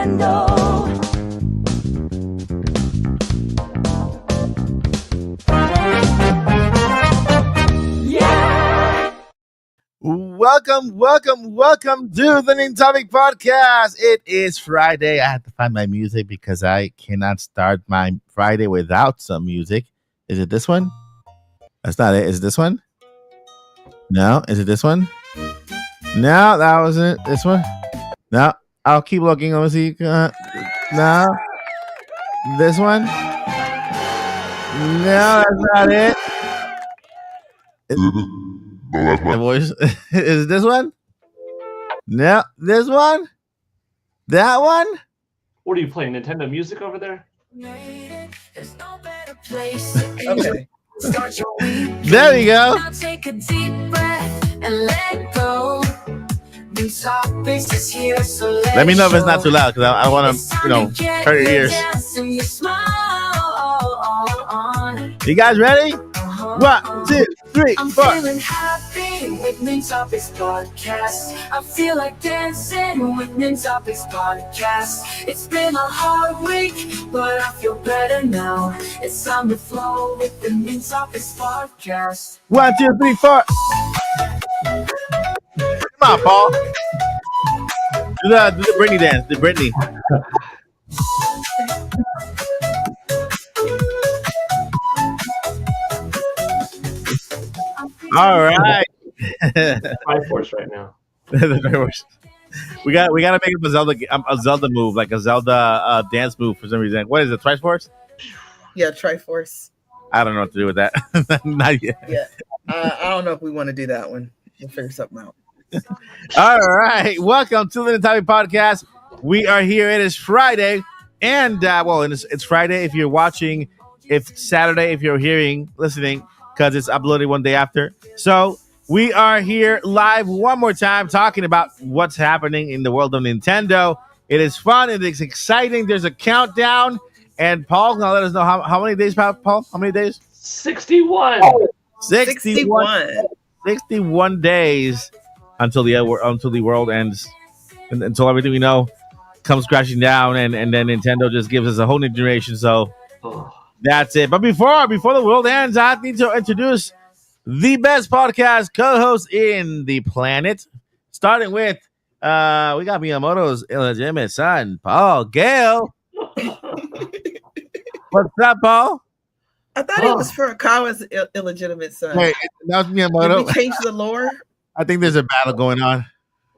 Nintendo. Welcome to the Nintopic Podcast. It is Friday. I have to find my music because I cannot start my Friday without some music. Is it this one? That's not it. Is it this one? No. Is it this one? No, that wasn't it. This one? No. I'll keep looking. Let me see. No. This one? No, that's not it. My voice. Is it this one? No, this one? That one? What are you playing? Nintendo music over there? Okay. There we go. Now take a deep breath and let go. Let me know if it's not too loud because I want to, hurt your ears. You guys ready? 1, 2, 3, 4. I'm feeling happy with Nintopics Podcast. I feel like dancing with Nintopics Podcast. It's been a hard week, but I feel better now. It's time to flow with the Nintopics Podcast. 1, 2, 3, 4. Come on, Paul. Do the Britney dance. The Britney. All right. Triforce right now. we got to make a Zelda move, like a Zelda dance move for some reason. What is it? Triforce? Yeah, Triforce. I don't know what to do with that. Not yet. Yeah. I don't know if we want to do that one. We'll figure something out. All right. Welcome to the Nintopic Podcast. We are here. It is Friday. And, it's Friday if you're watching. If Saturday, if you're listening, because it's uploaded one day after. So we are here live one more time talking about what's happening in the world of Nintendo. It is fun. It is exciting. There's a countdown. And Paul's going to let us know how many days, Paul? How many days? 61. 61 days until the world ends. And until everything we know comes crashing down. And then Nintendo just gives us a whole new generation. So that's it. But before the world ends, I need to introduce the best podcast co-host in the planet. Starting with, we got Miyamoto's illegitimate son, Paul Gale. What's up, Paul? I thought it was Furukawa's illegitimate son. Wait, that was Miyamoto. Did we change the lore? I think there's a battle going on.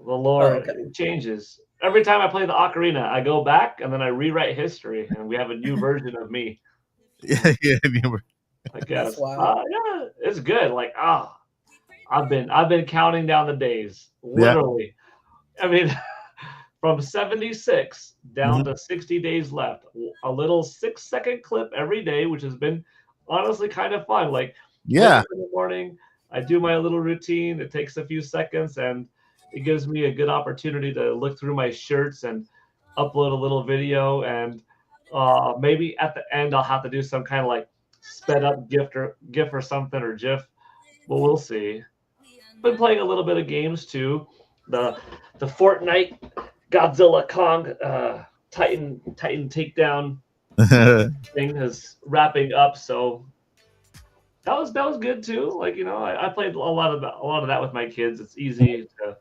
The lore changes. Every time I play the ocarina, I go back and then I rewrite history, and we have a new version of me. Yeah. I guess. That's wild. Yeah, it's good. Like, I've been counting down the days. Literally. Yeah. I mean, from 76 down to 60 days left. A little 6-second clip every day, which has been honestly kind of fun. Like, in the morning, I do my little routine. It takes a few seconds, and it gives me a good opportunity to look through my shirts and upload a little video. And maybe at the end, I'll have to do some kind of like sped up GIF or something, or GIF. But we'll see. Been playing a little bit of games too. The Fortnite Godzilla Kong Titan takedown thing is wrapping up, so that was good too. Like, I played a lot of that with my kids. It's easy to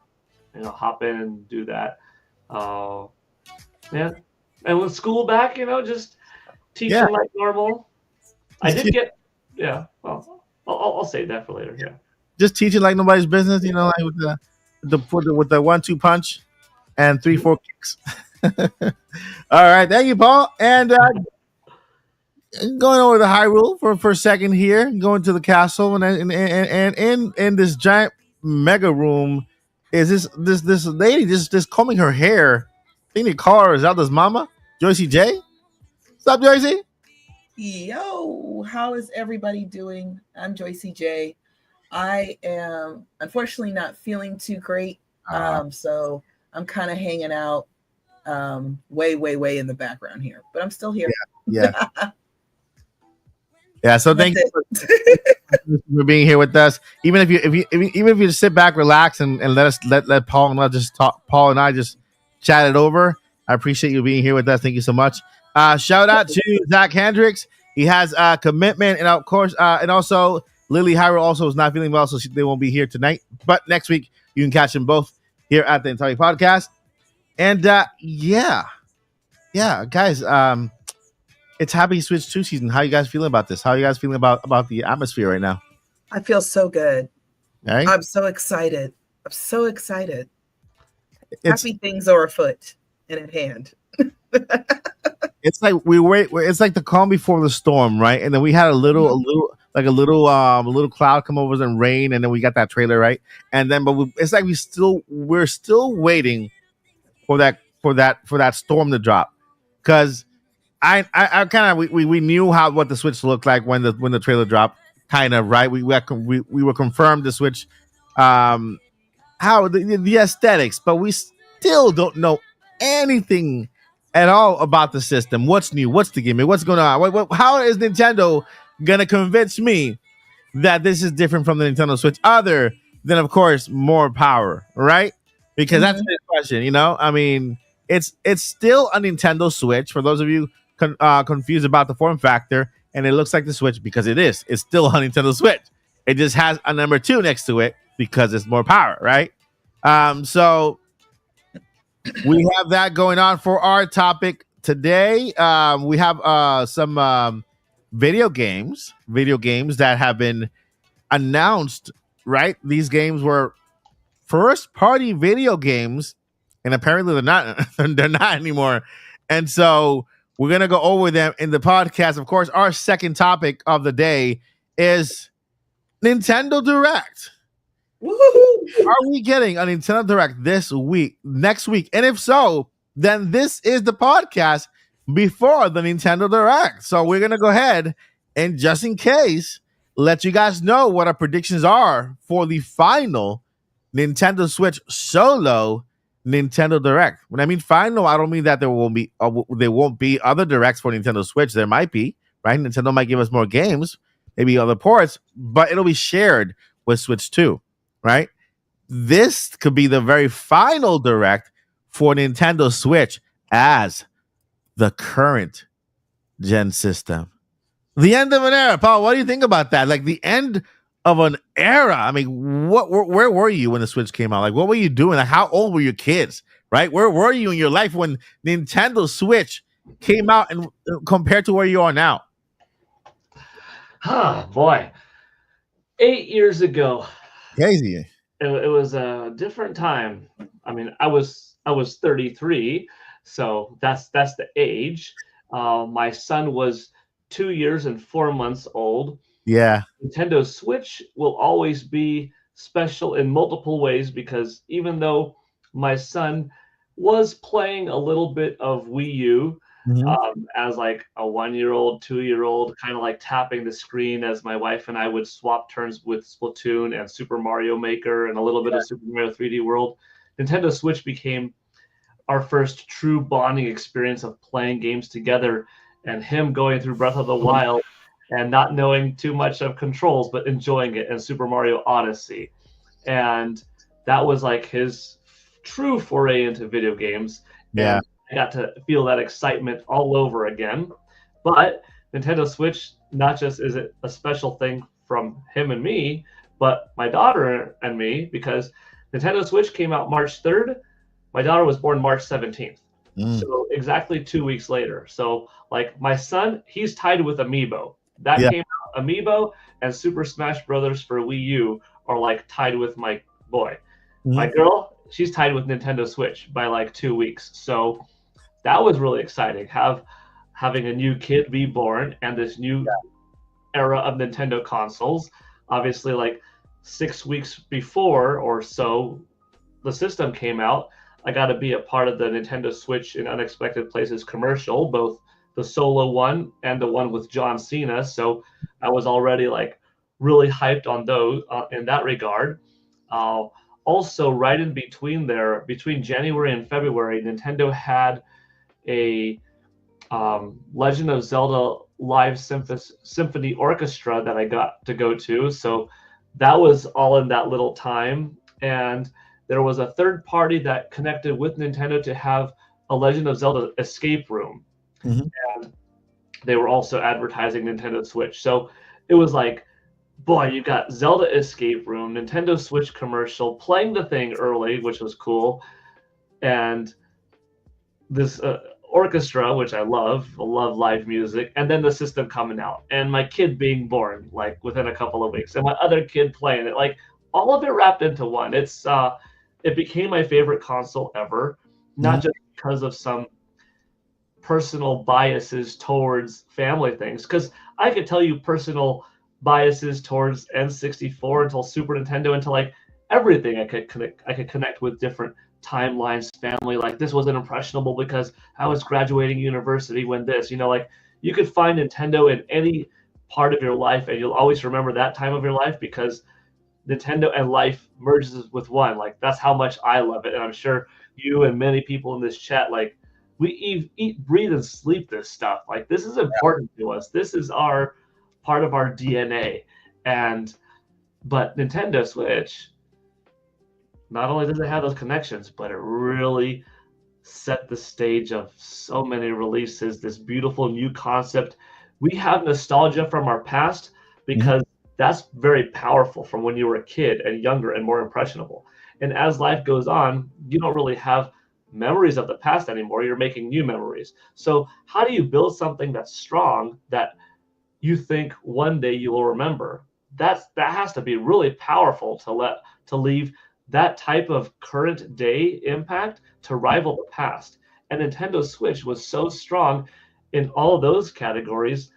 hop in and do that. Yeah, and with school back, just teaching like normal. I did get Well, I'll save that for later. Yeah, just teaching like nobody's business. Like with the 1-2 punch and 3-4 kicks. All right, thank you, Paul. And going over to Hyrule for a second here, going to the castle, and in this giant mega room is this lady just combing her hair. I think they call her Zelda's mama, Joycey J. What's up, Joycey? Yo, how is everybody doing? I'm Joycey J. I am unfortunately not feeling too great, so I'm kind of hanging out way in the background here, but I'm still here. Yeah. So thank you for being here with us. Even if you just sit back, relax, and let Paul and I just talk. Paul and I just chat it over. I appreciate you being here with us. Thank you so much. Shout out to Zach Hendricks. He has a commitment, and of course, and also Lily Hyro also is not feeling well, so they won't be here tonight. But next week you can catch them both here at the Entire Podcast. And yeah, guys, it's Happy Switch 2 season. How you guys feeling about this? How you guys feeling about the atmosphere right now? I feel so good. Right? I'm so excited. Happy things are afoot and at hand. It's like it's like the calm before the storm, right? And then we had a little cloud come over and rain, and then we got that trailer, right? And then it's like we're still waiting for that storm to drop, because I kind of we knew what the Switch looked like when the trailer dropped, kind of, right? We were confirmed the Switch, how the aesthetics, but we still don't know anything at all about the system. What's new? What's the gimmick? What's going on? How is Nintendo gonna convince me that this is different from the Nintendo Switch, other than, of course, more power, right? Because that's the question, you know. I mean, it's still a Nintendo Switch. For those of you confused about the form factor, and it looks like the Switch because it is. It's still a Nintendo Switch. It just has a number 2 next to it because it's more power, right? So we have that going on for our topic today. We have some video games that have been announced, right? These games were first party video games, and apparently they're not anymore. And so we're going to go over them in the podcast. Of course, our second topic of the day is Nintendo Direct. Woo-hoo! Are we getting a Nintendo Direct next week? And if so, then this is the podcast before the Nintendo Direct. So we're going to go ahead and, just in case, let you guys know what our predictions are for the final Nintendo Switch solo Nintendo Direct. When I mean final, I don't mean that there won't be other directs for Nintendo Switch. There might be, right? Nintendo might give us more games, maybe other ports, but it'll be shared with Switch 2, right? This could be the very final direct for Nintendo Switch as the current gen system. The end of an era. Paul, what do you think about that? Like, the end of an era. I mean, where were you when the Switch came out? Like, what were you doing? Like, how old were your kids, right? Where were you in your life when Nintendo Switch came out, and compared to where you are now? Oh, boy. 8 years ago. Crazy. It was a different time. I mean, I was 33, so that's the age. My son was 2 years and 4 months old. Yeah. Nintendo Switch will always be special in multiple ways, because even though my son was playing a little bit of Wii U, as like a 1-year-old, 2-year-old, kind of like tapping the screen as my wife and I would swap turns with Splatoon and Super Mario Maker and a little bit of Super Mario 3D World, Nintendo Switch became our first true bonding experience of playing games together, and him going through Breath of the Wild and not knowing too much of controls, but enjoying it, and Super Mario Odyssey. And that was like his true foray into video games. Yeah. And I got to feel that excitement all over again. But Nintendo Switch, not just is it a special thing from him and me, but my daughter and me, because Nintendo Switch came out March 3rd. My daughter was born March 17th. So exactly 2 weeks later. So like my son, he's tied with Amiibo. That came out. Amiibo and Super Smash Brothers for Wii U are like tied with my boy. My girl, she's tied with Nintendo Switch by like 2 weeks. So that was really exciting. Having a new kid be born and this new era of Nintendo consoles. Obviously, like 6 weeks before or so the system came out, I got to be a part of the Nintendo Switch in Unexpected Places commercial, both the solo one and the one with John Cena. So I was already like really hyped on those in that regard. Also, right in between there, between January and February, Nintendo had a Legend of Zelda Live Symphony Orchestra that I got to go to. So that was all in that little time. And there was a third party that connected with Nintendo to have a Legend of Zelda escape room, Mhm. and they were also advertising Nintendo Switch. So it was like, boy, you got Zelda escape room, Nintendo Switch commercial, playing the thing early, which was cool, and this orchestra, which I love live music, and then the system coming out, and my kid being born like within a couple of weeks, and my other kid playing it, like all of it wrapped into one. It became my favorite console ever, not Mhm. just because of some personal biases towards family things, because I could tell you personal biases towards N64 until Super Nintendo, until like everything. I could connect with different timelines, family. Like this wasn't impressionable because I was graduating university when this, like you could find Nintendo in any part of your life, and you'll always remember that time of your life because Nintendo and life merges with one. Like that's how much I love it, and I'm sure you and many people in this chat, like we eat, breathe, and sleep this stuff. Like this is important to us. This is our part of our DNA. But Nintendo Switch, not only does it have those connections, but it really set the stage of so many releases. This beautiful new concept. We have nostalgia from our past because that's very powerful from when you were a kid and younger and more impressionable. And as life goes on, you don't really have memories of the past anymore. You're making new memories. So how do you build something that's strong that you think one day you will remember? That has to be really powerful to leave that type of current day impact to rival the past. And Nintendo Switch was so strong in all of those categories.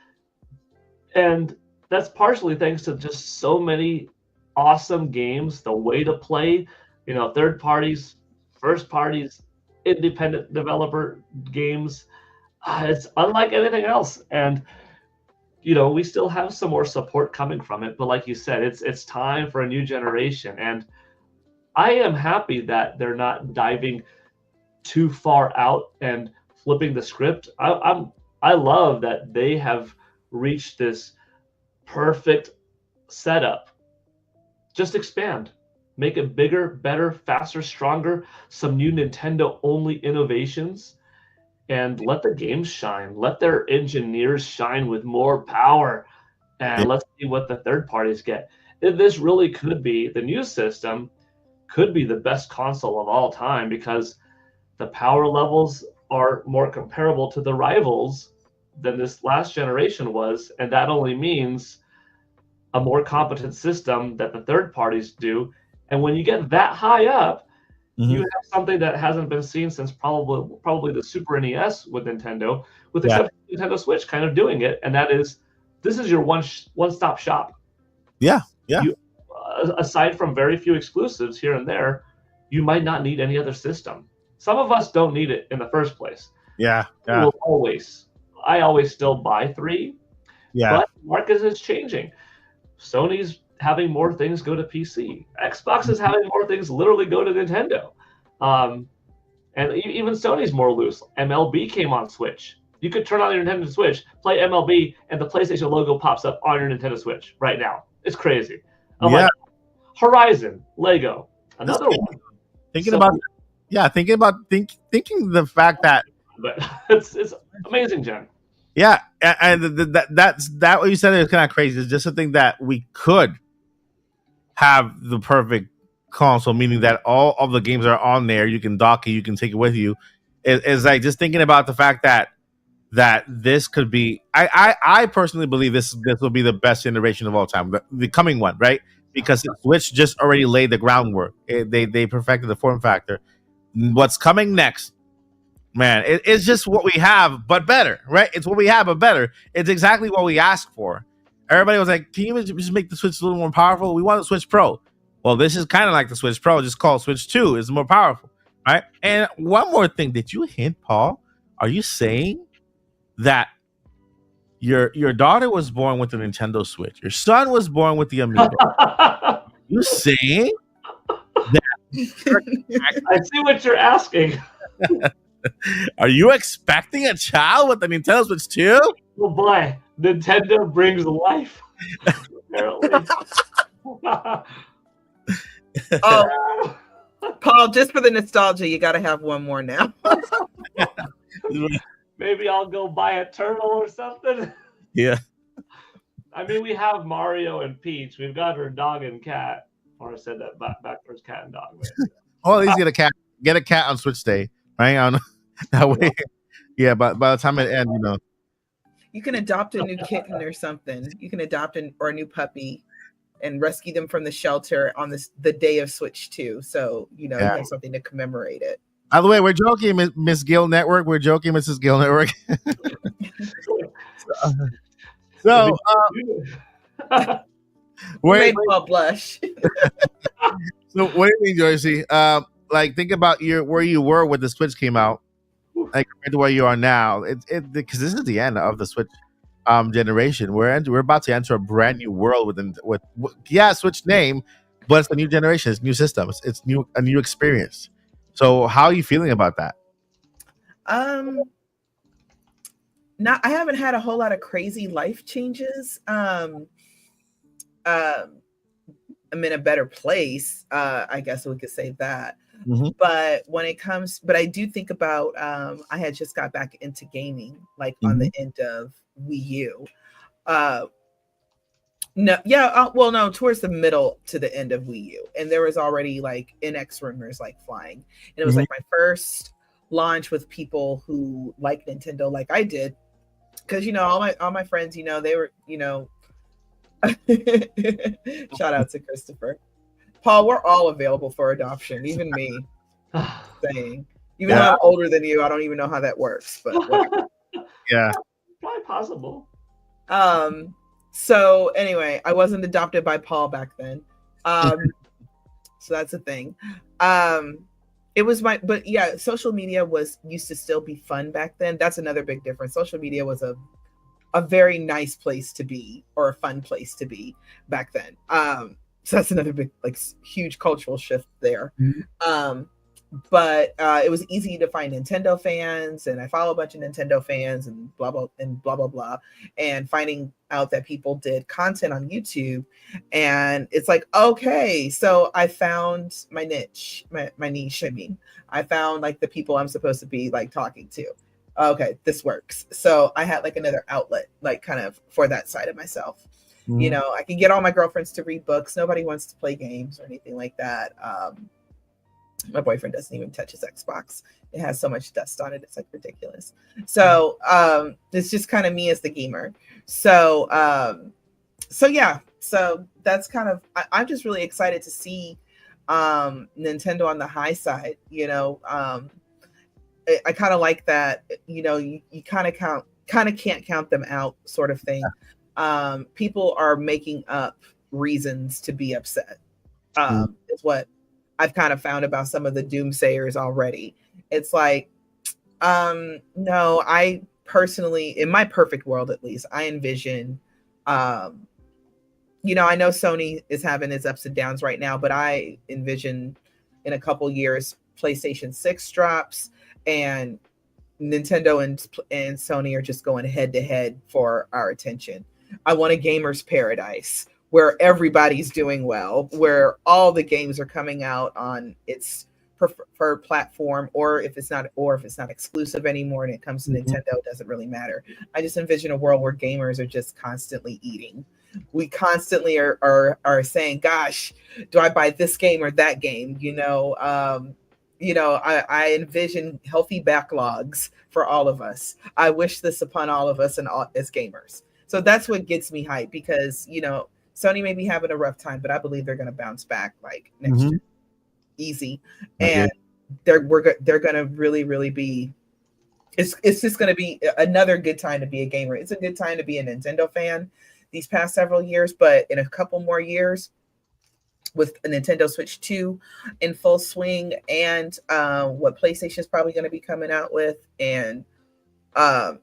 And that's partially thanks to just so many awesome games, the way to play, third parties, first parties, independent developer games. It's unlike anything else. And we still have some more support coming from it, but like you said, it's time for a new generation. And I am happy that they're not diving too far out and flipping the script. I love that they have reached this perfect setup. Just expand, make it bigger, better, faster, stronger, some new Nintendo only innovations, and let the games shine. Let their engineers shine with more power, Yeah. and let's see what the third parties get. This really could be, the new system could be the best console of all time because the power levels are more comparable to the rivals than this last generation was, and that only means a more competent system that the third parties do. And when you get that high up, you have something that hasn't been seen since probably the Super NES with Nintendo, with Yeah. except Nintendo Switch kind of doing it, and that is, this is your one-stop shop. Yeah. Yeah. You, aside from very few exclusives here and there, you might not need any other system. Some of us don't need it in the first place. Yeah. I always still buy 3, Yeah. but market is changing. Sony's having more things go to PC. Xbox is having more things literally go to Nintendo. And even Sony's more loose. MLB came on Switch. You could turn on your Nintendo Switch, play MLB, and the PlayStation logo pops up on your Nintendo Switch right now. It's crazy. I'm like, Horizon, Lego, another one. Thinking about the fact that But it's amazing, Jen. yeah, and that's what you said is kind of crazy. It's just something that we could have the perfect console, meaning that all of the games are on there. You can dock it, you can take it with you. It's like just thinking about the fact that this could be. I personally believe this will be the best generation of all time, the coming one, right? Because Switch just already laid the groundwork. They perfected the form factor. What's coming next? Man, it's just what we have, but better, right? It's what we have, but better. It's exactly what we asked for. Everybody was like, can you just make the Switch a little more powerful? We want the Switch Pro. Well, this is kind of like the Switch Pro, just called Switch 2. It's more powerful, right? And one more thing. Did you hint, Paul? Are you saying that your daughter was born with the Nintendo Switch? Your son was born with the Amiibo? You saying that? I see what you're asking. Are you expecting a child with the Nintendo Switch too? Oh boy, Nintendo brings life. Apparently. Oh, Paul, just for the nostalgia, you got to have one more now. Maybe I'll go buy a turtle or something. Yeah. I mean, we have Mario and Peach. We've got her dog and cat. Or I said that backwards, cat and dog. Or at least get a cat. Get a cat on Switch Day, right? That way, yeah. But by the time it ends, You can adopt a new kitten or something. You can adopt a new puppy and rescue them from the shelter on the day of Switch 2. So, you have something to commemorate it. By the way, we're joking, Miss Gill Network. We're joking, Mrs. Gill Network. So, made Paul blush. So, what do you think, Joycey? Like, think about where you were when the Switch came out, like compared to where you are now. Because this is the end of the Switch generation. We're about to enter a brand new world with Switch name, but it's a new generation. It's new systems. It's a new experience. So, how are you feeling about that? I haven't had a whole lot of crazy life changes. I'm in a better place. I guess we could say that. Mm-hmm. But I do think about, I had just got back into gaming, like on the end of Wii U. Towards the middle to the end of Wii U. And there was already like NX rumors like flying. And it was like my first launch with people who like Nintendo like I did. Because, all my friends, they were, shout out to Christopher. Paul, we're all available for adoption, even me. Saying, even though I'm older than you, I don't even know how that works. But yeah, probably possible. So anyway, I wasn't adopted by Paul back then. So that's a thing. It was social media used to still be fun back then. That's another big difference. Social media was a very nice place to be, or a fun place to be back then. So that's another big, huge cultural shift there. But it was easy to find Nintendo fans, and I follow a bunch of Nintendo fans and blah, blah, blah. And finding out that people did content on YouTube, and it's like, okay, so I found my niche, my niche. I mean, I found like the people I'm supposed to be like talking to. Okay, this works. So I had like another outlet, like kind of for that side of myself. I can get all my girlfriends to read books. Nobody wants to play games or anything like that. My boyfriend doesn't even touch his Xbox. It has so much dust on it. It's like ridiculous. So it's just kind of me as the gamer. So that's kind of, I'm just really excited to see Nintendo on the high side. I kind of like that, you kind of can't count them out sort of thing. People are making up reasons to be upset. Is what I've kind of found about some of the doomsayers already. It's like, no, I personally, in my perfect world, at least, I envision, I know Sony is having its ups and downs right now, but I envision in a couple years, PlayStation 6 drops and Nintendo and Sony are just going head to head for our attention. I want a gamer's paradise where everybody's doing well, where all the games are coming out on its preferred platform, or if it's not exclusive anymore and it comes to Nintendo, it doesn't really matter. I just envision a world where gamers are just constantly eating. We constantly are saying, gosh, do I buy this game or that game? I envision healthy backlogs for all of us. I wish this upon all of us and all as gamers. So that's what gets me hyped, because, Sony may be having a rough time, but I believe they're going to bounce back like next year. Easy. And they're going to really, really be, it's just going to be another good time to be a gamer. It's a good time to be a Nintendo fan these past several years, but in a couple more years with a Nintendo Switch 2 in full swing, and what PlayStation is probably going to be coming out with, and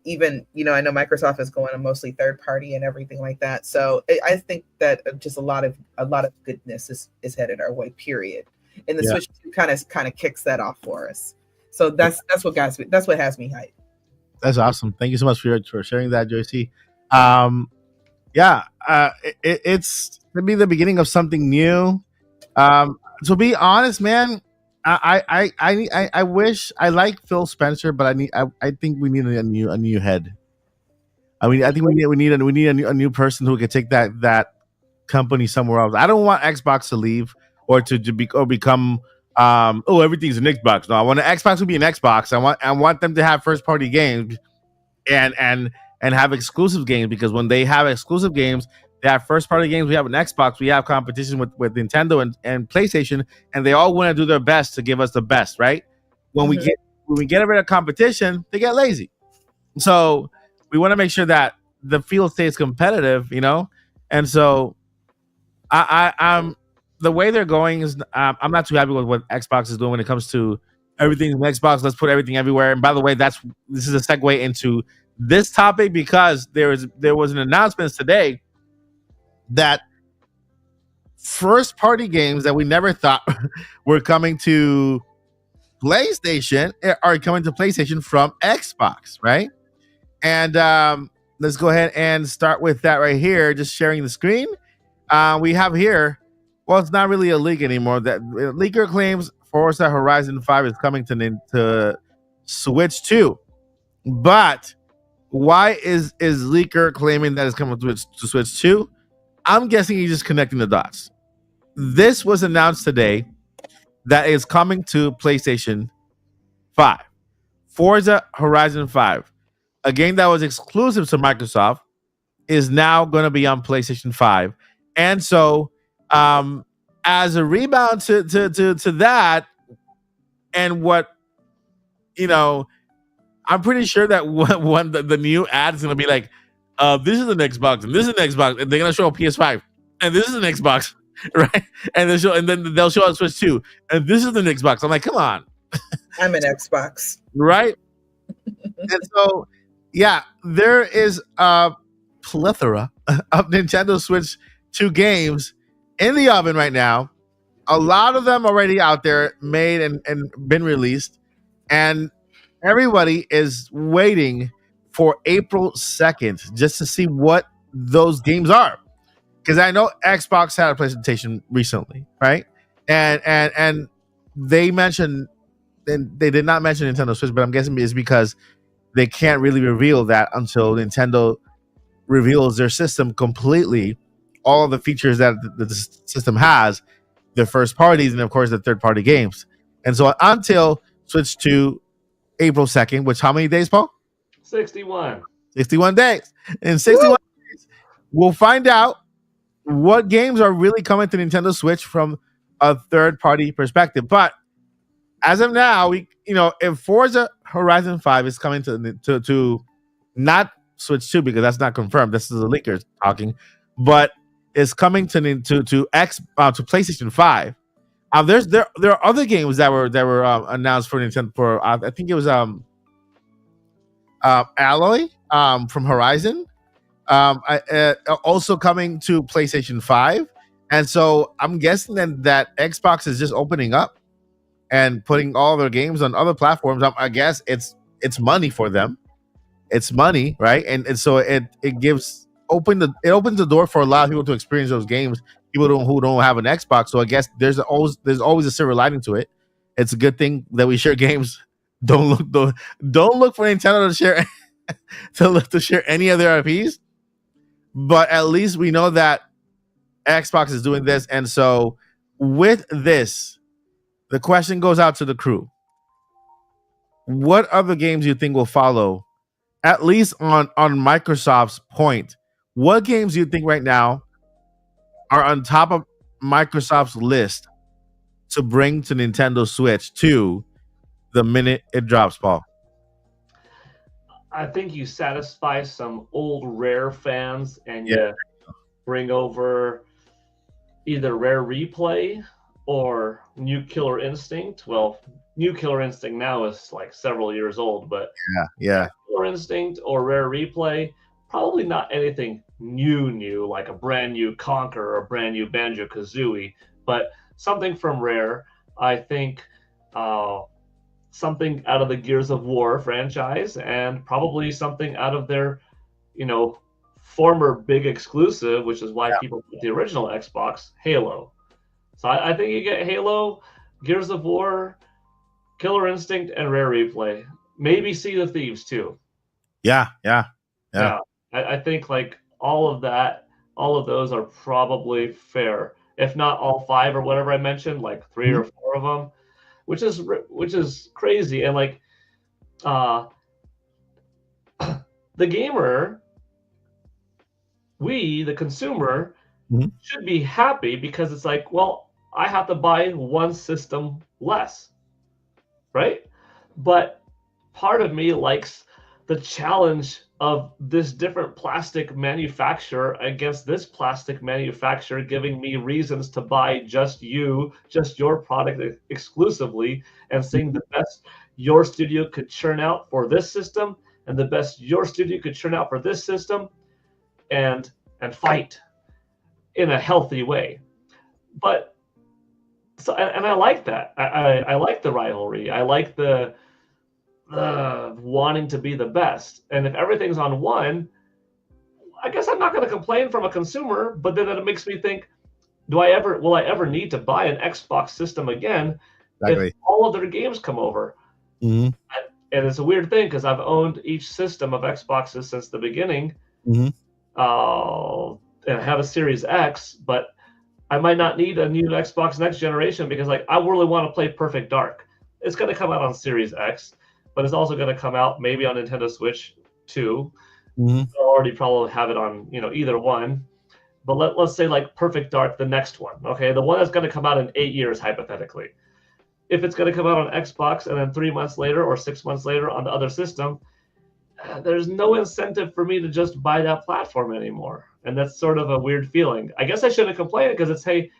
even, I know Microsoft is going to mostly third party and everything like that. So I think that just a lot of goodness is headed our way, period. And the Switch kind of kicks that off for us. So that's what has me hyped. That's awesome. Thank you so much for sharing that, Joycey. It's gonna be the beginning of something new. To be honest, man, I wish I like Phil Spencer, but I think we need a new head. I mean, I think we need a new person who could take that company somewhere else. I don't want Xbox to leave or to become oh, everything's an Xbox. No, I want an Xbox to be an Xbox. I want them to have first party games and have exclusive games, because when they have exclusive games, they have first party games. We have an Xbox. We have competition with Nintendo and PlayStation, and they all want to do their best to give us the best, right? When we Mhm. get rid of competition, they get lazy. So we want to make sure that the field stays competitive, and so I'm the way they're going is I'm not too happy with what Xbox is doing when it comes to everything in Xbox. Let's put everything everywhere. And by the way, this is a segue into this topic, because there was an announcement today that first party games that we never thought were coming to PlayStation are coming to PlayStation from Xbox, right? And let's go ahead and start with that right here. Just sharing the screen. We have here, well, it's not really a leak anymore. That leaker claims Forza Horizon 5 is coming to Switch 2. But why is leaker claiming that it's coming to Switch 2? I'm guessing he's just connecting the dots. This was announced today that is coming to PlayStation 5. Forza Horizon 5, a game that was exclusive to Microsoft, is now going to be on PlayStation 5. And so, as a rebound to that, and what, I'm pretty sure that when the new ad is going to be like, this is an Xbox, and this is an Xbox, and they're going to show a PS5, and this is an Xbox, right? And then they'll show a Switch 2, and this is an Xbox. I'm like, come on. I'm an Xbox. Right? And so, yeah, there is a plethora of Nintendo Switch 2 games in the oven right now. A lot of them already out there, made and been released. And everybody is waiting for April 2nd just to see what those games are. Because I know Xbox had a presentation recently, right? And they mentioned, and they did not mention Nintendo Switch, but I'm guessing it's because they can't really reveal that until Nintendo reveals their system completely, all of the features that the system has, the first parties, and of course the third party games. And so until Switch 2 April 2nd, which how many days, Paul? 61. 61 days. In 61 days, we'll find out what games are really coming to Nintendo Switch from a third party perspective. But as of now, if Forza Horizon 5 is coming to not Switch 2, because that's not confirmed, this is the leakers talking, but it's coming to PlayStation 5. There are other games that were announced for Nintendo, for I think it was Alloy from Horizon, also coming to PlayStation 5. And so I'm guessing that Xbox is just opening up and putting all their games on other platforms. I guess it's money for them. It's money, right? And so it opens the door for a lot of people to experience those games. People who don't have an Xbox. So I guess there's always a silver lining to it. It's a good thing that we share games. Don't look for Nintendo to share to share any of their IPs. But at least we know that Xbox is doing this. And so with this, the question goes out to the crew. What other games do you think will follow? At least on Microsoft's point, what games do you think right now are on top of Microsoft's list to bring to Nintendo Switch 2 the minute it drops, Paul? I think you satisfy some old Rare fans, and you bring over either Rare Replay or New Killer Instinct. Well, New Killer Instinct now is like several years old, but yeah. Killer Instinct or Rare Replay, probably not anything new, like a brand new Conquer or a brand new Banjo-Kazooie, but something from Rare. I think something out of the Gears of War franchise, and probably something out of their, former big exclusive, which is why people put the original Xbox, Halo. So I think you get Halo, Gears of War, Killer Instinct, and Rare Replay. Maybe Sea of Thieves too. Yeah. I think like all of those are probably fair. If not all 5 or whatever I mentioned, like 3 or 4 of them, which is crazy. And like the gamer, the consumer, should be happy because it's like, well, I have to buy one system less, right? But part of me likes the challenge of this different plastic manufacturer against this plastic manufacturer, giving me reasons to buy just your product exclusively, and seeing the best your studio could churn out for this system and the best your studio could churn out for this system, and fight in a healthy way. But so, and I like that. I like the rivalry. I like the wanting to be the best. And if everything's on one, I guess I'm not going to complain from a consumer. But then it makes me think: will I ever need to buy an Xbox system again if all of their games come over? Mm-hmm. And it's a weird thing because I've owned each system of Xboxes since the beginning. Mm-hmm. And I have a Series X, but I might not need a new Xbox next generation because like I really want to play Perfect Dark. It's going to come out on Series X, but it's also going to come out maybe on Nintendo Switch 2. I'll already probably have it on either one. But let's say like Perfect Dark, the next one, okay, the one that's going to come out in 8 years hypothetically. If it's going to come out on Xbox and then 3 months later or 6 months later on the other system, there's no incentive for me to just buy that platform anymore. And that's sort of a weird feeling. I guess I shouldn't complain because it's, hey,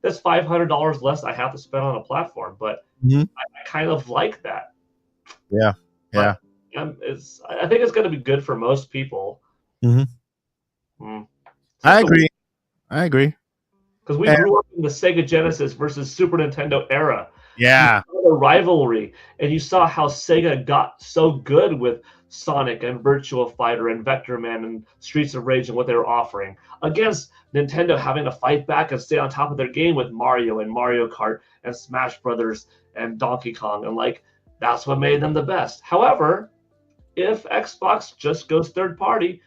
that's $500 less I have to spend on a platform. But I kind of like that. Yeah. I think it's going to be good for most people. I agree. Because we grew up in the Sega Genesis versus Super Nintendo era. Yeah. You saw the rivalry, and you saw how Sega got so good with Sonic and Virtua Fighter and Vector Man and Streets of Rage and what they were offering, against Nintendo having to fight back and stay on top of their game with Mario and Mario Kart and Smash Brothers and Donkey Kong. And like, that's what made them the best. However, if Xbox just goes third party,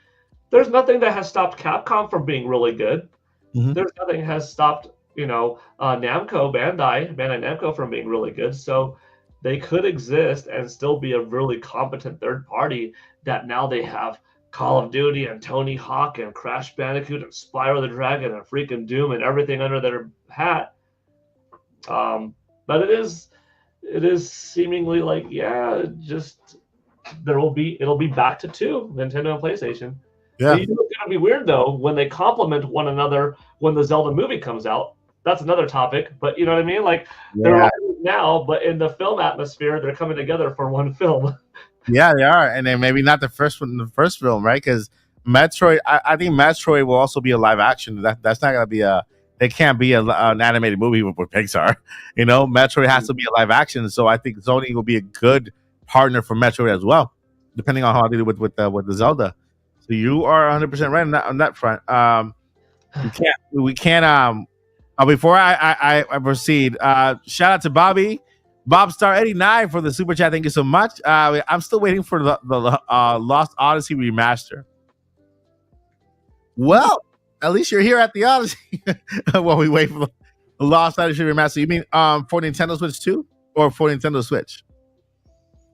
there's nothing that has stopped Capcom from being really good. There's nothing that has stopped Bandai Namco from being really good. So they could exist and still be a really competent third party that now they have Call of Duty and Tony Hawk and Crash Bandicoot and Spyro the Dragon and freaking Doom and everything under their hat. But it is seemingly like, it'll be back to 2, Nintendo and PlayStation. Yeah. It's going to be weird though when they complement one another when the Zelda movie comes out. That's another topic, but you know what I mean? Like they're all now, but in the film atmosphere, they're coming together for one film. Yeah, they are, and then maybe not the first film, right? Because Metroid, I think Metroid will also be a live action. That's not gonna be it can't be an animated movie with Pixar. Metroid has to be a live action. So I think Sony will be a good partner for Metroid as well, depending on how they do with the Zelda. So you are 100% right on that front. We can't. Before I proceed, shout out to Bobby, Bobstar89 for the super chat. Thank you so much. I'm still waiting for the Lost Odyssey remaster. Well, at least you're here at the Odyssey while we wait for the Lost Odyssey remaster. You mean for Nintendo Switch 2 or for Nintendo Switch?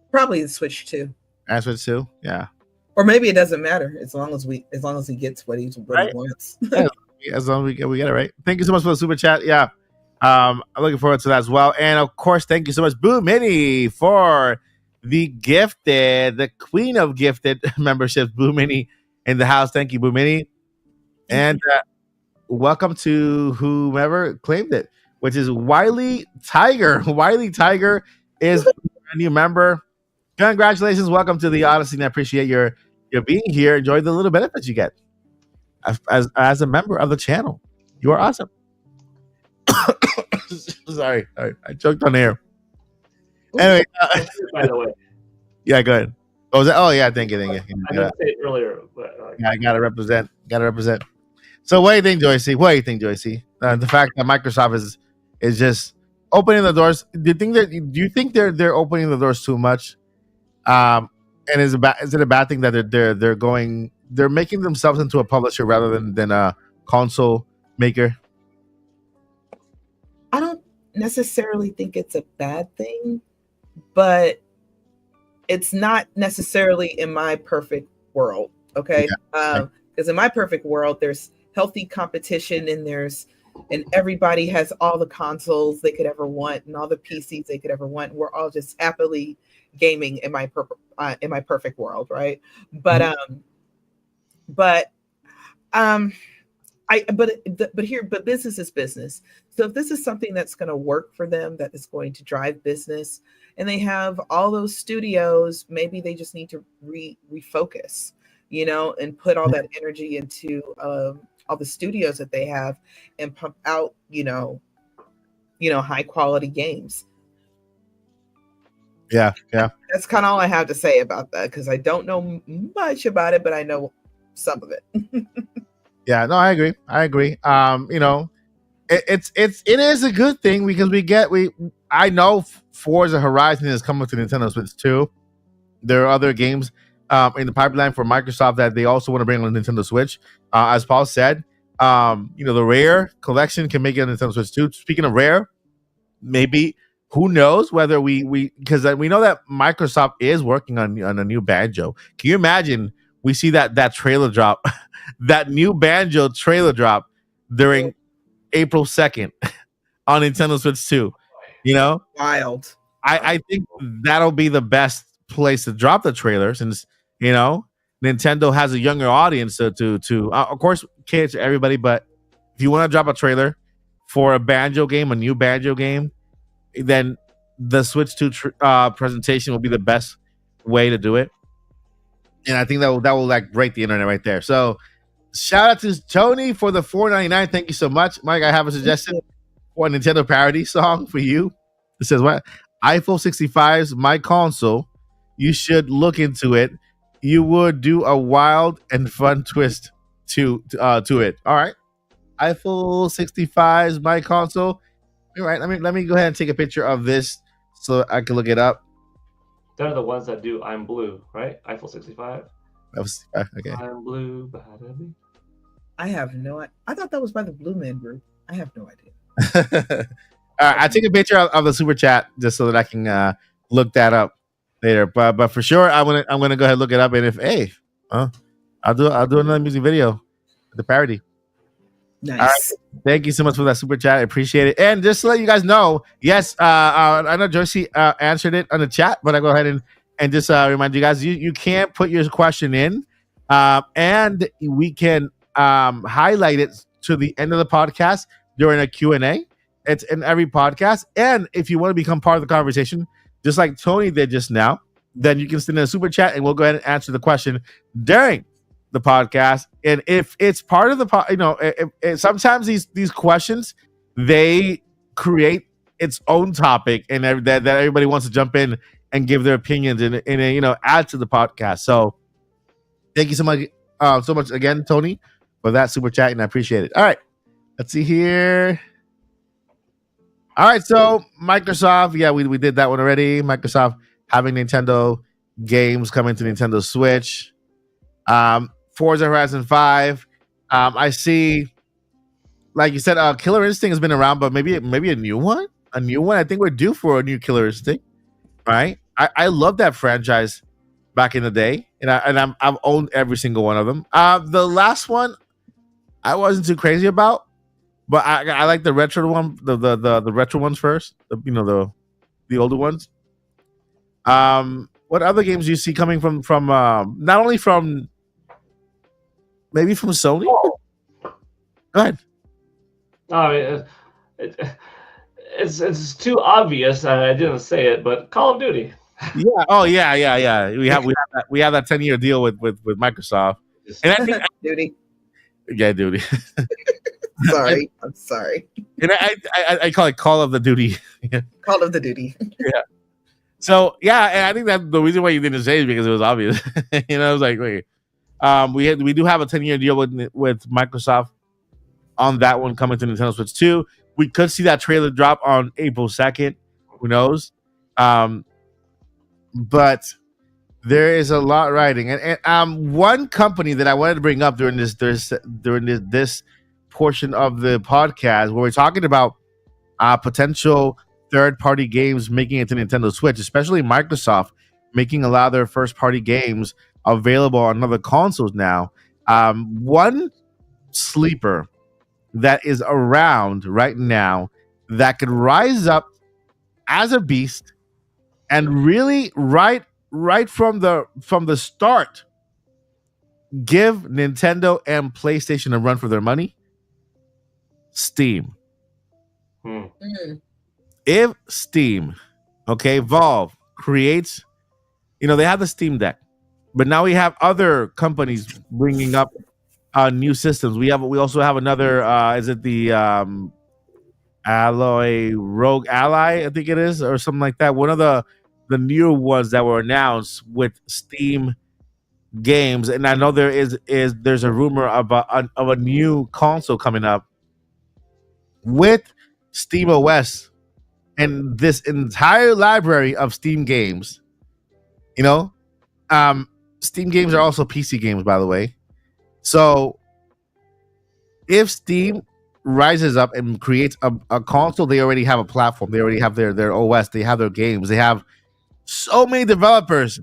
Probably the Switch 2. And Switch 2, yeah. Or maybe it doesn't matter as long as he gets what he wants. As long as we get it right. Thank you so much for the super chat. Yeah. I'm looking forward to that as well. And of course, thank you so much, Boo Mini, for the gifted, the queen of gifted memberships, Boo Mini in the house. Thank you, Boo Mini. And welcome to whomever claimed it, which is Wiley Tiger. Wiley Tiger is a new member. Congratulations. Welcome to the Odyssey. And I appreciate your being here. Enjoy the little benefits you get as a member of the channel. You are awesome. Sorry, I choked on air. Anyway, by the way, yeah, go ahead. Thank you. I didn't say it earlier, but I gotta represent. So what do you think, Joycey? The fact that Microsoft is just opening the doors. Do you think they're opening the doors too much? And is it a bad thing that they're making themselves into a publisher rather than a console maker? I don't necessarily think it's a bad thing, but it's not necessarily in my perfect world. Okay. Yeah. Because in my perfect world, there's healthy competition and everybody has all the consoles they could ever want and all the PCs they could ever want. We're all just happily gaming in my perfect world, right? But but um but business is business. So if this is something that's going to work for them, that is going to drive business, and they have all those studios, maybe they just need to refocus, and put all that energy into all the studios that they have and pump out, high quality games. Yeah. That's kind of all I have to say about that, because I don't know much about it, but I know some of it. Yeah, no, I agree. It is a good thing because I know Forza Horizon is coming to Nintendo Switch too. There are other games in the pipeline for Microsoft that they also want to bring on Nintendo Switch. As Paul said, the Rare collection can make it on Nintendo Switch too. Speaking of Rare, maybe who knows whether we because we know that Microsoft is working on a new Banjo. Can you imagine we see that trailer drop, that new Banjo trailer drop during April 2nd on Nintendo Switch 2? Wild. I think that'll be the best place to drop the trailer, since Nintendo has a younger audience to of course cater to everybody, but if you want to drop a trailer for a Banjo game, a new Banjo game, then the Switch 2 presentation will be the best way to do it. And I think that will like break the internet right there. So shout out to Tony for the $4.99. Thank you so much. Mike, I have a suggestion for a Nintendo parody song for you. It says, what? iPhone 65's My Console. You should look into it. You would do a wild and fun twist to it. All right. iPhone 65's My Console. All right. Let me go ahead and take a picture of this so I can look it up. They're the ones that do I'm Blue, right? Eiffel 65. Okay. I'm Blue. I have no idea. I thought that was by the Blue Man Group. I have no idea. All right, I take a picture of the super chat just so that I can look that up later. But for sure, I'm gonna go ahead and look it up. And if I'll do another music video, the parody. Nice. All right. Thank you so much for that super chat. I appreciate it. And just to let you guys know, yes, I know Joycey answered it on the chat, but I go ahead and just remind you guys, you can put your question in, and we can highlight it to the end of the podcast during a Q&A. It's in every podcast. And if you want to become part of the conversation, just like Tony did just now, then you can send in a super chat and we'll go ahead and answer the question during the podcast. And if it's part of the sometimes these questions, they create its own topic, and that everybody wants to jump in and give their opinions and add to the podcast. So thank you so much again, Tony, for that super chat, and I appreciate it. All right, let's see here. All right, so Microsoft, yeah, we did that one already. Microsoft having Nintendo games coming to Nintendo Switch. Forza Horizon 5. I see, like you said, Killer Instinct has been around, but maybe a new one. A new one. I think we're due for a new Killer Instinct. Right? I love that franchise back in the day, and I've owned every single one of them. The last one I wasn't too crazy about, but I like the retro one, the retro ones first. The older ones. What other games do you see coming from not only from maybe from Sony? Go ahead. No, it's too obvious. I didn't say it, but Call of Duty. Yeah. Oh yeah. We have that 10-year deal with Microsoft. And I think Duty. Yeah, Duty. Sorry, I'm sorry. And I call it Call of the Duty. Call of the Duty. Yeah. So yeah, and I think that the reason why you didn't say it is because it was obvious. I was like, wait. We do have a 10-year deal with Microsoft on that one coming to Nintendo Switch 2. we could see that trailer drop on April 2nd. Who knows? But there is a lot riding, and one company that I wanted to bring up during this portion of the podcast where we're talking about potential third-party games making it to Nintendo Switch, especially Microsoft making a lot of their first-party games available on other consoles now. One sleeper that is around right now that could rise up as a beast and really right from the start give Nintendo and PlayStation a run for their money. Steam. Hmm. If Steam, Valve creates, they have the Steam Deck, but now we have other companies bringing up new systems. We also have another. Is it the Rogue Ally? I think it is, or something like that. One of the new ones that were announced with Steam games, and I know there's a rumor of a new console coming up with Steam OS and this entire library of Steam games. Steam games are also PC games, by the way. So if Steam rises up and creates a console, they already have a platform. They already have their OS. They have their games. They have so many developers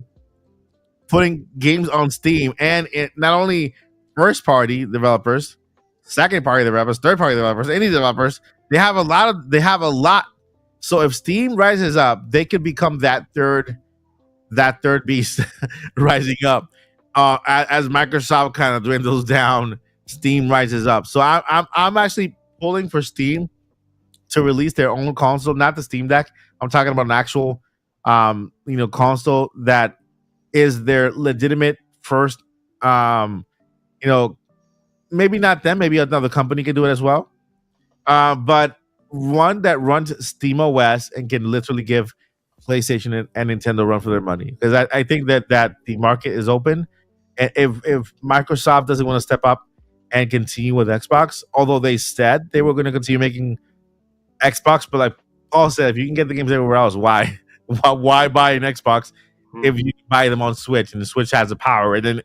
putting games on Steam, and not only first party developers, second party developers, third party developers, any developers. They have a lot. So if Steam rises up, they could become that third beast rising up. As Microsoft kind of dwindles down, Steam rises up. So I'm actually pulling for Steam to release their own console, not the Steam Deck. I'm talking about an actual console that is their legitimate first. Maybe not them, maybe another company can do it as well. But one that runs Steam OS and can literally give PlayStation and Nintendo a run for their money, because I think that the market is open. And if Microsoft doesn't want to step up and continue with Xbox, although they said they were going to continue making Xbox, but like Paul said, if you can get the games everywhere else, why buy an Xbox if you can buy them on Switch, and the Switch has the power, and then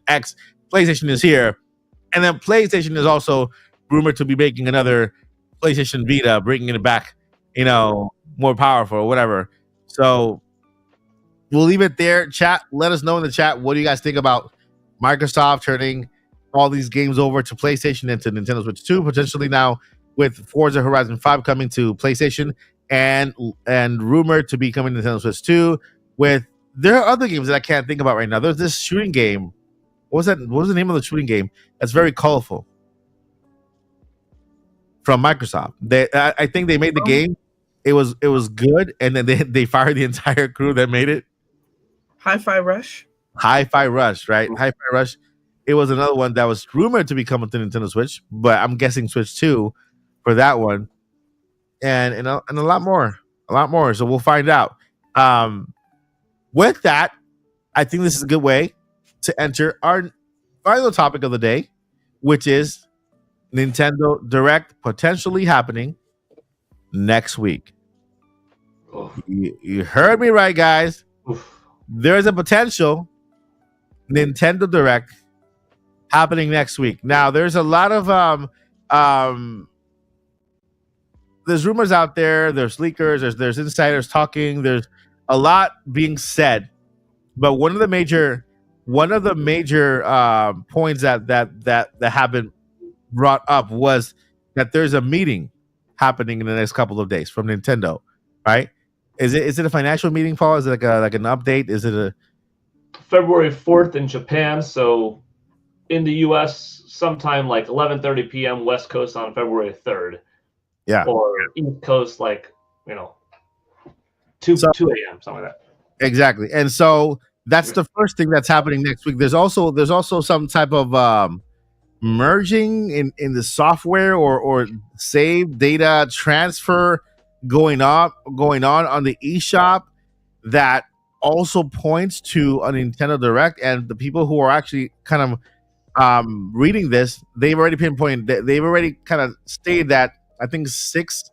PlayStation is here, and then PlayStation is also rumored to be making another PlayStation Vita, bringing it back, more powerful or whatever. So we'll leave it there. Chat, let us know in the chat, what do you guys think about Microsoft turning all these games over to PlayStation and to Nintendo Switch 2, potentially now with Forza Horizon 5 coming to PlayStation and rumored to be coming to Nintendo Switch 2. There are other games that I can't think about right now. There's this shooting game. What was that? What was the name of the shooting game? That's very colorful. From Microsoft. I think they made the game. It was good, and then they fired the entire crew that made it. Hi-Fi Rush. Hi-Fi Rush, right? Hi-Fi Rush. It was another one that was rumored to be coming to Nintendo Switch, but I'm guessing Switch 2 for that one, and a lot more. So we'll find out. With that, I think this is a good way to enter our final topic of the day, which is Nintendo Direct potentially happening next week. You heard me right, guys. There's a potential Nintendo Direct happening next week. Now, there's a lot of there's rumors out there. There's leakers. There's insiders talking. There's a lot being said. But one of the major points that have been brought up was that there's a meeting happening in the next couple of days from Nintendo, right? Is it a financial meeting, Paul? Is it like an update? Is it a February 4th in Japan? So in the US, sometime like 11:30 p.m. West Coast on February 3rd. Yeah. Or East Coast, like 2 a.m. something like that. Exactly. And so that's the first thing that's happening next week. There's also some type of merging in the software or save data transfer going on the eShop that also points to a Nintendo Direct. And the people who are actually kind of reading this, they've already pinpointed that they've already kind of stated that I think 6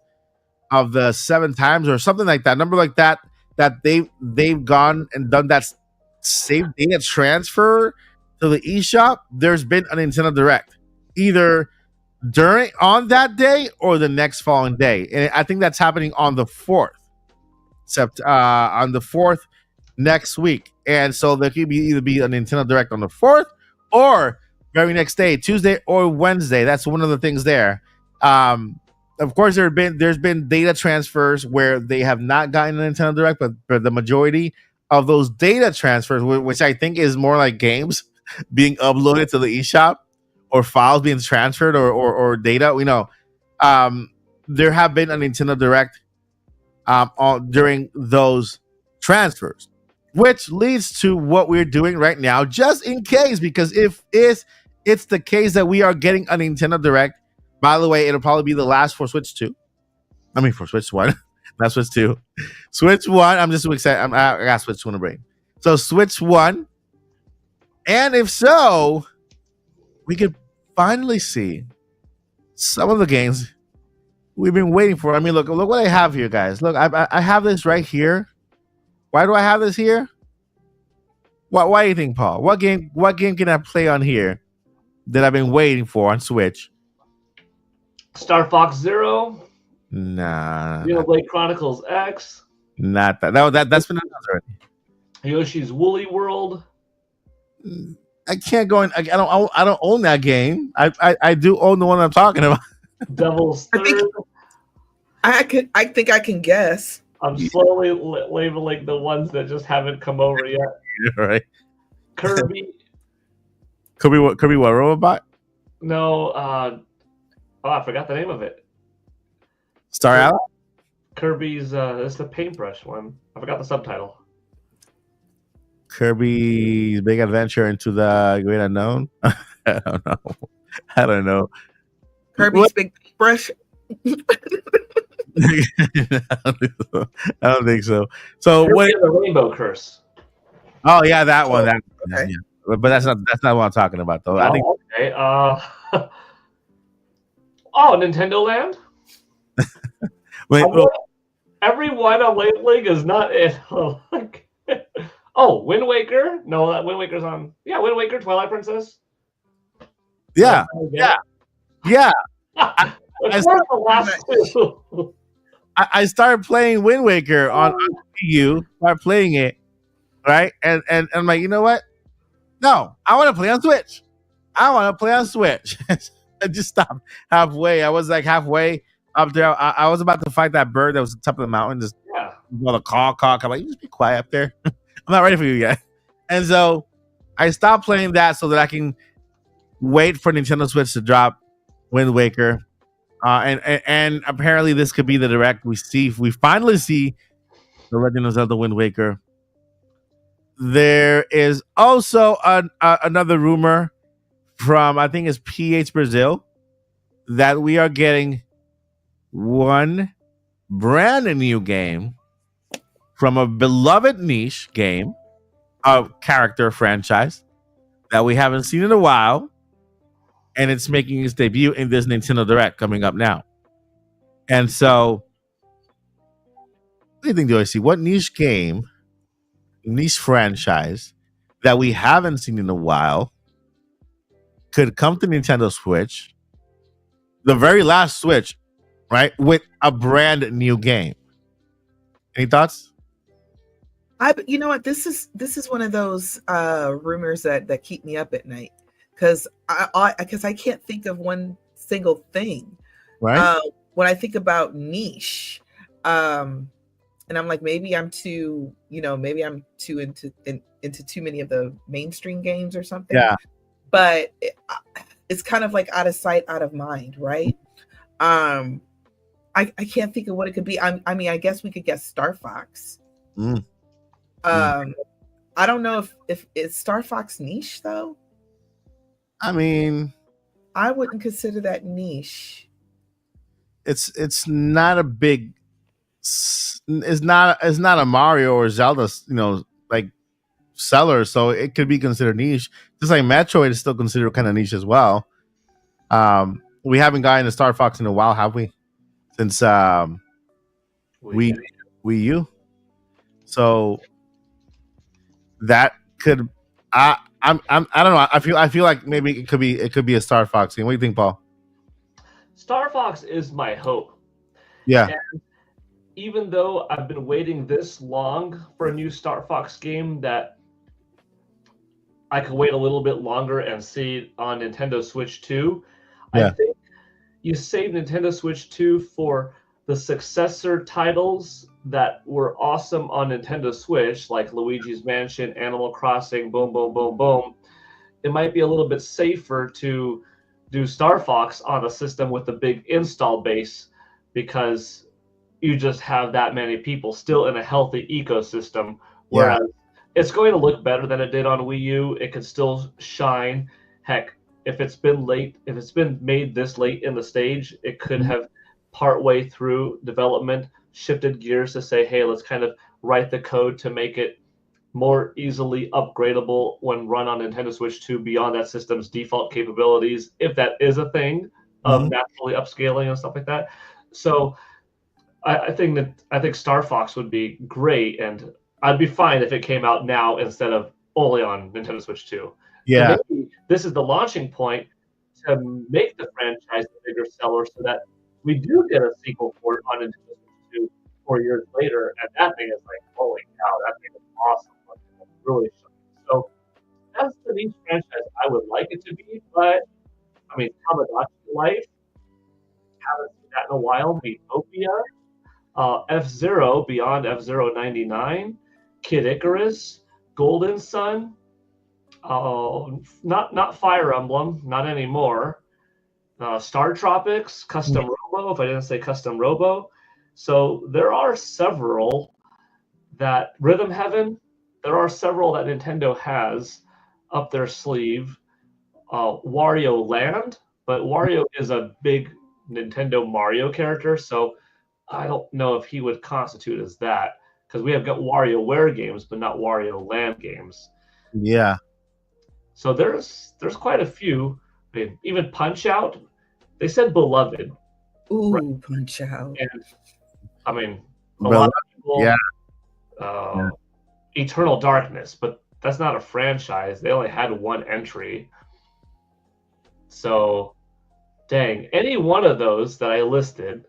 of the 7 times or something like that, number like that, that they've gone and done that save data transfer to the eShop, there's been a Nintendo Direct either during on that day or the next following day, and I think that's happening on the 4th, on the 4th next week. And so there could be either be a Nintendo Direct on the 4th or very next day, Tuesday or Wednesday. That's one of the things there. Of course, there's been data transfers where they have not gotten a Nintendo Direct, but the majority of those data transfers, which I think is more like games being uploaded to the eShop or files being transferred or data, there have been a Nintendo Direct during those transfers, which leads to what we're doing right now, just in case, because if it's the case that we are getting a Nintendo Direct, by the way, it'll probably be the last for Switch 2. I mean, for Switch 1, not Switch 2. Switch 1, I'm just so excited. I got Switch 2 in the brain. So Switch 1, and if so, we could finally see some of the games we've been waiting for. I mean, look what I have here, guys. Look, I have this right here. Why do I have this here? Why do you think, Paul? What game can I play on here that I've been waiting for on Switch? Star Fox Zero. Nah. Xenoblade Chronicles X. Not that. No, that's been announced already. Yoshi's Woolly World. I can't go in. I don't own that game. I do own the one I'm talking about. Devil's Third. I think I can guess. I'm slowly labeling the ones that just haven't come over yet. Right. Kirby. Kirby what? Robot? No. I forgot the name of it. Star Allies? Kirby's. It's the paintbrush one. I forgot the subtitle. Kirby's Big Adventure into the Great Unknown. I don't know. Kirby's Big Brush. I don't think so. So Kirby and the Rainbow Curse. Oh yeah, that one. Okay. Yeah. But that's not what I'm talking about though. I think. Okay. Nintendo Land. Wait, every one I'm labeling is not it. Wind Waker. No, that Wind Waker's on. Yeah, Wind Waker, Twilight Princess. Yeah. It's one of the last two. I started playing Wind Waker on Wii. Started playing it, right? And I'm like, you know what? No, I want to play on Switch. I just stopped halfway. I was like halfway up there. I was about to fight that bird that was at the top of the mountain. Just the caw. I'm like, you just be quiet up there. I'm not ready for you yet. And so I stopped playing that so that I can wait for Nintendo Switch to drop Wind Waker. And apparently this could be the Direct. We finally see the Legend of Zelda Wind Waker. There is also another rumor from, I think it's PH Brazil, that we are getting one brand new game from a beloved niche game, a character franchise that we haven't seen in a while, and it's making its debut in this Nintendo Direct coming up now. And so, what do you think, Joycey? What niche game, niche franchise that we haven't seen in a while could come to Nintendo Switch, the very last Switch, right, with a brand new game? Any thoughts? You know what? This is one of those rumors that keep me up at night because I can't think of one single thing. Right. When I think about niche, and I'm like, maybe I'm too into too many of the mainstream games or something. Yeah. But it's kind of like out of sight, out of mind, right? I can't think of what it could be. I mean, I guess we could guess Star Fox. I don't know if it's Star Fox niche though. I mean, I wouldn't consider that niche. It's not a big. It's not a Mario or Zelda, like seller. So it could be considered niche. Just like Metroid is still considered kind of niche as well. We haven't gotten a Star Fox in a while, have we? Since Wii U. So that could I don't know. I feel like maybe it could be a Star Fox game. What do you think, Paul? Star Fox is my hope. Yeah. And even though I've been waiting this long for a new Star Fox game, that I could wait a little bit longer and see it on Nintendo Switch 2. Yeah. I think you save Nintendo Switch 2 for the successor titles that were awesome on Nintendo Switch, like Luigi's Mansion, Animal Crossing, boom, boom, boom, boom. It might be a little bit safer to do Star Fox on a system with a big install base, because you just have that many people still in a healthy ecosystem. Whereas it's going to look better than it did on Wii U. It could still shine. Heck, if it's been made this late in the stage, it could have partway through development shifted gears to say, hey, let's kind of write the code to make it more easily upgradable when run on Nintendo Switch 2 beyond that system's default capabilities, if that is a thing of naturally upscaling and stuff like that. So I think Star Fox would be great, and I'd be fine if it came out now instead of only on Nintendo Switch 2. Yeah. And maybe this is the launching point to make the franchise a bigger seller, so that we do get a sequel for it on Nintendo Switch 2 4 years later, and that thing is like, holy cow, that thing is awesome. It's really shiny. So that's the niche franchise I would like it to be, but I mean, Tamagotchi Life, haven't seen that in a while. Miitopia, F-Zero, Beyond F-Zero 99, Kid Icarus, Golden Sun, not Fire Emblem, not anymore. Star Tropics, Custom Robo, if I didn't say Custom Robo. So there are several that Rhythm Heaven, there are several that Nintendo has up their sleeve. Wario Land, but Wario is a big Nintendo Mario character, so I don't know if he would constitute as that, because we have got WarioWare games, but not Wario Land games. Yeah. So there's quite a few. I mean, even Punch Out, they said Beloved. Ooh, right? Punch Out. And I mean, a lot of people, Eternal Darkness, but that's not a franchise. They only had one entry. So, dang, any one of those that I listed,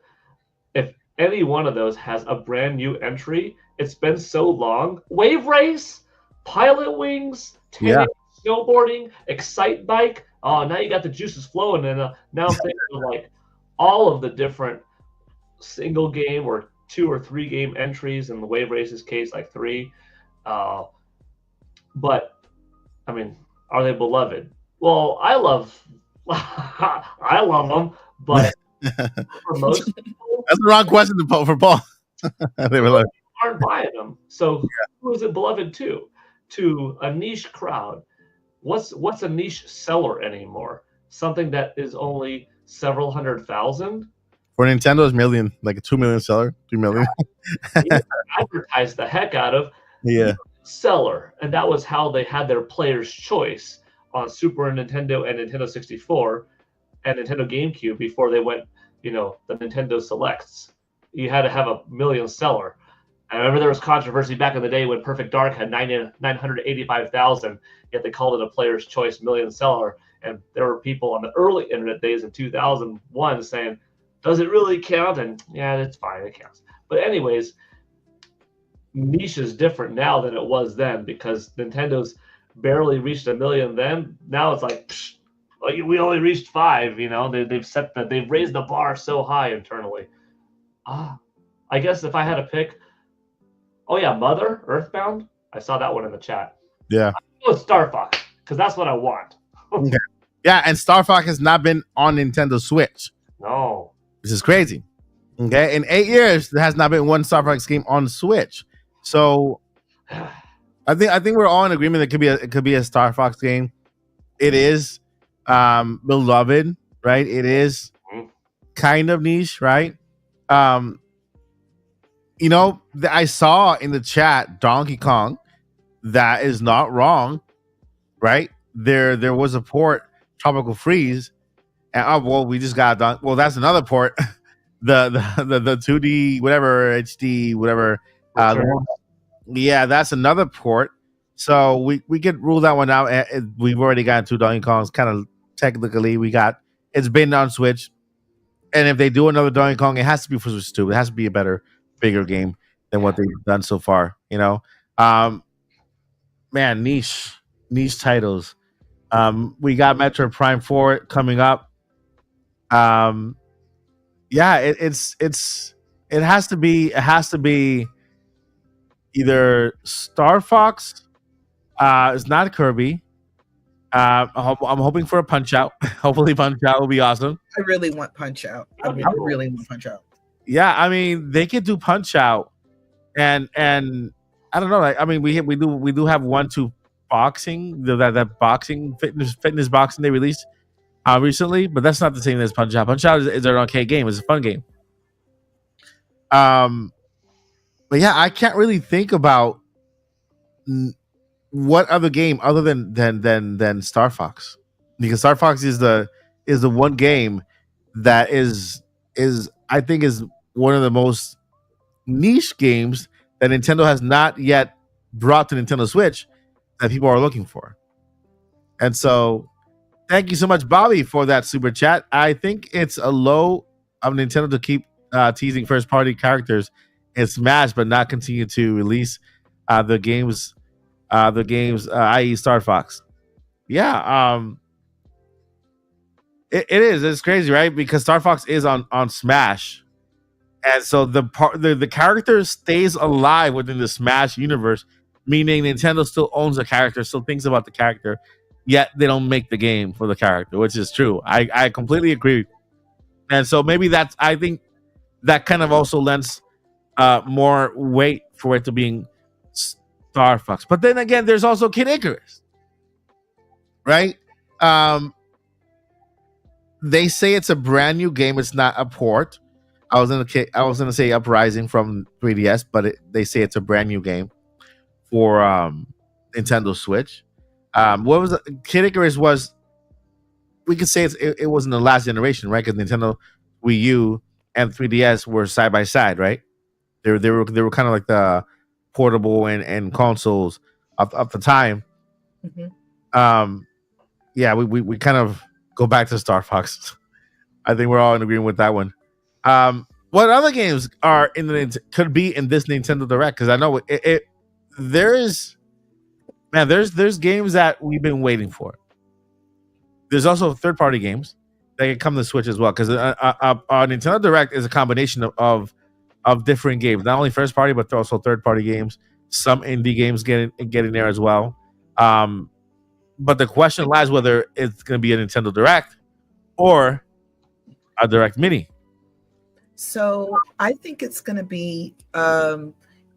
if any one of those has a brand new entry, it's been so long. Wave Race, Pilot Wings, snowboarding, Excite Bike. Oh, now you got the juices flowing, and now I'm thinking of like all of the different single game or 2 or 3 game entries. In the Wave Race's case, like 3. But I mean, are they beloved? Well, I love them, but for most people, that's the wrong question for Paul. They were like, aren't buying them. So who is it beloved to? To a niche crowd. What's a niche seller anymore? Something that is only several 100,000. For Nintendo's million, like a 2 million seller, 3 million. Advertise the heck out of seller, and that was how they had their player's choice on Super Nintendo and Nintendo 64 and Nintendo GameCube before they went, the Nintendo Selects. You had to have a million seller. I remember there was controversy back in the day when Perfect Dark had 985,000, yet they called it a player's choice million seller. And there were people on the early internet days in 2001 saying, does it really count? And yeah, it's fine, it counts. But anyways, niche is different now than it was then, because Nintendo's barely reached 1 million then. Now it's like, we only reached 5. They've raised the bar so high internally. I guess if I had to pick, Mother Earthbound. I saw that one in the chat. Yeah, it's Star Fox, because that's what I want. Okay. Yeah, and Star Fox has not been on Nintendo Switch. No, this is crazy. Okay, in 8 years there has not been one Star Fox game on Switch. So I think we're all in agreement that it could be a Star Fox game. It is beloved, right? It is kind of niche, right? I saw in the chat Donkey Kong. That is not wrong, right? There was a port, Tropical Freeze, and we just got done. Well, that's another port the 2D whatever HD whatever. Return. Yeah, that's another port. So we could rule that one out. We've already gotten two Donkey Kongs. Kind of technically, it's been on Switch. And if they do another Donkey Kong, it has to be for Switch 2. It has to be a better, bigger game than what they've done so far. Um, man, niche titles. We got Metro Prime 4 coming up. Yeah, it has to be either Star Fox. It's not Kirby. I'm hoping for a Punch Out. Hopefully, Punch Out will be awesome. I really want Punch Out. I really want Punch Out. Yeah, I mean they could do Punch Out, and I don't know. Like, I mean, we do have 1-2 boxing, that boxing fitness boxing they released recently, but that's not the same as Punch Out. Punch Out is an arcade game. It's a fun game. But yeah, I can't really think about what other game other than Star Fox, because Star Fox is the one game that is I think is one of the most niche games that Nintendo has not yet brought to Nintendo Switch that people are looking for. And so thank you so much, Bobby, for that super chat. I think it's a low of Nintendo to keep teasing first party characters in Smash, but not continue to release the games, i.e. Star Fox. Yeah, it is. It's crazy, right? Because Star Fox is on Smash, and so the character stays alive within the Smash universe, meaning Nintendo still owns the character, still thinks about the character, yet they don't make the game for the character, which is true. I completely agree, and so maybe I think that kind of also lends more weight for it to being Star Fox. But then again, there's also Kid Icarus, right? They say it's a brand new game. It's not a port. I was gonna say Uprising from 3DS, but they say it's a brand new game for Nintendo Switch. What was Kid Icarus was? We could say it was in the last generation, right? Because Nintendo Wii U and 3DS were side by side, right? They were kind of like the portable and consoles of the time. Mm-hmm. Yeah, we kind of go back to Star Fox. I think we're all in agreement with that one. What other games are could be in this Nintendo Direct? Because I know there's games that we've been waiting for. There's also third party games that can come to Switch as well. Because Nintendo Direct is a combination of different games, not only first party but also third party games. Some indie games getting there as well. But the question lies whether it's going to be a Nintendo Direct or a Direct Mini. So I think it's going to be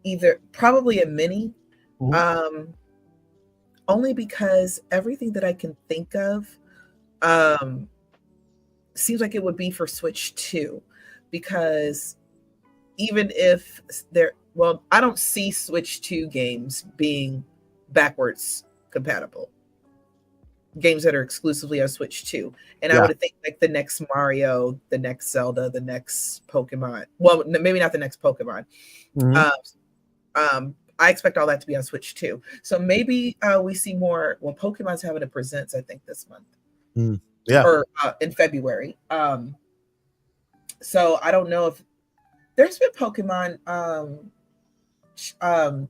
either probably a mini, only because everything that I can think of seems like it would be for Switch 2, because even if I don't see Switch 2 games being backwards compatible. Games that are exclusively on Switch 2. And I would think like the next Mario, the next Zelda, the next Pokemon. Well, maybe not the next Pokemon. I expect all that to be on Switch 2. So maybe we see more. Well, Pokemon's having a Presents, I think, this month. Or in February. So I don't know if there's been Pokemon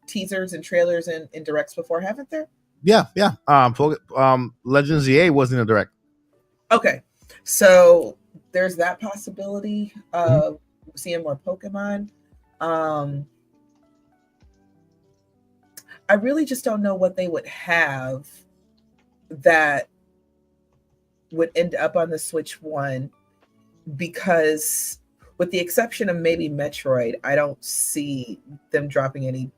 teasers and trailers and directs before, haven't there? Yeah. Legends EA wasn't a Direct. Okay, so there's that possibility of seeing more Pokemon. I really just don't know what they would have that would end up on the Switch 1, because with the exception of maybe Metroid, I don't see them dropping any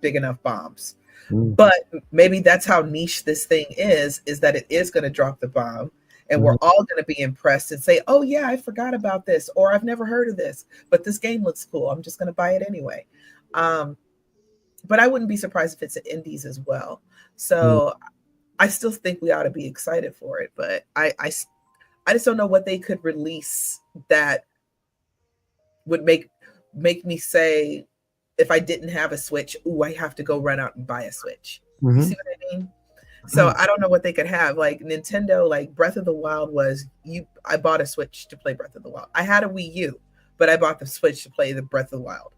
big enough bombs. But maybe that's how niche this thing is that it is going to drop the bomb, and we're all going to be impressed and say, oh yeah, I forgot about this, or I've never heard of this, but this game looks cool, I'm just going to buy it anyway. But I wouldn't be surprised if it's at indies as well. So I still think we ought to be excited for it, but I just don't know what they could release that would make me say, if I didn't have a Switch, ooh, I have to go run out and buy a Switch. You see what I mean? So I don't know what they could have. Like Nintendo, like Breath of the Wild was I bought a Switch to play Breath of the Wild. I had a Wii U, but I bought the Switch to play the Breath of the Wild.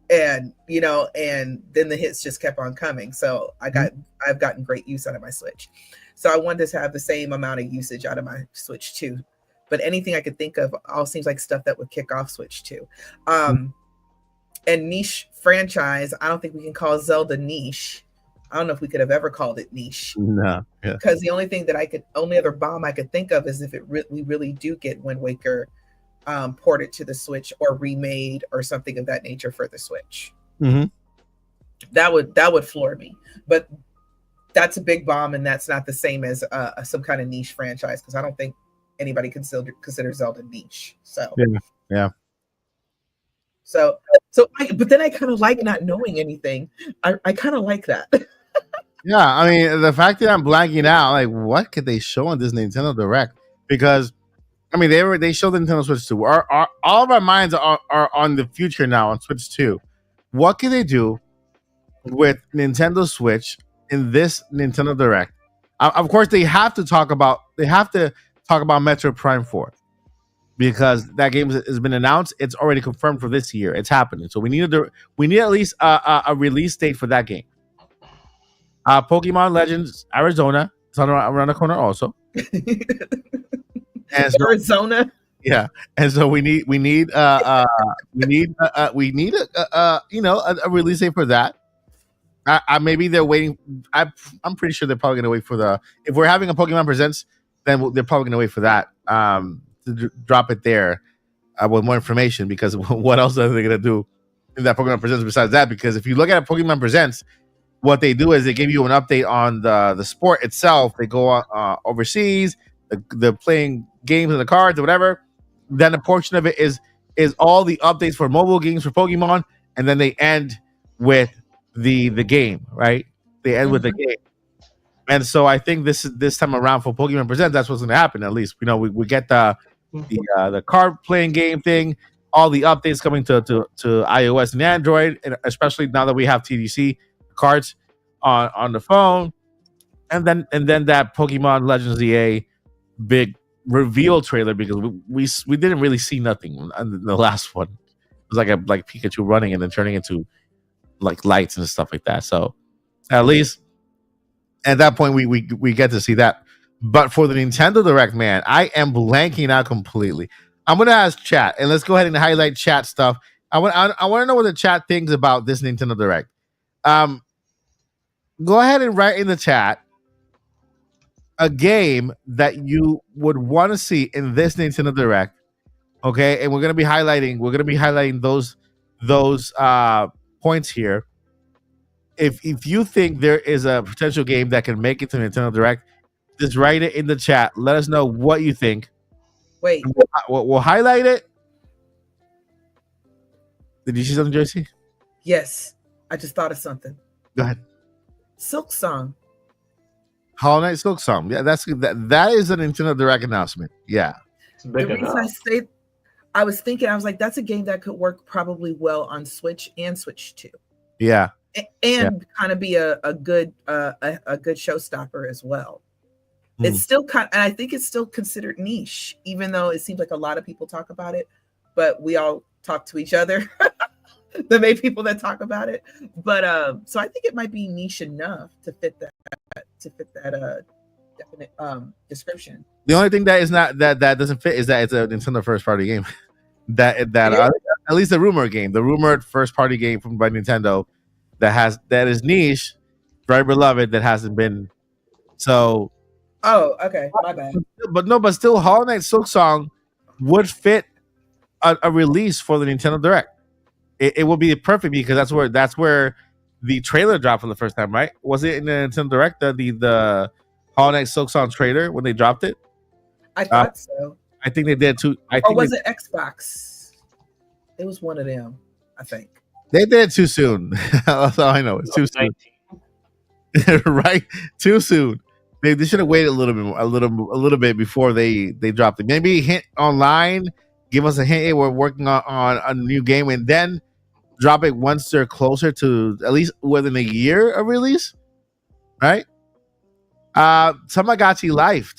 And and then the hits just kept on coming. So I've gotten great use out of my Switch. So I wanted to have the same amount of usage out of my Switch too. But anything I could think of all seems like stuff that would kick off Switch too. And niche franchise, I don't think we can call Zelda niche. I don't know if we could have ever called it niche. No, because the only thing that only other bomb I could think of is if we really do get Wind Waker ported to the Switch or remade or something of that nature for the Switch. That would floor me. But that's a big bomb, and that's not the same as some kind of niche franchise, because I don't think anybody consider Zelda niche. So yeah. So, but then I kind of like not knowing anything. I kind of like that. Yeah, I mean, the fact that I'm blanking out, like, what could they show on this Nintendo Direct? Because, I mean, they showed the Nintendo Switch 2. All of our minds are on the future now on Switch 2. What can they do with Nintendo Switch in this Nintendo Direct? Of course, they have to talk about Metroid Prime 4. Because that game has been announced, it's already confirmed for this year. It's happening, so we need at least a release date for that game. Pokemon Legends Arizona, it's around the corner also. And so, Arizona, yeah, and so we need a release date for that. Maybe they're waiting. I'm pretty sure they're probably going to wait for if we're having a Pokemon Presents, then they're probably going to wait for that. To drop it there with more information, because what else are they going to do in that Pokemon Presents besides that? Because if you look at Pokemon Presents, what they do is they give you an update on the sport itself. They go overseas, they're playing games and the cards or whatever. Then a portion of it is all the updates for mobile games for Pokemon, and then they end with the game, right? They end with the game. And so I think this time around for Pokemon Presents, that's what's going to happen. At least we get the card playing game thing, all the updates coming to iOS and Android, and especially now that we have TDC cards on the phone, and then that Pokemon Legends EA big reveal trailer, because we didn't really see nothing in the last one. It was like Pikachu running and then turning into like lights and stuff like that. So at least at that point we get to see that. But for the Nintendo Direct, man, I am blanking out completely. I'm gonna ask chat, and let's go ahead and highlight chat stuff. I want to know what the chat thinks about this Nintendo Direct. Go ahead and write in the chat a game that you would want to see in this Nintendo Direct. Okay, and we're gonna be highlighting those points here. If you think there is a potential game that can make it to Nintendo Direct, just write it in the chat. Let us know what you think. Wait, we'll highlight it. Did you see something, JC? Yes, I just thought of something. Go ahead. Silk Song. Hollow Knight Silk Song. Yeah, that is a Nintendo Direct announcement. Yeah. It's big The reason enough. I was thinking, I was like, that's a game that could work probably well on Switch and Switch 2. Yeah. And kind of be a good showstopper as well. It's still and I think it's still considered niche, even though it seems like a lot of people talk about it, but we all talk to each other. The main people that talk about it. But so I think it might be niche enough to fit that definite description. The only thing that is not that doesn't fit is that it's a Nintendo first party game. that at least the rumored first party game by Nintendo that is niche, very beloved, that hasn't been. So. Oh, okay, my bad. But still, Hollow Knight Silk Song would fit a release for the Nintendo Direct. It would be perfect, because that's where the trailer dropped for the first time, right? Was it in the Nintendo Direct, the Hollow Knight Silk Song trailer when they dropped it? I thought so. I think they did too. Or was it Xbox? It was one of them, I think. They did it too soon. That's all I know. It's too soon. Right? Too soon. They should have waited a little bit before they dropped it. Maybe hint online give us a hint. Hey, we're working on a new game, and then drop it once they're closer to at least within a year of release, right? Tamagotchi Life.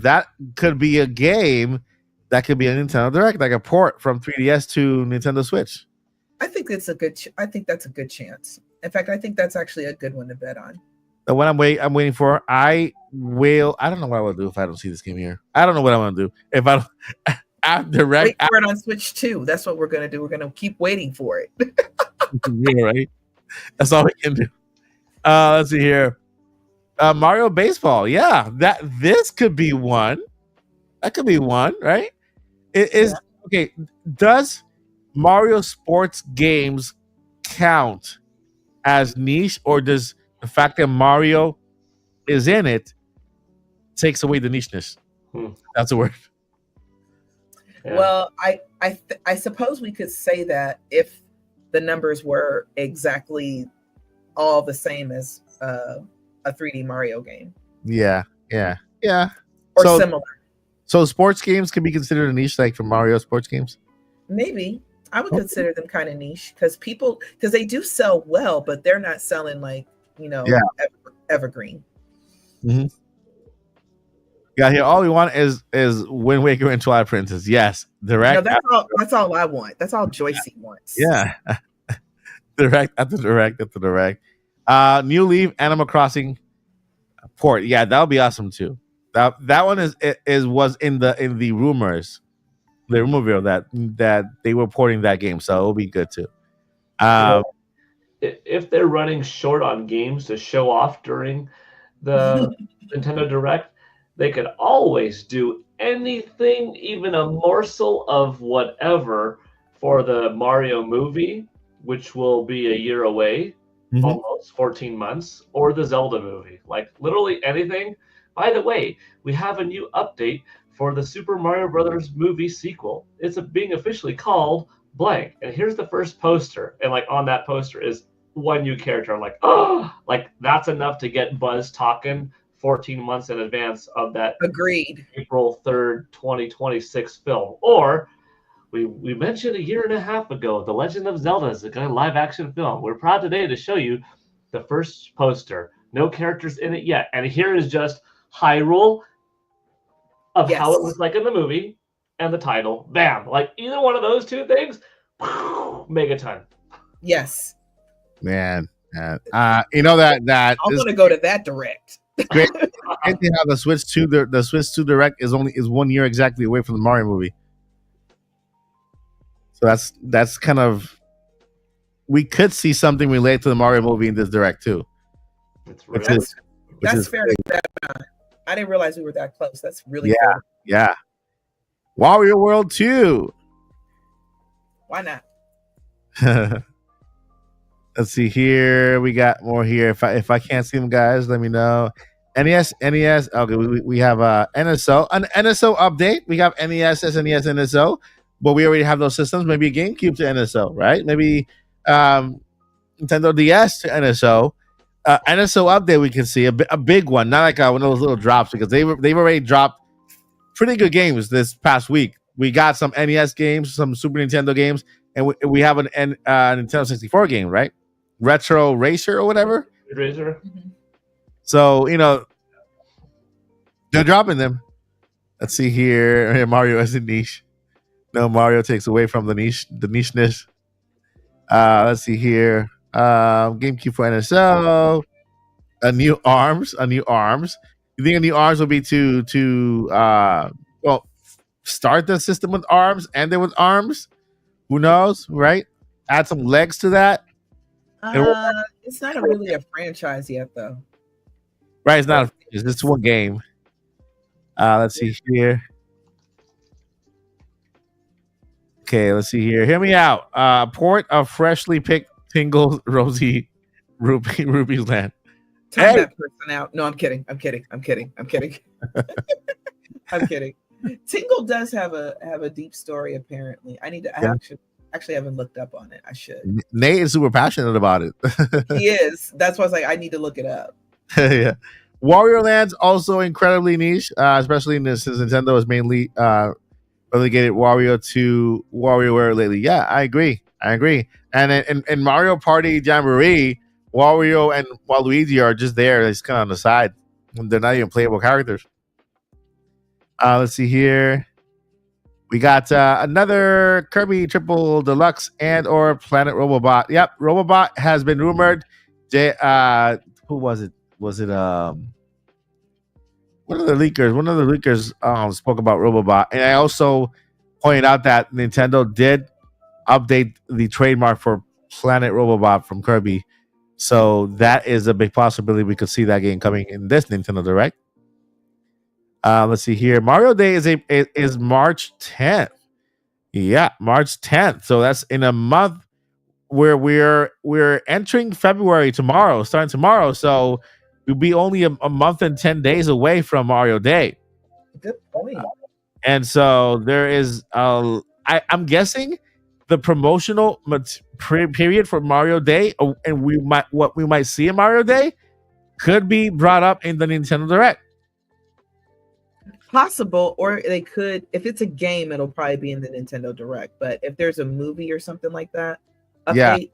That could be a game that could be a Nintendo Direct, like a port from 3DS to Nintendo Switch. I think it's a good. I think that's a good chance. In fact, I think that's actually a good one to bet on. The one I'm waiting for. I don't know what I will do if I don't see this game here. I don't know what I'm gonna do if I don't. Direct. Wait for it on Switch 2. That's what we're gonna do. We're gonna keep waiting for it. Yeah, right. That's all we can do. Let's see here. Mario Baseball. Yeah, this could be one. That could be one, right? It is okay. Does Mario sports games count as niche, or does the fact that Mario is in it takes away the nicheness? That's a word. Yeah. Well, I suppose we could say that if the numbers were exactly all the same as a 3D Mario game. Yeah. Or similar. So sports games can be considered a niche, like for Mario sports games? Maybe. I would consider them kind of niche because they do sell well, but they're not selling like, evergreen. Mm-hmm. Yeah, here all we want is Wind Waker and Twilight Princess. Yes, direct. No, that's all I want. That's all Joycey wants. Yeah, direct after direct. New Leaf Animal Crossing port. Yeah, that would be awesome too. That one was in the rumors, the rumor that they were porting that game, so it'll be good too. If they're running short on games to show off during the Nintendo Direct, they could always do anything, even a morsel of whatever, for the Mario movie, which will be a year away, almost 14 months, or the Zelda movie. Like literally anything. By the way, we have a new update for the Super Mario Brothers movie sequel. It's being officially called blank. And here's the first poster. And like on that poster is one new character. I'm like, oh, like that's enough to get Buzz talking 14 months in advance of that agreed April 3rd, 2026 film. Or we mentioned a year and a half ago, The Legend of Zelda is a kind of live action film. We're proud today to show you the first poster. No characters in it yet. And here is just Hyrule of how it looks like in the movie and the title. Bam. Like either one of those two things, megaton. Yes. Man. You know that I'm going to go to that direct. Great to have the Switch 2 Direct is 1 year exactly away from the Mario movie. So that's kind of, we could see something related to the Mario movie in this Direct too. That's fair. I didn't realize we were that close. That's really fair. Yeah. Wario World 2. Why not? Let's see here. We got more here. If I can't see them, guys, let me know. NES. Okay, we have NSO. An NSO update. We have NES, SNES, NSO, but we already have those systems. Maybe a GameCube to NSO, right? Maybe Nintendo DS to NSO. NSO update we can see a big one, not like one of those little drops, because they've already dropped pretty good games this past week. We got some NES games, some Super Nintendo games, and we have an Nintendo 64 game, right? Retro Racer or whatever. Racer. So they're dropping them. Let's see here. Mario as a niche. No, Mario takes away from the nicheness. Let's see here. GameCube for NSO. A new arms. You think a new arms will be to start the system with arms, end it with arms? Who knows, right? Add some legs to that. It's not really a franchise yet, though. Right, it's not. It's just one game. Let's see here. Okay, let's see here. Hear me out. Port of freshly picked Tingle Rosie Ruby's Land. Time that person out. No, I'm kidding. I'm kidding. I'm kidding. Tingle does have a deep story, apparently. I need to actually haven't looked up on it. I should. Nate is super passionate about it. He is. That's why I was like, I need to look it up. Yeah. Wario Land's also incredibly niche, especially since Nintendo is mainly relegated Wario to WarioWare lately. Yeah, I agree. And in Mario Party Jamboree, Wario and Waluigi are just there. They're just kind of on the side. They're not even playable characters. Let's see here. We got another Kirby Triple Deluxe and or Planet Robobot. Yep, Robobot has been rumored. Who was it? Was it one of the leakers? One of the leakers spoke about Robobot, and I also pointed out that Nintendo did update the trademark for Planet Robobot from Kirby. So that is a big possibility we could see that game coming in this Nintendo Direct. Let's see here. Mario Day is March 10th. Yeah, March 10th. So that's in a month where we're entering February tomorrow, starting tomorrow. So we'll be only a month and 10 days away from Mario Day. Good point. And so there is I'm guessing the promotional period for Mario Day, and what we might see in Mario Day could be brought up in the Nintendo Direct. Possible, or they could, if it's a game, it'll probably be in the Nintendo Direct. But if there's a movie or something like that, update,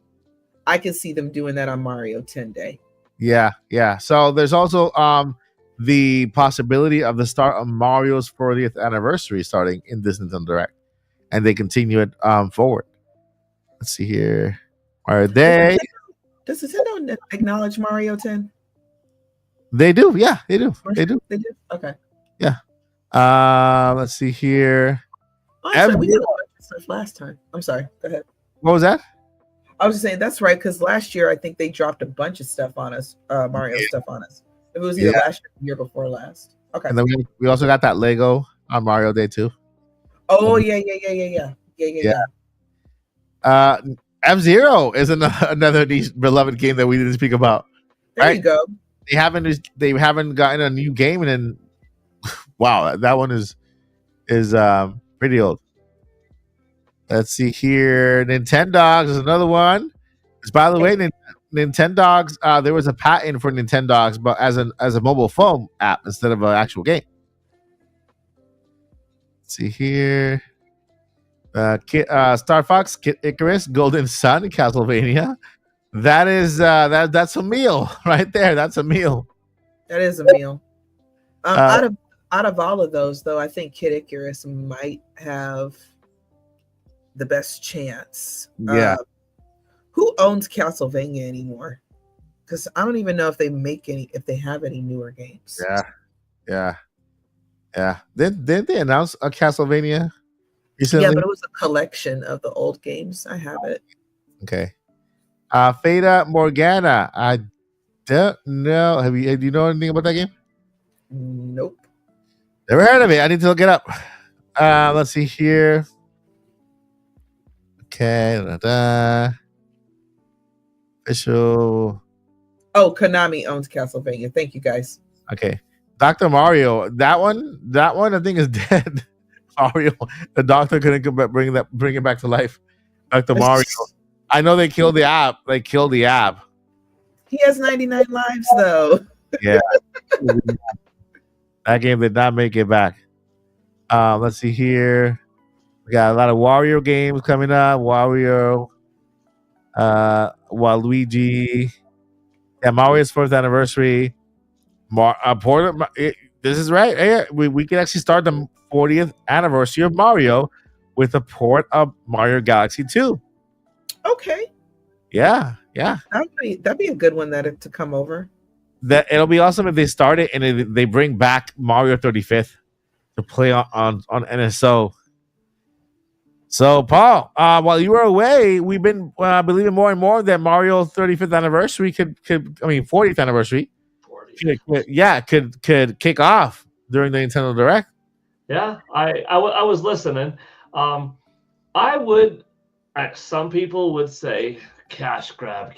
I can see them doing that on Mario 10 Day. Yeah. So there's also the possibility of the start of Mario's 40th anniversary starting in this Nintendo Direct, and they continue it forward. Let's see here. Are they? Does Nintendo acknowledge Mario 10? They do. Yeah, they do. They do. Okay. Yeah. Let's see here. Actually, we did a bunch of stuff last time. I'm sorry. Go ahead. What was that? I was just saying that's right, because last year I think they dropped a bunch of stuff on us, Mario stuff on us. It was either last year or the year before last. Okay. And then we also got that Lego on Mario Day too. Oh yeah. F-Zero is another beloved game that we didn't speak about. There you go. They haven't gotten a new game, and then wow, that one is pretty old. Let's see here. Nintendogs is another one. By the way, Nintendogs, there was a patent for Nintendogs, but as a mobile phone app instead of an actual game. Let's see here. Star Fox, Kid Icarus, Golden Sun, Castlevania. That is that's a meal right there. That's a meal. That is a meal. Out of all of those, though, I think Kid Icarus might have the best chance. Yeah. Who owns Castlevania anymore? Because I don't even know if they have any newer games. Yeah. Didn't they announce a Castlevania recently? Yeah, but it was a collection of the old games. I have it. Okay. Fata Morgana. I don't know. Do you know anything about that game? Nope. Never heard of it. I need to look it up. Let's see here. Okay. Official. Oh, Konami owns Castlevania. Thank you, guys. Okay. Dr. Mario. That one I think is dead. Mario. The doctor couldn't bring it back to life. Dr. Mario. I know they killed the app. He has 99 lives, though. Yeah. That game did not make it back. Let's see here. We got a lot of Wario games coming up. Wario, Waluigi. Yeah, Mario's 4th anniversary. This is right. Hey, we can actually start the 40th anniversary of Mario with a port of Mario Galaxy 2. Okay. Yeah. That'd be a good one to come over. That it'll be awesome if they start it and they bring back Mario 35th to play on NSO. So, Paul, while you were away, we've been believing more and more that Mario 35th anniversary 40th anniversary, 40. could kick off during the Nintendo Direct. Yeah, I was listening. Some people would say cash grab,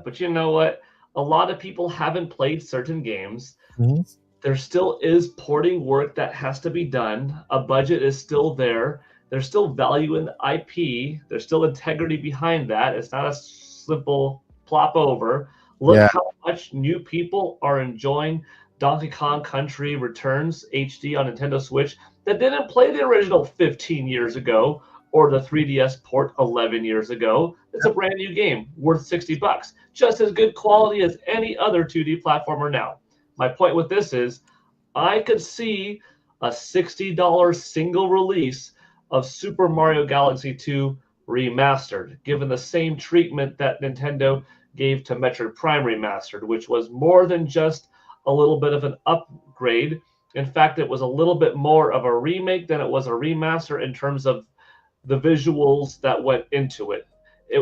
but you know what? A lot of people haven't played certain games. Mm-hmm. There still is porting work that has to be done. A budget is still there. There's still value in the IP. There's still integrity behind that. It's not a simple plop over. Look how much new people are enjoying Donkey Kong Country Returns HD on Nintendo Switch. that didn't play the original 15 years ago or the 3DS port 11 years ago. It's a brand new game worth $60, just as good quality as any other 2D platformer now. My point with this is I could see a $60 single release of Super Mario Galaxy 2 remastered, given the same treatment that Nintendo gave to Metroid Prime Remastered, which was more than just a little bit of an upgrade. In fact, it was a little bit more of a remake than it was a remaster in terms of the visuals that went into it.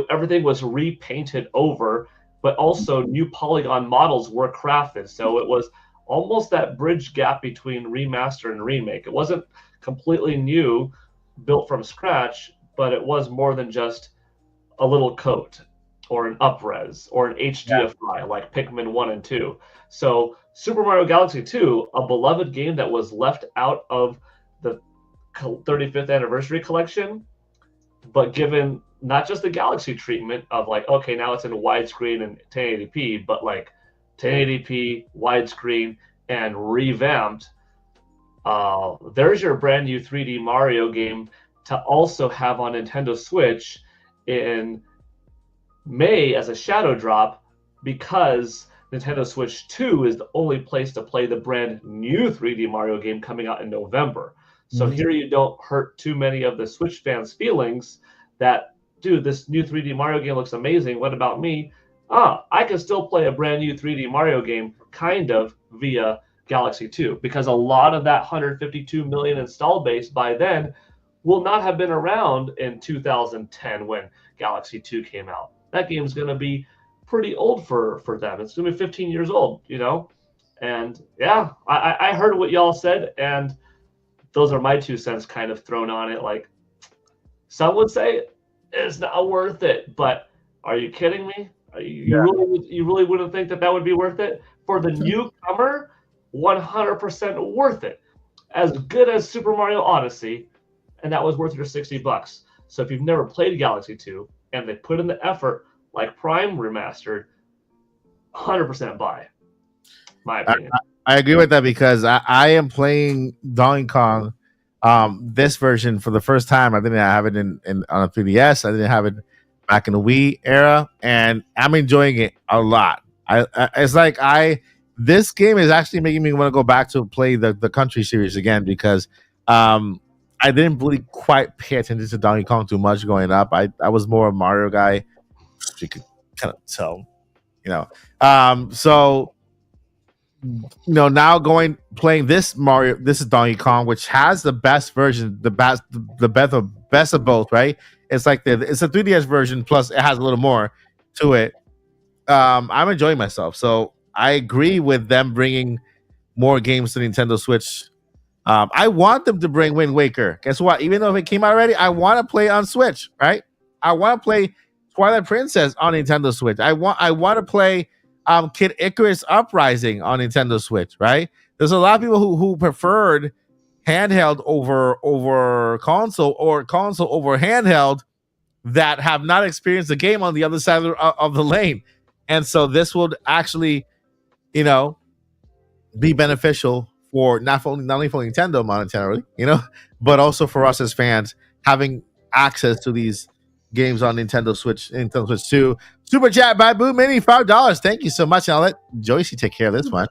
Everything was repainted over, but also new polygon models were crafted. So it was almost that bridge gap between remaster and remake. It wasn't completely new, built from scratch, but it was more than just a little coat or an upres or an HDFI like Pikmin 1 and 2. So Super Mario Galaxy 2, a beloved game that was left out of the 35th anniversary collection, but given not just the Galaxy treatment of like, okay, now it's in widescreen and 1080p, but like 1080p, widescreen, and revamped. There's your brand new 3D Mario game to also have on Nintendo Switch in May as a shadow drop, because Nintendo Switch 2 is the only place to play the brand new 3D Mario game coming out in November. So here you don't hurt too many of the Switch fans' feelings that, dude, this new 3D Mario game looks amazing. What about me? I can still play a brand new 3D Mario game kind of via Galaxy 2, because a lot of that 152 million install base by then will not have been around in 2010 when Galaxy 2 came out. That game's going to be pretty old for them. It's going to be 15 years old, you know? And yeah, I heard what y'all said, and those are my 2 cents kind of thrown on it. Like, some would say it's not worth it, but are you kidding me? You really wouldn't think that would be worth it? For the newcomer, 100% worth it. As good as Super Mario Odyssey, and that was worth your $60. So if you've never played Galaxy 2 and they put in the effort like Prime Remastered, 100% buy. My opinion. I agree with that, because I am playing Donkey Kong, this version for the first time. I didn't have it in on a 3DS. I didn't have it back in the Wii era, and I'm enjoying it a lot. It's like this game is actually making me want to go back to play the Country series again, because I didn't really quite pay attention to Donkey Kong too much growing up. I was more a Mario guy. You could kind of tell, you know. So, you know, now playing this Mario, this is Donkey Kong, which has the best version, the best of both, right? It's like it's a 3DS version, plus it has a little more to it. I'm enjoying myself, so I agree with them bringing more games to Nintendo Switch. I want them to bring Wind Waker. Guess what? Even though if it came out already, I want to play on Switch, right? I want to play Twilight Princess on Nintendo Switch. I want to play Kid Icarus Uprising on Nintendo Switch, right? There's a lot of people who preferred handheld over console, or console over handheld, that have not experienced the game on the other side of the lane. And so this would actually, you know, be beneficial for not only for Nintendo monetarily, you know, but also for us as fans having access to these games on Nintendo Switch 2. Super chat by Boo Mini, $5. Thank you so much. And I'll let Joycey take care of this one.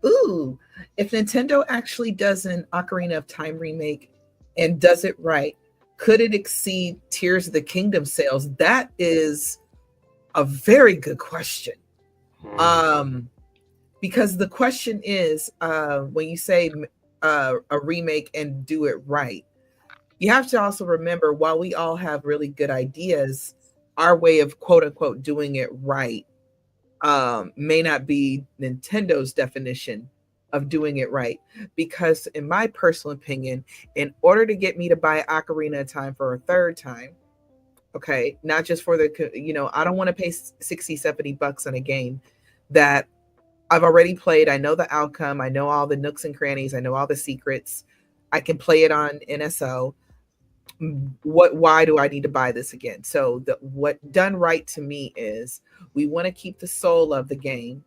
Ooh, if Nintendo actually does an Ocarina of Time remake and does it right, could it exceed Tears of the Kingdom sales? That is a very good question. Because the question is, when you say a remake and do it right, you have to also remember, while we all have really good ideas, our way of quote unquote doing it right may not be Nintendo's definition of doing it right. Because in my personal opinion, in order to get me to buy Ocarina of Time for a third time, okay, not just for the, you know, I don't want to pay $60-$70 on a game that I've already played. I know the outcome. I know all the nooks and crannies. I know all the secrets. I can play it on NSO. Why do I need to buy this again? So what done right to me is, we want to keep the soul of the game.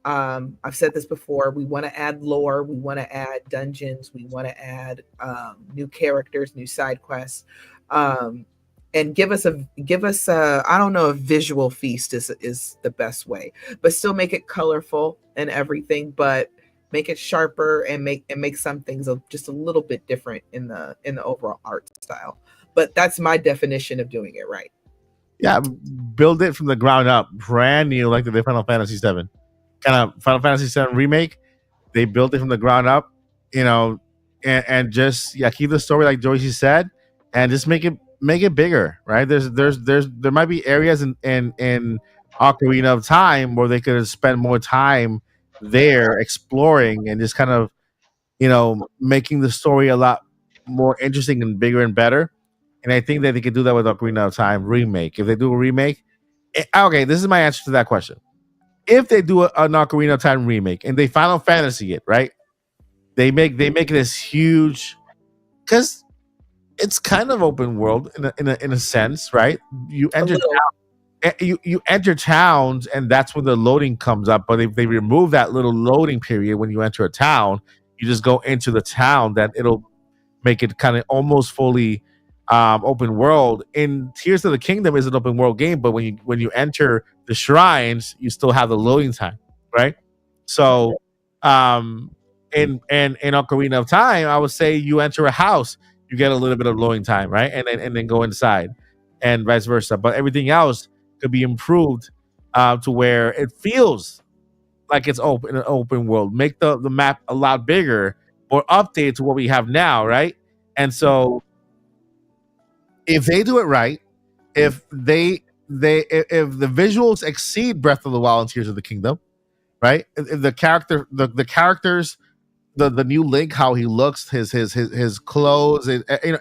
I've said this before. We want to add lore. We want to add dungeons. We want to add new characters, new side quests, and give us a. I don't know if visual feast is the best way, but still make it colorful and everything. But make it sharper and make some things just a little bit different in the overall art style. But that's my definition of doing it right. Yeah, build it from the ground up, brand new, like the Final Fantasy VII. Kind of Final Fantasy VII remake. They built it from the ground up, and just keep the story like Joyce said, and just make it bigger, right? There might be areas in Ocarina of Time where they could spend more time there exploring and just kind of making the story a lot more interesting and bigger and better. And I think that they could do that with Ocarina of Time remake. If they do a remake, okay, this is my answer to that question. If they do an Ocarina of Time remake and they Final Fantasy it, right? They make this huge, because it's kind of open world in a sense, right? You enter you enter towns, and that's when the loading comes up. But if they remove that little loading period when you enter a town, you just go into the town. That it'll make it kind of almost fully open world. In Tears of the Kingdom is an open world game, but when you enter the shrines, you still have the loading time, right? So in Ocarina of Time, I would say you enter a house, you get a little bit of loading time, right? And then go inside, and vice versa. But everything else could be improved to where it feels like it's an open world. Make the map a lot bigger, or update to what we have now, right? And so if they do it right, if the visuals exceed Breath of the Wild and Tears of the Kingdom, right? If the characters, the new Link, how he looks, his clothes,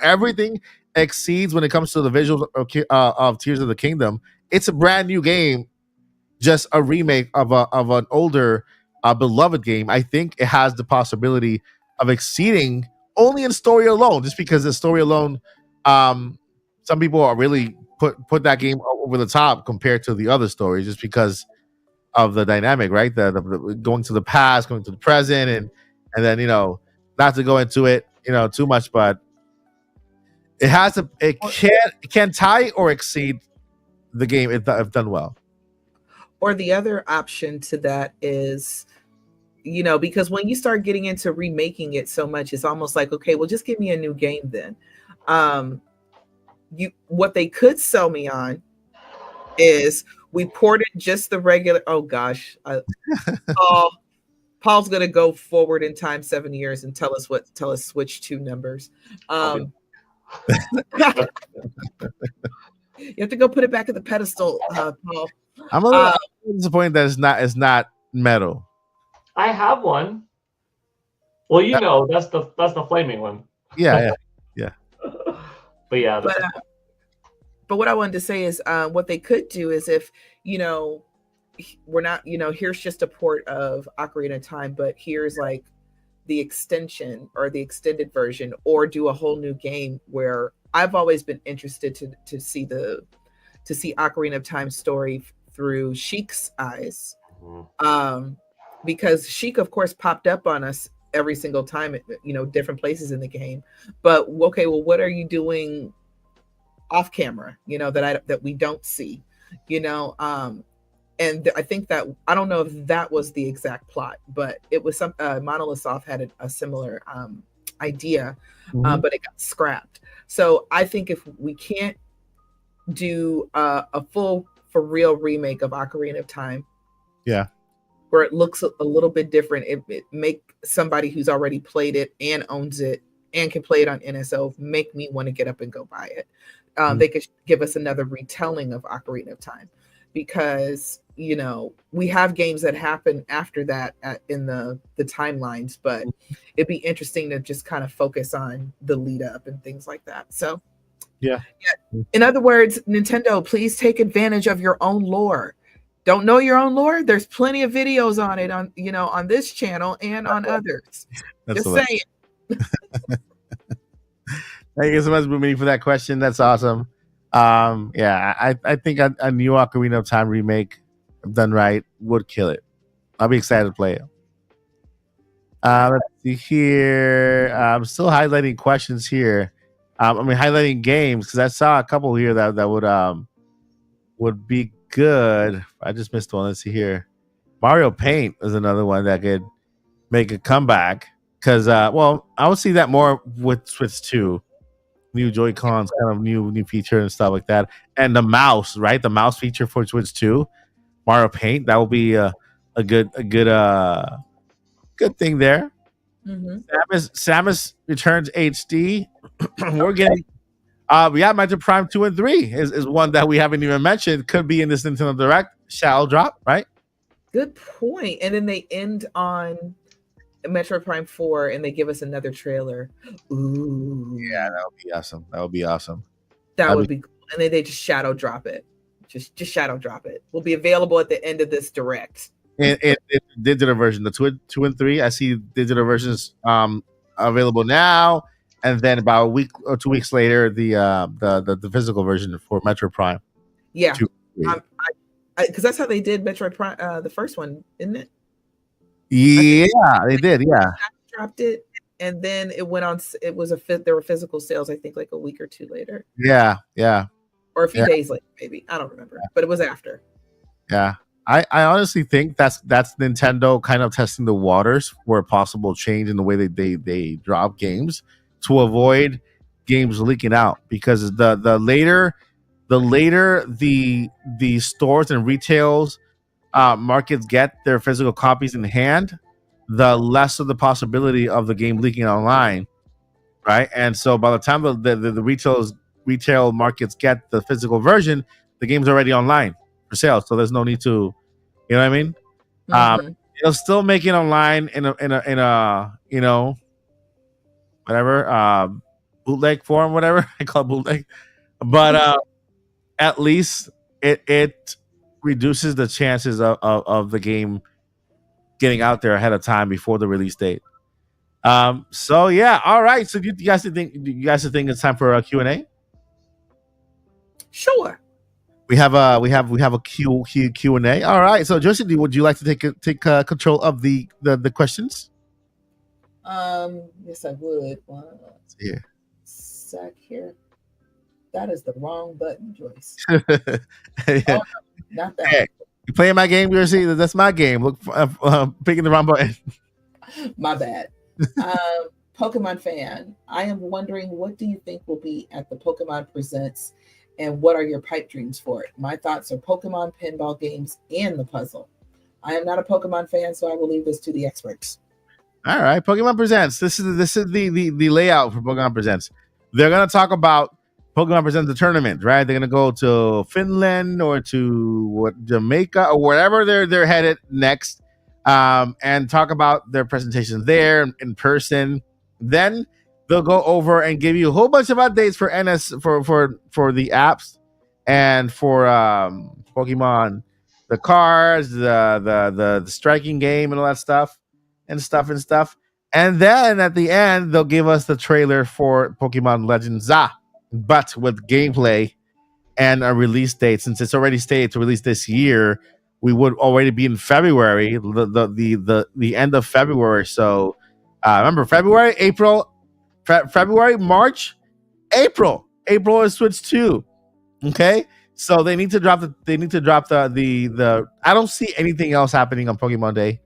everything exceeds when it comes to the visuals of Tears of the Kingdom. It's a brand new game, just a remake of an older beloved game. I think it has the possibility of exceeding only in story alone, just because the story alone, some people are really put that game over the top compared to the other stories, just because of the dynamic, right? The going to the past, going to the present, and then not to go into it too much, but it can tie or exceed the game if done well. Or the other option to that is, because when you start getting into remaking it so much, it's almost like, okay, well, just give me a new game then. What they could sell me on is we ported just the regular. Oh gosh, Paul's gonna go forward in time 7 years and tell us Switch 2 numbers. You have to go put it back at the pedestal, Paul. I'm a little disappointed that it's not metal. I have one. Well, that's the flaming one. Yeah. But yeah. But what I wanted to say is, what they could do is, if we're not, here's just a port of Ocarina of Time, but here's like the extension or the extended version, or do a whole new game. Where I've always been interested to see Ocarina of Time story through Sheik's eyes, because Sheik, of course, popped up on us every single time at different places in the game. But okay, well, what are you doing off camera? That we don't see. And I think that, I don't know if that was the exact plot, but it was some Monolith Soft had a similar idea, but it got scrapped. So I think if we can't do a full for real remake of Ocarina of Time, where it looks a little bit different, it make somebody who's already played it and owns it and can play it on NSO make me want to get up and go buy it. They could give us another retelling of Ocarina of Time, because we have games that happen after that in the timelines, but it'd be interesting to just kind of focus on the lead up and things like that. So yeah. In other words, Nintendo, please take advantage of your own lore. Don't know your own lore? There's plenty of videos on it on this channel and on others. Just saying. Thank you so much, Boomy, for that question. That's awesome. I think a new Ocarina of Time remake, if done right, would kill it. I'll be excited to play it. Let's see here. I'm still highlighting questions here. Highlighting games because I saw a couple here that would be good. I just missed one. Let's see here. Mario Paint is another one that could make a comeback because I would see that more with Switch 2. New Joy Cons, kind of new feature and stuff like that, and the mouse, right? The mouse feature for Switch 2, Mario Paint, that will be a good thing there. Samus Returns HD. We're getting Metro Prime 2 and 3 is one that we haven't even mentioned. Could be in this Nintendo Direct. Shall drop, right? Good point. And then they end on Metro Prime 4 and they give us another trailer. Ooh. Yeah, that would be awesome. That would be cool. And then they just shadow drop it. Just shadow drop it. Will be available at the end of this Direct. In digital version, the 2 and 3, I see digital versions available now, and then about a week or 2 weeks later, the physical version for Metro Prime. Yeah, because that's how they did Metro Prime, the first one, isn't it? Yeah, they did. Yeah, dropped it, and then it went on. It was there were physical sales, I think, like a week or two later. Yeah, or a few days later, maybe. I don't remember, but it was after. Yeah. I honestly think that's Nintendo kind of testing the waters for a possible change in the way they drop games to avoid games leaking out, because the later the stores and retails markets get their physical copies in hand, the less of the possibility of the game leaking online, right? And so by the time the retail markets get the physical version, the game's already online for sale, so there's no need to, you know what I mean? It'll still make it online in a whatever bootleg form, whatever I call it, bootleg, but at least it reduces the chances of the game getting out there ahead of time before the release date. So yeah, all right. So you guys think it's time for a Q&A? Sure. We have a Q&A. All right. So Josie, would you like to take control of the questions? Yes, I would. Here. Sack here. That is the wrong button, Joyce. Yeah. Oh, no, not that. Hey, you playing my game, Josie? That's my game. Look, picking the wrong button. My bad. Pokemon fan, I am wondering, what do you think will be at the Pokemon Presents, and what are your pipe dreams for it? My thoughts are Pokemon pinball games and the puzzle. I am not a Pokemon fan, so I will leave this to the experts. All right, Pokemon Presents. This is the layout for Pokemon Presents. They're gonna talk about Pokemon Presents the tournament, right? They're gonna go to Finland or to Jamaica or wherever they're headed next, and talk about their presentations there in person. Then they'll go over and give you a whole bunch of updates for NS for the apps and for Pokemon, the cards, the striking game and all that stuff. And then at the end, they'll give us the trailer for Pokemon Legends ZA, but with gameplay and a release date. Since it's already stated to release this year, we would already be in February, the end of February. So remember, February, April, February, March, April is Switch 2. Okay, so they need to drop the. I don't see anything else happening on Pokemon Day.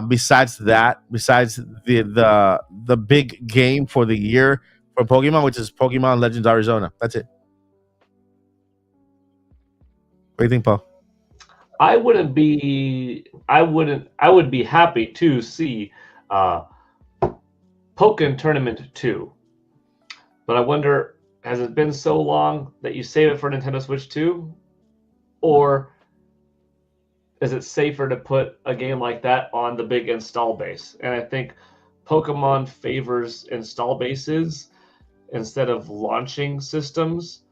Besides the big game for the year for Pokemon, which is Pokemon Legends Arizona. That's it. What do you think, Paul? I would be happy to see Pokken Tournament 2. But I wonder, has it been so long that you save it for Nintendo Switch 2? Or is it safer to put a game like that on the big install base? And I think Pokemon favors install bases instead of launching systems,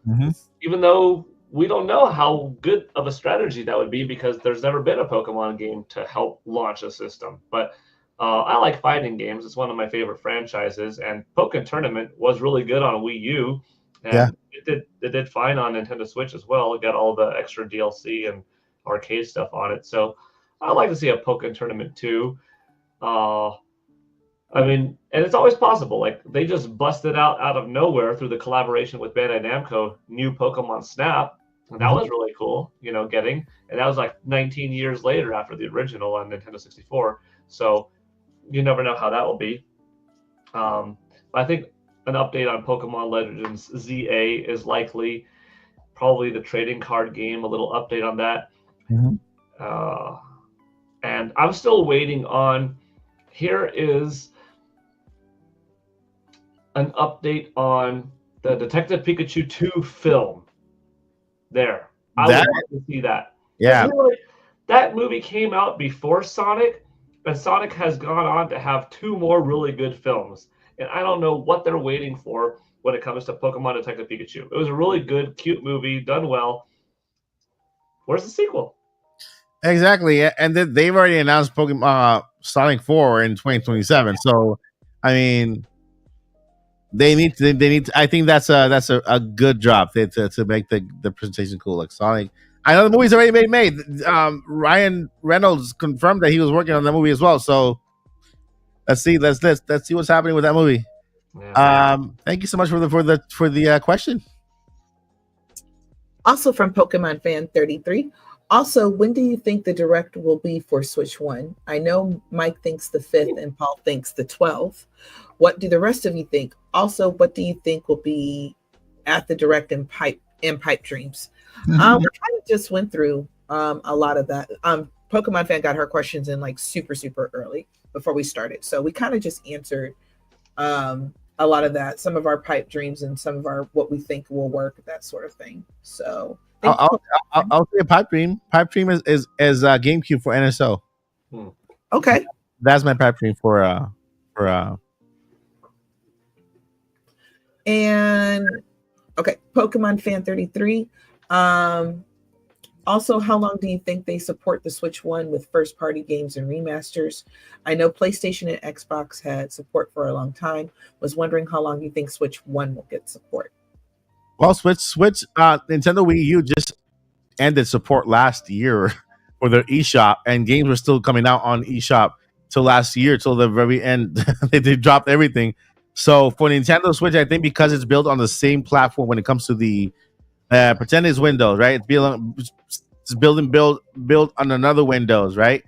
even though we don't know how good of a strategy that would be, because there's never been a Pokemon game to help launch a system. But I like fighting games. It's one of my favorite franchises, and Pokken Tournament was really good on Wii U, and it did fine on Nintendo Switch as well. It got all the extra DLC and arcade stuff on it. So I'd like to see a Pokemon tournament too. I mean, and it's always possible. Like they just busted out of nowhere through the collaboration with Bandai Namco, new Pokemon Snap, and that was really cool. Getting, and that was like 19 years later after the original on Nintendo 64. So you never know how that will be. I think an update on Pokemon Legends ZA is likely. Probably the trading card game, a little update on that. And I'm still waiting on. Here is an update on the Detective Pikachu 2 film. There. I would love to see that. Yeah. That movie came out before Sonic, and Sonic has gone on to have 2 more really good films. And I don't know what they're waiting for when it comes to Pokemon Detective Pikachu. It was a really good, cute movie, done well. Where's the sequel? Exactly. And they've already announced Pokemon Sonic 4 in 2027. So, I mean, they need to. I think that's a good job to make the presentation cool. Like Sonic, I know the movie's already been made. Ryan Reynolds confirmed that he was working on that movie as well. So let's see what's happening with that movie. Yeah. Thank you so much for the question. Also from Pokemon Fan 33. Also, when do you think the direct will be for Switch 1? I know Mike thinks the 5th and Paul thinks the 12th. What do the rest of you think? Also, what do you think will be at the direct in Pipe Dreams? We kind of just went through a lot of that. Pokemon Fan got her questions in like super, super early before we started. So we kind of just answered a lot of that, some of our pipe dreams and some of our what we think will work, that sort of thing. So I'll say a pipe dream. Pipe dream is GameCube for NSO. Okay, that's my pipe dream for And okay, Pokemon Fan 33. Also, how long do you think they support the Switch 1 with first-party games and remasters? I know PlayStation and Xbox had support for a long time. Was wondering how long you think Switch 1 will get support. Well, Nintendo Wii U just ended support last year for their eShop, and games were still coming out on eShop till last year, till the very end. they dropped everything. So for Nintendo Switch, I think because it's built on the same platform when it comes to the pretend it's Windows, right? It's built on another Windows, right?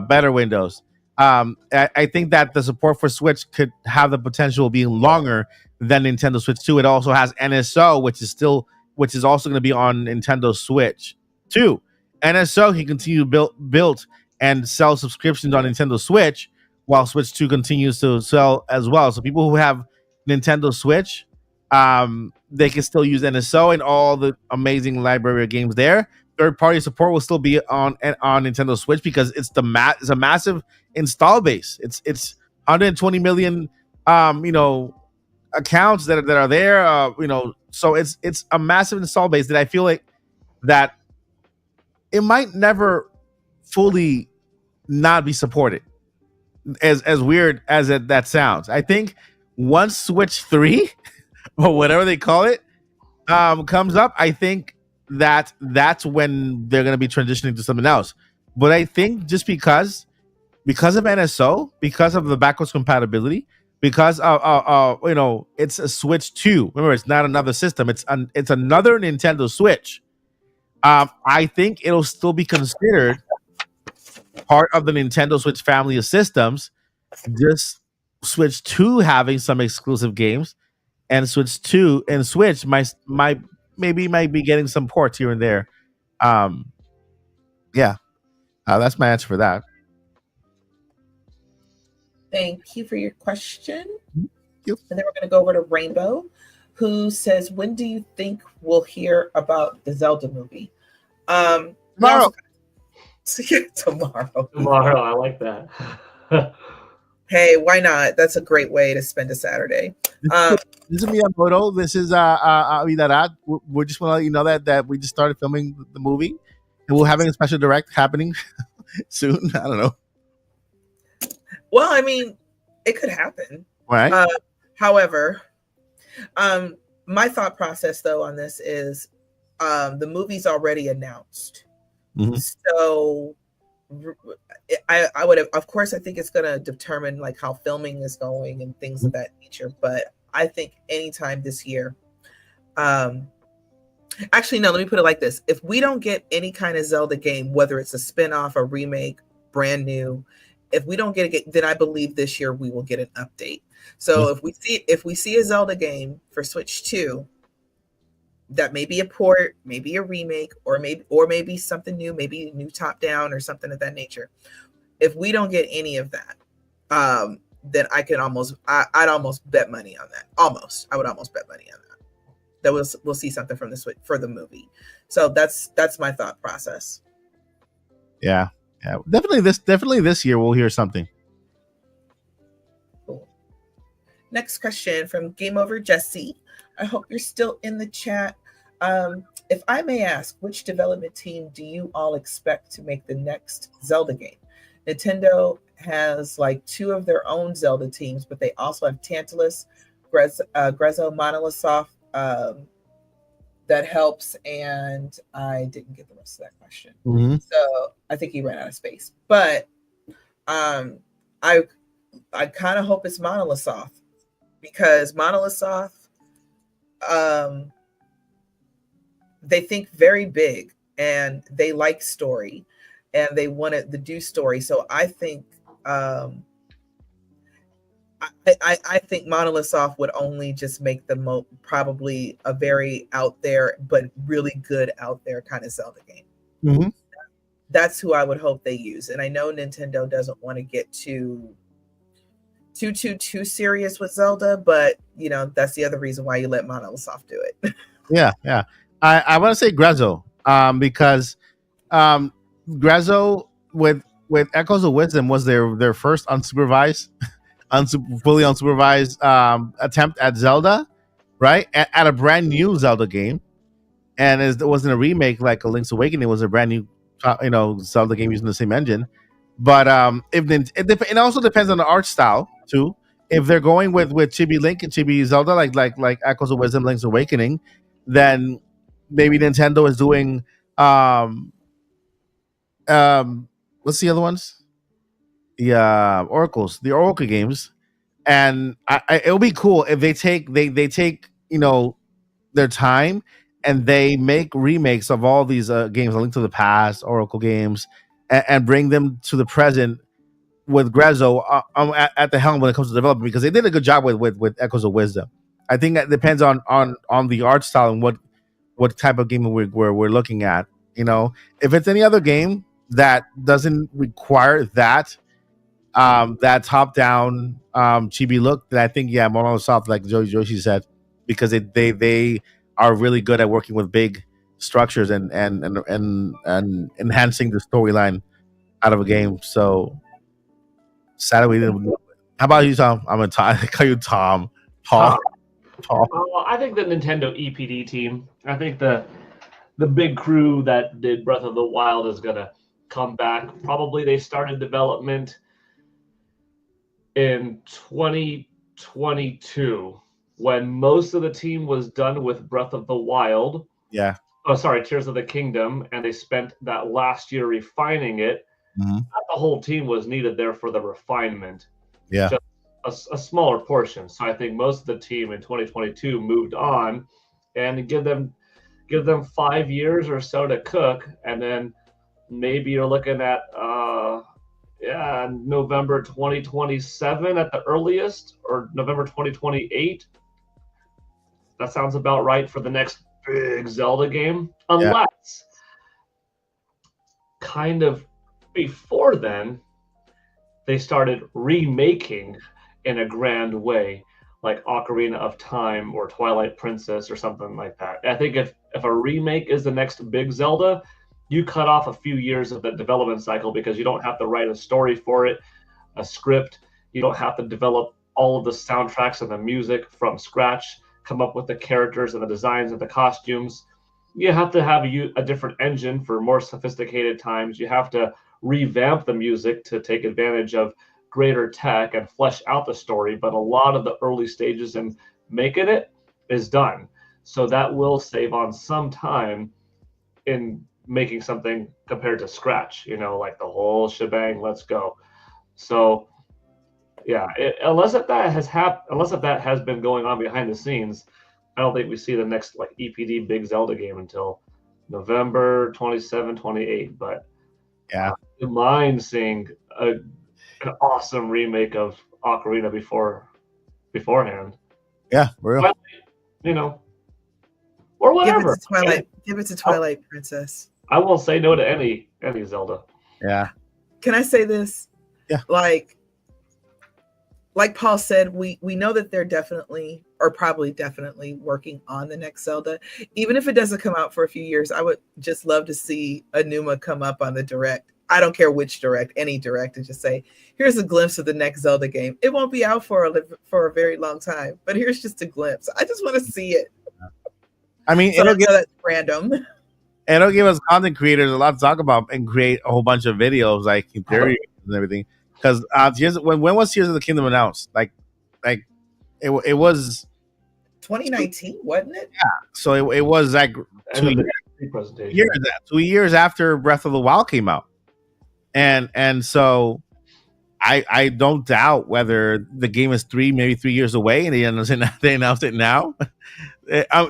Better Windows. I think that the support for Switch could have the potential of being longer than Nintendo Switch 2. It also has NSO, which is also going to be on Nintendo Switch 2. NSO can continue to build and sell subscriptions on Nintendo Switch, while Switch 2 continues to sell as well. So people who have Nintendo Switch, they can still use NSO and all the amazing library of games there. Third-party support will still be on Nintendo Switch because it's a massive install base. It's 120 million accounts that are there. So it's a massive install base that I feel like that it might never fully not be supported. As weird as that sounds, I think once Switch 3 or whatever they call it comes up, I think that's when they're going to be transitioning to something else. But I think just because of NSO, because of the backwards compatibility, because it's a Switch 2. Remember, it's not another system. It's another Nintendo Switch. I think it'll still be considered part of the Nintendo Switch family of systems. Just Switch 2 having some exclusive games, and Switch 2 and Switch might be getting some ports here and there. That's my answer for that. Thank you for your question. Yep. And then we're going to go over to Rainbow, who says, when do you think we'll hear about the Zelda movie? Tomorrow. Tomorrow. I like that. Hey, why not? That's a great way to spend a Saturday. This is Miyamoto. This is Avidarat. We just want to let you know that we just started filming the movie, and we're having a special direct happening soon. I don't know. Well, I mean, it could happen. Right. However, my thought process though on this is the movie's already announced. Mm-hmm. So I would have, of course, I think it's going to determine like how filming is going and things of that nature. But I think anytime this year, um, actually, no, let me put it like this. If we don't get any kind of Zelda game, whether it's a spinoff, a remake, brand new, if we don't get it, then I believe this year we will get an update. So if we see a Zelda game for Switch 2, that may be a port, maybe a remake, or maybe something new, maybe new top down or something of that nature. If we don't get any of that, then I'd almost bet money on that. I would almost bet money on that we'll see something from this for the movie. So that's my thought process. Yeah. Definitely this year we'll hear something. Cool. Next question from Game Over Jesse. I hope you're still in the chat. If I may ask, which development team do you all expect to make the next Zelda game? Nintendo has like 2 of their own Zelda teams, but they also have Tantalus, Grezzo, Monolith Soft, that helps, and I didn't get the rest of that question. Mm-hmm. So I think he ran out of space. But I kind of hope it's Monolith Soft, because Monolith Soft, they think very big and they like story and they wanted to do story. So I think I think Monolith Soft would only just make the probably a very out there but really good out there kind of Zelda game. Mm-hmm. That's who I would hope they use. And I know Nintendo doesn't want to get too serious with Zelda, but you know, that's the other reason why you let Monolith Soft do it. Yeah. I want to say Grezzo, because Grezzo with Echoes of Wisdom was their first unsupervised, fully unsupervised attempt at Zelda, right? At a brand new Zelda game, and it wasn't a remake like a Link's Awakening. It was a brand new, Zelda game using the same engine. But it also depends on the art style too. If they're going with Chibi Link and Chibi Zelda, like Echoes of Wisdom, Link's Awakening, then maybe Nintendo is doing what's the other ones? The Oracle games, and it'll be cool if they take their time and they make remakes of all these games, A Link to the Past, Oracle games, and bring them to the present with Grezzo at the helm when it comes to development, because they did a good job with Echoes of Wisdom. I think that depends on the art style and what type of game we're looking at. If it's any other game that doesn't require that top down chibi look, then I think Monolith Soft, like Joshi said, because they are really good at working with big structures and enhancing the storyline out of a game. So sad we didn't. How about you, Tom? I'm gonna call you Tom. Paul. Well, I think the Nintendo EPD team. I think the big crew that did Breath of the Wild is gonna come back. Probably they started development in 2022 when most of the team was done with Breath of the Wild. Yeah. Oh, sorry, Tears of the Kingdom, and they spent that last year refining it. Mm-hmm. Not the whole team was needed there for the refinement. Yeah. Just a smaller portion. So I think most of the team in 2022 moved on, and give them 5 years or so to cook, and then maybe you're looking at November 2027 at the earliest, or November 2028. That sounds about right for the next big Zelda game, unless kind of before then they started remaking in a grand way, like Ocarina of Time or Twilight Princess or something like that. I think if a remake is the next big Zelda, you cut off a few years of the development cycle, because you don't have to write a story for it, a script. You don't have to develop all of the soundtracks and the music from scratch, come up with the characters and the designs and the costumes. You have to have a different engine for more sophisticated times. You have to revamp the music to take advantage of greater tech and flesh out the story. But a lot of the early stages in making it is done. So that will save on some time in making something compared to scratch, like the whole shebang, let's go. So yeah, unless that has been going on behind the scenes, I don't think we see the next like EPD big Zelda game until November 27, 28. But Yeah. I wouldn't mind seeing an awesome remake of Ocarina beforehand. Yeah, real. But, or whatever. Give it to Twilight Princess. I won't say no to any Zelda. Yeah. Can I say this? Yeah. Like Paul said, we know that they're definitely or probably definitely working on the next Zelda. Even if it doesn't come out for a few years, I would just love to see Enuma come up on the direct. I don't care which direct, any direct, and just say, here's a glimpse of the next Zelda game. It won't be out for a very long time, but here's just a glimpse. I just want to see it. I mean, so that's random. It'll give us content creators a lot to talk about and create a whole bunch of videos like in theory and everything. Because when was Tears of the Kingdom announced? Like it was 2019, wasn't it? Yeah. So it was like 2 years after Breath of the Wild came out, and so I don't doubt whether the game is maybe 3 years away, and they announced it now.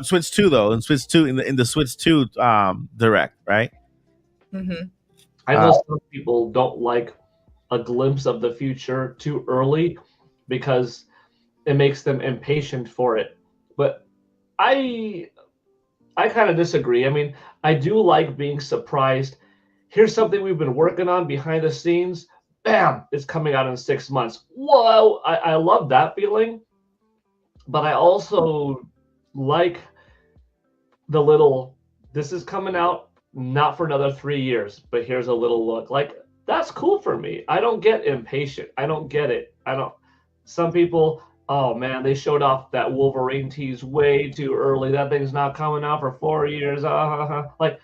Switch 2 though, and Switch 2 in the Switch 2 direct, right? Mm-hmm. I know some people don't like a glimpse of the future too early because it makes them impatient for it. But I kind of disagree. I mean, I do like being surprised. Here's something we've been working on behind the scenes. Bam! It's coming out in 6 months. Whoa! I love that feeling. But I also like the little, this is coming out not for another 3 years, but here's a little look. Like, that's cool for me. I don't get impatient. I don't get it. Some people, oh man, they showed off that Wolverine tease way too early. That thing's not coming out for 4 years. Like,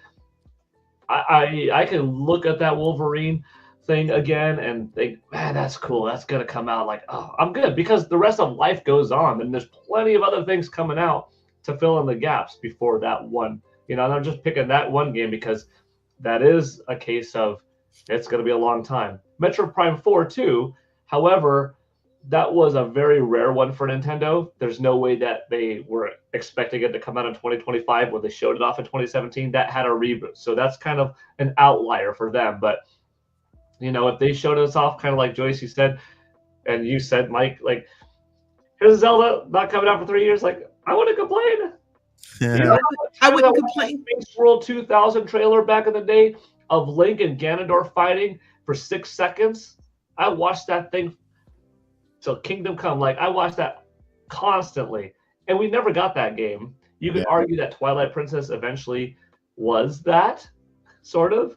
I can look at that Wolverine thing again and think, man, that's cool. That's gonna come out. Like, oh, I'm good because the rest of life goes on, and there's plenty of other things coming out to fill in the gaps before that one. And I'm just picking that one game because that is a case of it's going to be a long time. Metroid Prime 4 too. However, that was a very rare one for Nintendo. There's no way that they were expecting it to come out in 2025 when they showed it off in 2017. That had a reboot. So that's kind of an outlier for them. But, if they showed us off kind of like Joyce, you said, and you said, Mike, like, here's Zelda not coming out for 3 years. Like, I wouldn't complain. I wouldn't complain. Space World 2000 trailer back in the day of Link and Ganondorf fighting for 6 seconds. I watched that thing till Kingdom Come. Like, I watched that constantly, and we never got that game. You could argue that Twilight Princess eventually was that, sort of,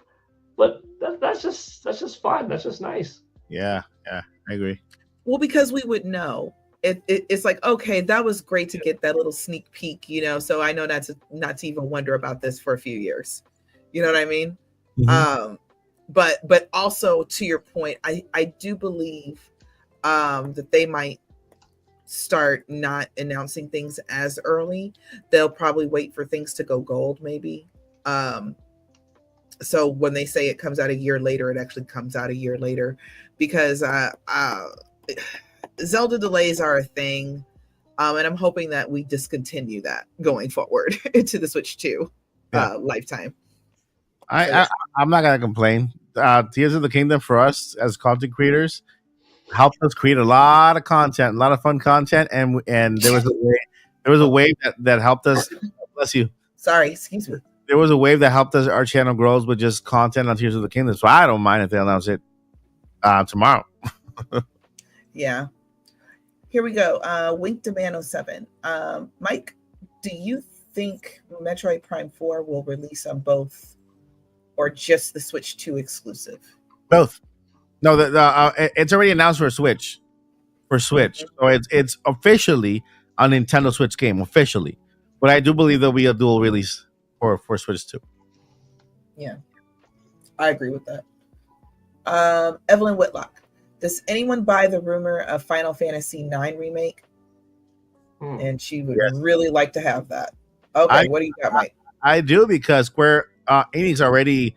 but that's just fun. That's just nice. Yeah, I agree. Well, because we would know. It's like, okay, that was great to get that little sneak peek, so I know not to even wonder about this for a few years. You know what I mean? Mm-hmm. But also to your point, I do believe that they might start not announcing things as early. They'll probably wait for things to go gold, maybe. So when they say it comes out a year later, it actually comes out a year later, because Zelda delays are a thing, and I'm hoping that we discontinue that going forward into the Switch 2 lifetime. I'm not gonna complain. Tears of the Kingdom for us as content creators helped us create a lot of content, a lot of fun content, and there was a wave that helped us. Bless you. Sorry, excuse me. There was a wave that helped us. Our channel grows with just content on Tears of the Kingdom, so I don't mind if they announce it tomorrow. Yeah. Here we go. Wink to Man 07. Mike, do you think Metroid Prime 4 will release on both, or just the Switch 2 exclusive? Both. No, it's already announced for Switch. So it's officially a Nintendo Switch game, officially. But I do believe there'll be a dual release for Switch 2. Yeah, I agree with that. Evelyn Whitlock. Does anyone buy the rumor of Final Fantasy IX remake? And she would really like to have that. Okay, what do you got, Mike? I do, because Square Enix already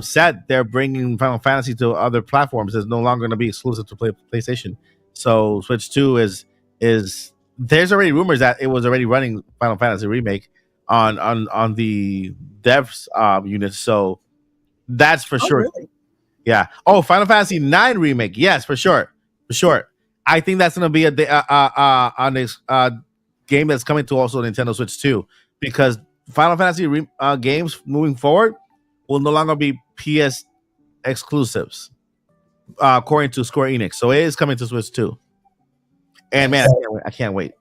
said they're bringing Final Fantasy to other platforms. It's no longer going to be exclusive to PlayStation. So Switch 2 is there's already rumors that it was already running Final Fantasy remake on the devs unit. So that's for Oh, sure. really? Yeah. Oh, Final Fantasy 9 remake. Yes, for sure. For sure. I think that's going to be on this game that's coming to also Nintendo Switch 2 because Final Fantasy games moving forward will no longer be PS exclusives, according to Square Enix. So it is coming to Switch 2. And man, I can't wait.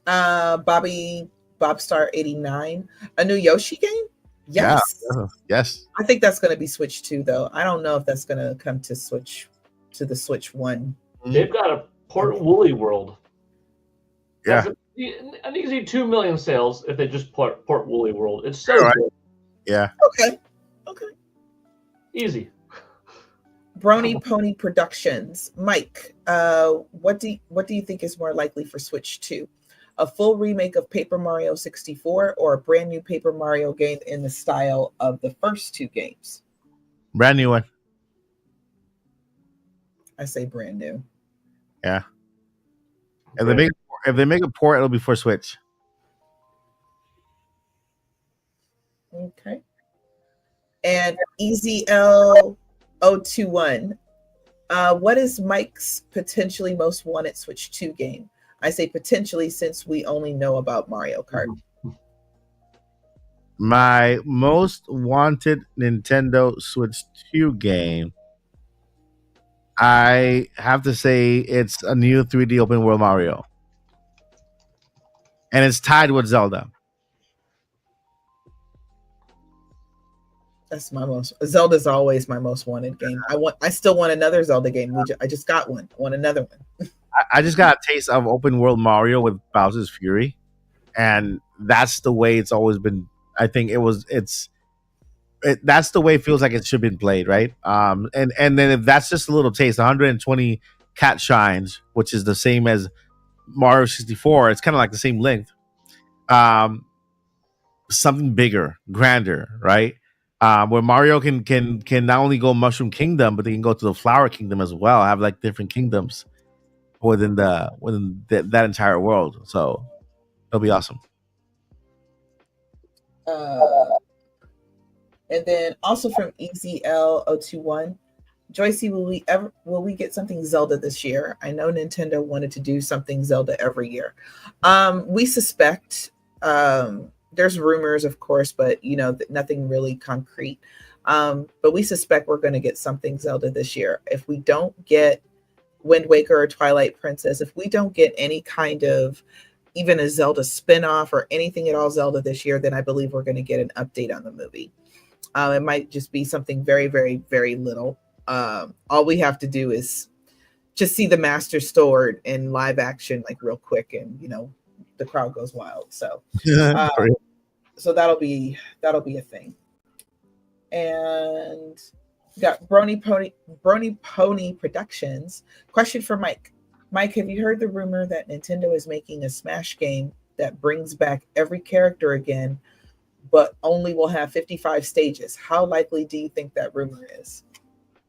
Bobstar 89, a new Yoshi game. Yes. Yeah. Yes. I think that's going to be Switch 2 though. I don't know if that's going to come to the Switch 1. They've got a port Woolly World. Yeah. That's an easy 2 million sales if they just port Woolly World. It's so Right. good. Yeah. Okay. Easy. Brony Pony Productions. Mike, what do you think is more likely for Switch 2? A full remake of Paper Mario 64 or a brand new Paper Mario game in the style of the first two games? Brand new one. I say brand new. Yeah. If they make a port, it'll be for Switch. Okay. And EZL021. What is Mike's potentially most wanted Switch 2 game? I say potentially since we only know about Mario Kart. My most wanted Nintendo Switch 2 game, I have to say it's a new 3D open world Mario. And it's tied with Zelda. That's my most. Zelda's always my most wanted game. I still want another Zelda game. I just got one. I want another one. I just got a taste of open world Mario with Bowser's Fury, and that's the way it's always been. I think that's the way it feels like it should have been played, right? And then if that's just a little taste, 120 cat shines, which is the same as Mario 64, it's kind of like the same length. Something bigger, grander, right? Where Mario can not only go Mushroom Kingdom, but they can go to the Flower Kingdom as well. Have like different kingdoms within that entire world. So it'll be awesome. And then also from EZL021, Joycey, will we get something Zelda this year? I know Nintendo wanted to do something Zelda every year. We suspect there's rumors, of course, but nothing really concrete. But we suspect we're going to get something Zelda this year. If we don't get Wind Waker or Twilight Princess, if we don't get any kind of even a Zelda spinoff or anything at all Zelda this year, then I believe we're going to get an update on the movie. It might just be something very, very, very little. All we have to do is just see the Master Sword in live action, like real quick, and the crowd goes wild. So, so that'll be a thing. And we got Brony Pony Productions. Question for Mike. Mike, have you heard the rumor that Nintendo is making a Smash game that brings back every character again, but only will have 55 stages? How likely do you think that rumor is?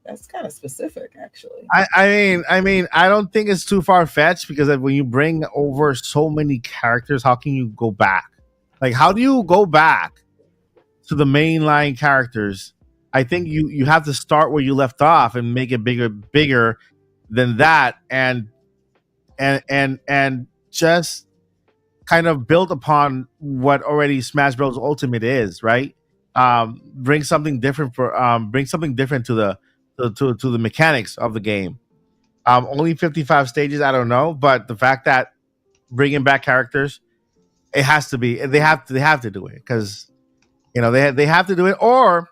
That's kind of specific, actually. I mean, I don't think it's too far fetched because when you bring over so many characters, how can you go back? Like, how do you go back to the mainline characters? I think you have to start where you left off and make it bigger than that, and just kind of build upon what already Smash Bros. Ultimate is, right? Bring something different to the mechanics of the game. Only 55 stages, I don't know, but the fact that bringing back characters, it has to be. They have to do it because they have to do it, or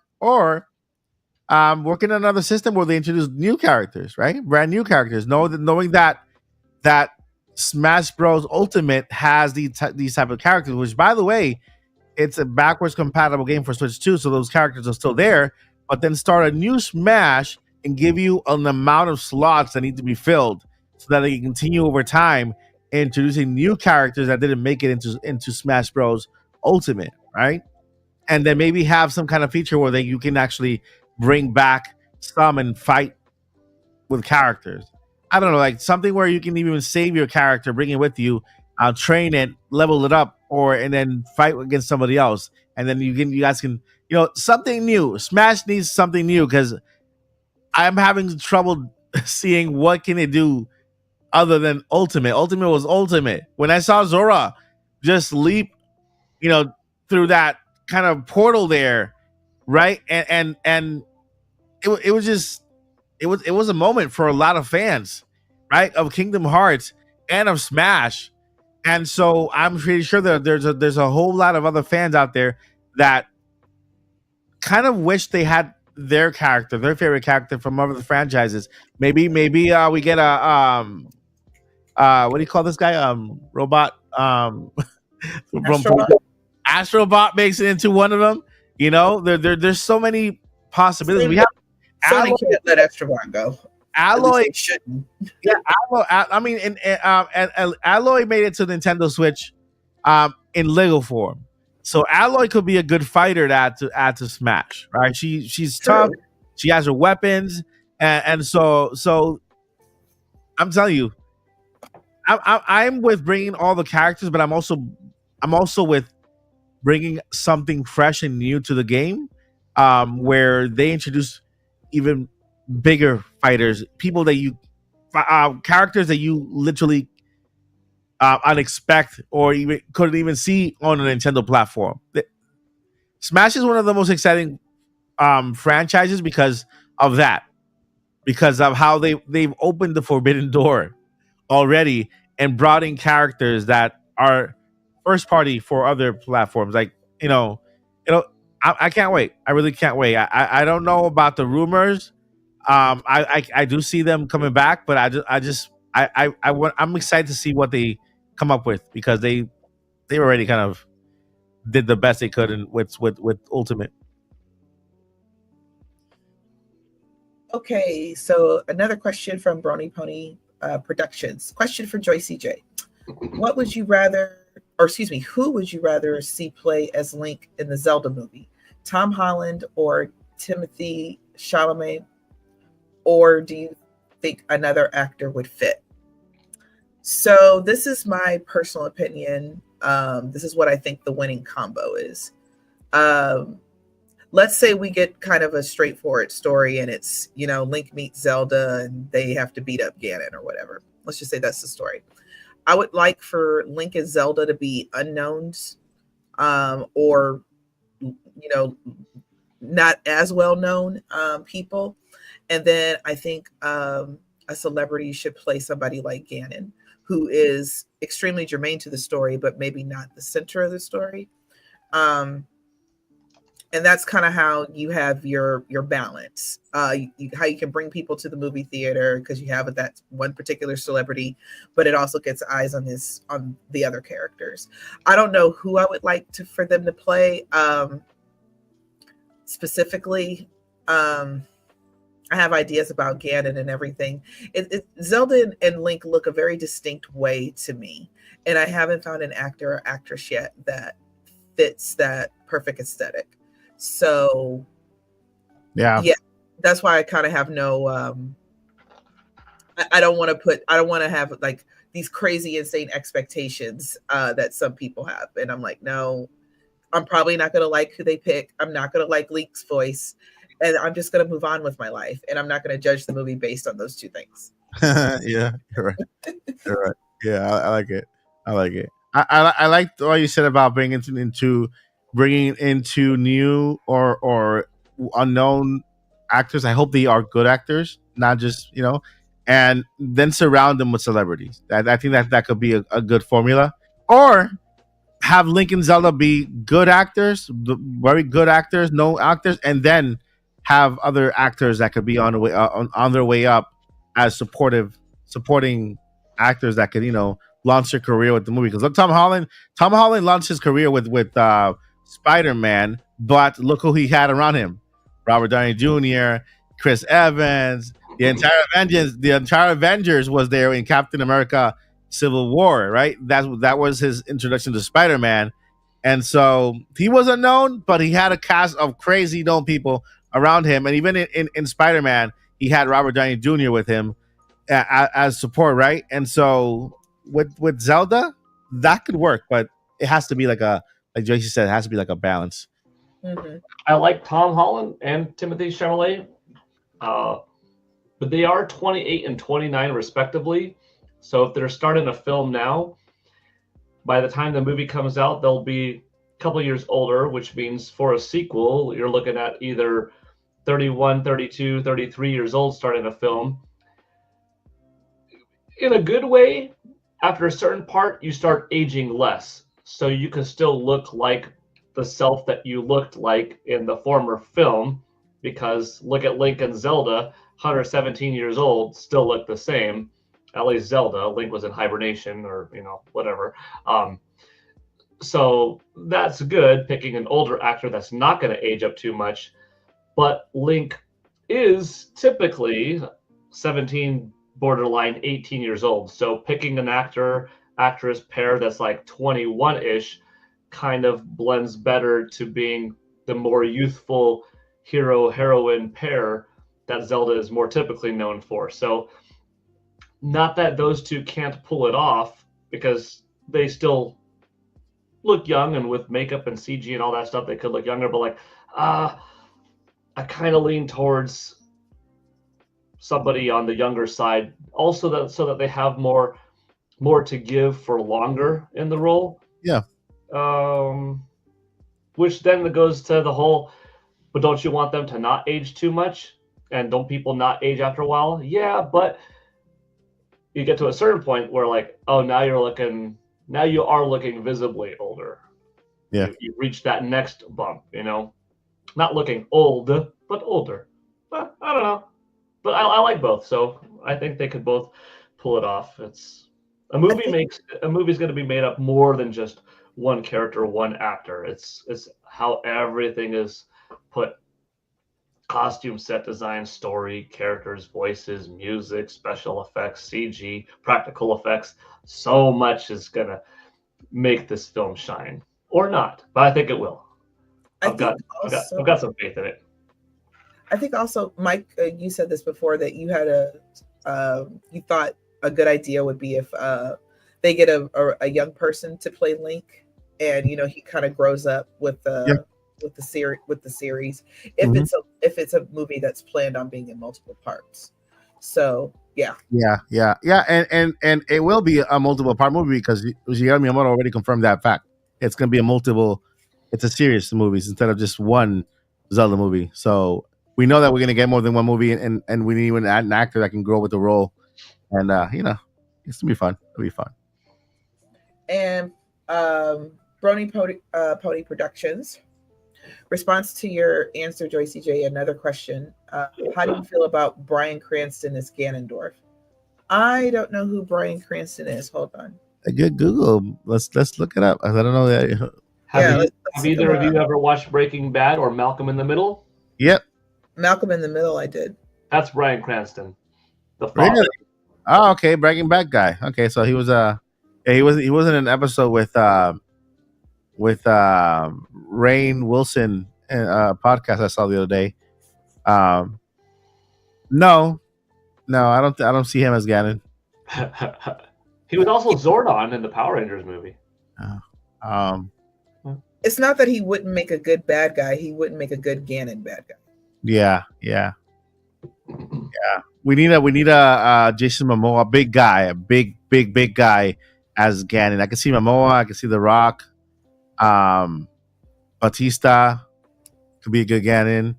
working on another system where they introduce new characters, right? Brand new characters. Knowing that Smash Bros. Ultimate has these type of characters, which, by the way, it's a backwards compatible game for Switch 2, so those characters are still there. But then start a new Smash and give you an amount of slots that need to be filled so that they can continue over time introducing new characters that didn't make it into Smash Bros. Ultimate, right? and then maybe have some kind of feature where you can actually bring back some and fight with characters. I don't know, like something where you can even save your character, bring it with you, train it, level it up, or and then fight against somebody else, and then you guys can something new. Smash needs something new because I'm having trouble seeing what can it do other than Ultimate. Ultimate was Ultimate. When I saw Zora just leap, through that kind of portal there, right, and it was just it was a moment for a lot of fans, right, of Kingdom Hearts and of Smash. And so I'm pretty sure that there's a whole lot of other fans out there that kind of wish they had their favorite character from other franchises. Maybe we get a what do you call this guy? Robot from Astrobot. Astrobot makes it into one of them. There's so many possibilities. We have Sony Alloy, can't let Astrobot go. Alloy They shouldn't. yeah, I mean, and Alloy made it to Nintendo Switch, in Lego form. So Alloy could be a good fighter to add to Smash, right? She's tough. True. She has her weapons, and so I'm telling you, I'm with bringing all the characters, but I'm also with bringing something fresh and new to the game, where they introduce even bigger fighters, people that characters that you literally unexpect or even couldn't even see on a Nintendo platform. Smash is one of the most exciting franchises because of that, because of how they've opened the forbidden door already and brought in characters that are first party for other platforms. Like I can't wait. I really can't wait. I don't know about the rumors. I do see them coming back, but I'm excited to see what they come up with, because they already kind of did the best they could with Ultimate. Okay, so another question from Brony Pony Productions. Question for Joy CJ. What would you rather, or excuse me, who would you rather see play as Link in the Zelda movie? Tom Holland or Timothy Chalamet? Or do you think another actor would fit? So this is my personal opinion. This is what I think the winning combo is. Let's say we get kind of a straightforward story and it's, Link meets Zelda and they have to beat up Ganon or whatever. Let's just say that's the story. I would like for Link and Zelda to be unknowns, or, not as well known people. And then I think a celebrity should play somebody like Ganon, who is extremely germane to the story, but maybe not the center of the story. And that's kind of how you have your balance. How you can bring people to the movie theater because you have that one particular celebrity, but it also gets eyes on the other characters. I don't know who I would like for them to play specifically. I have ideas about Ganon and everything. Zelda and Link look a very distinct way to me, and I haven't found an actor or actress yet that fits that perfect aesthetic. So, yeah, that's why I kind of have no. I don't want to have like these crazy, insane expectations that some people have, and I'm like, no, I'm probably not going to like who they pick. I'm not going to like Link's voice. And I'm just going to move on with my life, and I'm not going to judge the movie based on those two things. Yeah, you're right. You're right. Yeah, I like it. I like it. I like what you said about bringing into new or unknown actors. I hope they are good actors, not just and then surround them with celebrities. I think that could be a good formula. Or have Link and Zelda be good actors, very good actors, known actors, and then have other actors that could be on their way up as supporting actors that could launch their career with the movie. Because look, Tom Holland launched his career with Spider-Man, but look who he had around him: Robert Downey Jr., Chris Evans, the entire Avengers was there in Captain America: Civil War. Right, that was his introduction to Spider-Man, And so he wasn't known, but he had a cast of crazy known people around him. And even in Spider-Man, he had Robert Downey Jr. with him as support, right? And so with Zelda, that could work, but it has to be like Joyce said, it has to be like a balance. Mm-hmm. I like Tom Holland and Timothy Chalamet, but they are 28 and 29 respectively. So if they're starting a film now, by the time the movie comes out, they'll be a couple years older, which means for a sequel, you're looking at either 31, 32, 33 years old starting a film. In a good way, after a certain part, you start aging less. So you can still look like the self that you looked like in the former film, because look at Link and Zelda, 117 years old, still look the same. At least Zelda. Link was in hibernation or, whatever. So that's good, picking an older actor that's not going to age up too much. But Link is typically 17, borderline 18 years old. So picking an actress pair that's like 21-ish kind of blends better to being the more youthful hero-heroine pair that Zelda is more typically known for. So not that those two can't pull it off, because they still look young, and with makeup and CG and all that stuff, they could look younger. But like, I kind of lean towards somebody on the younger side, also so that they have more to give for longer in the role. Yeah. Which then goes to the whole, but don't you want them to not age too much? And don't people not age after a while? Yeah, but you get to a certain point where like, oh, now you are looking visibly older. Yeah. You reach that next bump, not looking old, but older. But I don't know. But I like both, so I think they could both pull it off. It's a movie's going to be made up more than just one character, one actor. It's how everything is put: costume, set design, story, characters, voices, music, special effects, CG, practical effects. So much is going to make this film shine, or not, but I think it will. I've got some faith in it. I think also, Mike, you said this before, that you had you thought a good idea would be if they get a young person to play Link, and he kind of grows up with the series. If it's a movie that's planned on being in multiple parts, so yeah, and it will be a multiple part movie, because Guillermo Miyamoto already confirmed that fact. It's going to be it's a series of movies instead of just one Zelda movie. So we know that we're going to get more than one movie, and we need an actor that can grow with the role, and it's going to be fun. It'll be fun. And Brony Pony Productions. Response to your answer, Joyce J. Another question. How do you feel about Bryan Cranston as Ganondorf? I don't know who Bryan Cranston is. Hold on. A good Google. Let's look it up. I don't know that. Have either of you ever watched Breaking Bad or Malcolm in the Middle? Yep. Malcolm in the Middle, I did. That's Bryan Cranston, the father. Really? Oh, okay, Breaking Bad guy. Okay, so he was he was in an episode with Rainn Wilson, podcast I saw the other day. No, I don't see him as Ganon. He was also Zordon in the Power Rangers movie. It's not that he wouldn't make a good bad guy; he wouldn't make a good Ganon bad guy. Yeah. We need a Jason Momoa, big guy, a big guy as Ganon. I can see Momoa. I can see The Rock. Batista could be a good Ganon.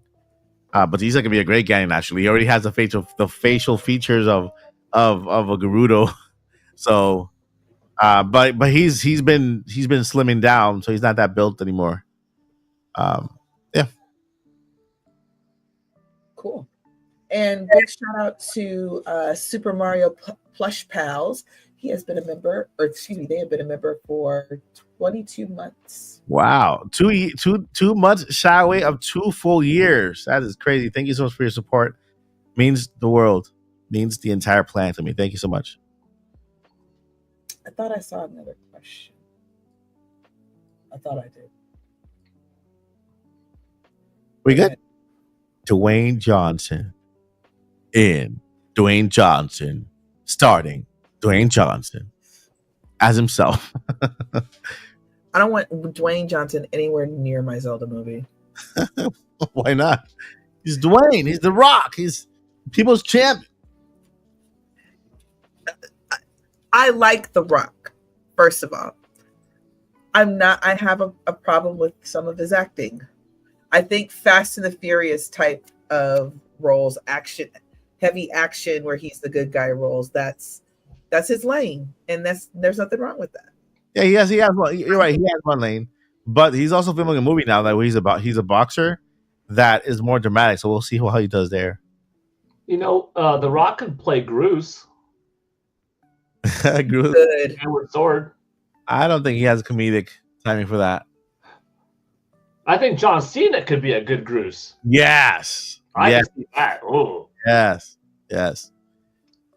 Batista could be a great Ganon. Actually, he already has the facial features of a Gerudo. So, but he's been slimming down, so he's not that built anymore. Yeah. Cool. And big shout out to Super Mario Plush Pals. He has been a member, they have been a member for 22 months. Wow. 2 months shy away of 2 full years. That is crazy. Thank you so much for your support. Means the world. Means the entire planet to me. Thank you so much. I thought I saw another question. I thought I did. We good? Dwayne Johnson in Dwayne Johnson, starting Dwayne Johnson as himself. I don't want Dwayne Johnson anywhere near my Zelda movie. Why not? He's Dwayne. He's The Rock. He's people's champion. I like The Rock, first of all. I have a problem with some of his acting. I think Fast and the Furious type of roles, heavy action where he's the good guy roles, that's his lane. And there's nothing wrong with that. Yeah, he has one. You're right. He has one lane, but he's also filming a movie now that he's a boxer that is more dramatic. So we'll see how he does there. The Rock could play Groose. Good. Edward Sword. I don't think he has comedic timing for that. I think John Cena could be a good Groose. Yes. I can see that. Oh. Yes.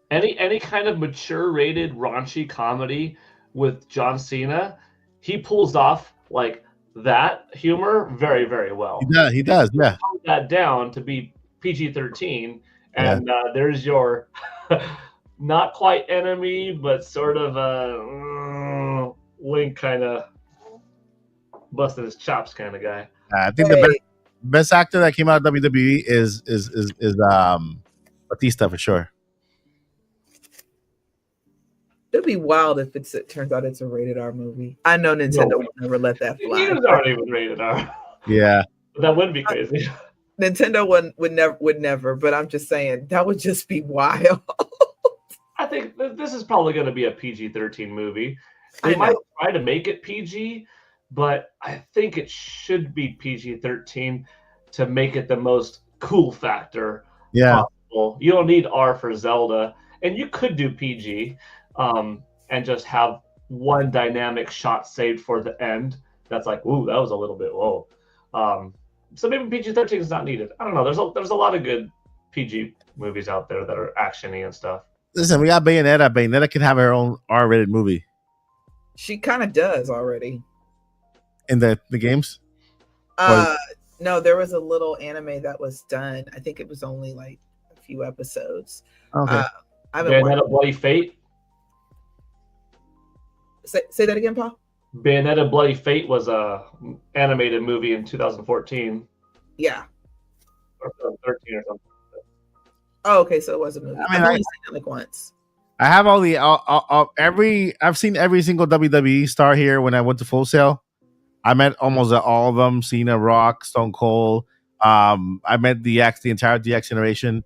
Any kind of mature rated raunchy comedy with John Cena, he pulls off like that humor very, very well. He does. Yeah. Tone that down to be PG-13, and there's your not quite enemy, but sort of a Link kind of busting his chops kind of guy. I think the best actor that came out of WWE is Batista for sure. It'd be wild if it turns out it's a rated R movie. I know Nintendo would never let that fly. It aren't even rated R. Yeah, that would be crazy. Nintendo would never. But I'm just saying that would just be wild. I think this is probably going to be a PG-13 movie. They might try to make it PG, but I think it should be PG-13 to make it the most cool factor possible. You don't need R for Zelda, and you could do PG. And just have one dynamic shot saved for the end. That's like, ooh, that was a little bit low. So maybe PG-13 is not needed. I don't know. There's a lot of good PG movies out there that are actiony and stuff. Listen, we got Bayonetta. Bayonetta can have her own R-rated movie. She kind of does already. In the games? No, there was a little anime that was done. I think it was only like a few episodes. Okay. Bayonetta Bloody Fate? Say that again, Paul? Bayonetta Bloody Fate was a animated movie in 2014. Yeah. Or 2013 or something. Oh, okay, so it was a movie. I've only seen it like once. I have I've seen every single WWE star here when I went to Full Sail. I met almost all of them. Cena, Rock, Stone Cold. I met the entire DX generation.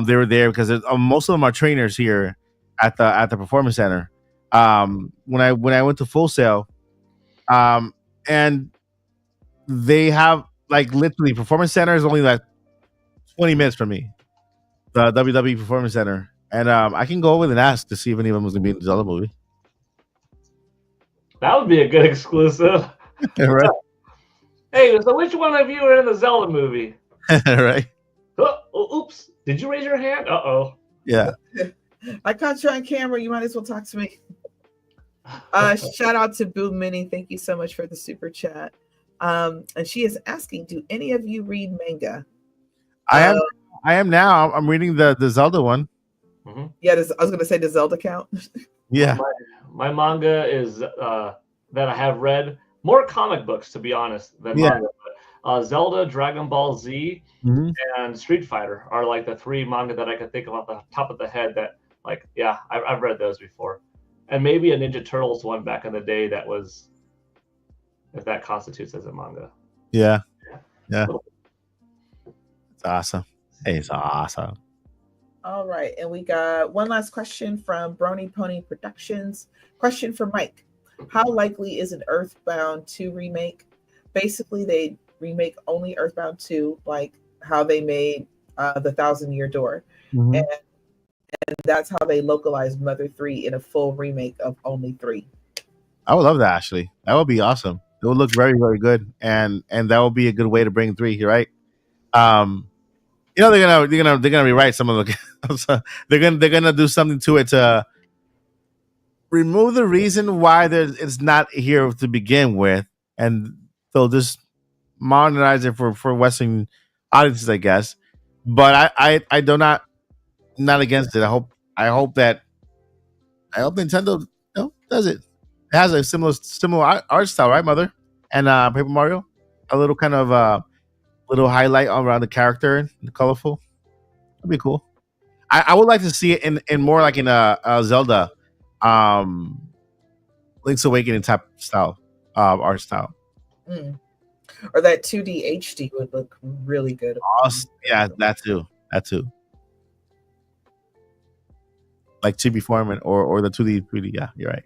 They were there because most of them are trainers here at the Performance Center. When I went to Full Sail, and they have like literally Performance Center is only like 20 minutes from me. The WWE Performance Center. And I can go over and ask to see if any of them was going to be in the Zelda movie. That would be a good exclusive. Right. Hey, so which one of you are in the Zelda movie? Right. Oh, oops. Did you raise your hand? Uh-oh. Yeah. I caught you on camera. You might as well talk to me. Shout out to Boo Minnie. Thank you so much for the super chat. And she is asking, do any of you read manga? I am now. I'm reading the Zelda one. Mm-hmm. Yeah, I was going to say, does Zelda count? Yeah. My manga is that I have read more comic books, to be honest, than manga. But, Zelda, Dragon Ball Z, and Street Fighter are like the three manga that I could think of off the top of the head that, like, yeah, I've read those before. And maybe a Ninja Turtles one back in the day that was, if that constitutes as a manga. Yeah. It's awesome. It's awesome. All right. And we got one last question from Brony Pony Productions. Question for Mike. How likely is an Earthbound 2 remake? Basically, they remake only Earthbound 2, like how they made the 1,000-Year Door. Mm-hmm. And that's how they localized Mother 3 in a full remake of only 3. I would love that, actually. That would be awesome. It would look very, very good. And that would be a good way to bring 3, right? They're gonna rewrite some of the they're gonna do something to it to remove the reason why it's not here to begin with, and they'll just modernize it for Western audiences, I guess. But I do not against it. I hope Nintendo does it. It has a similar art style, right, Mother? And Paper Mario, a little kind of little highlight around the character, the colorful. That'd be cool. I would like to see it in more like in a Zelda, um, Link's Awakening type style, art style. Mm. Or that 2D HD would look really good. Awesome. Yeah, that too. That too. Like Chibi Foreman or the 2D 3D. Yeah, you're right.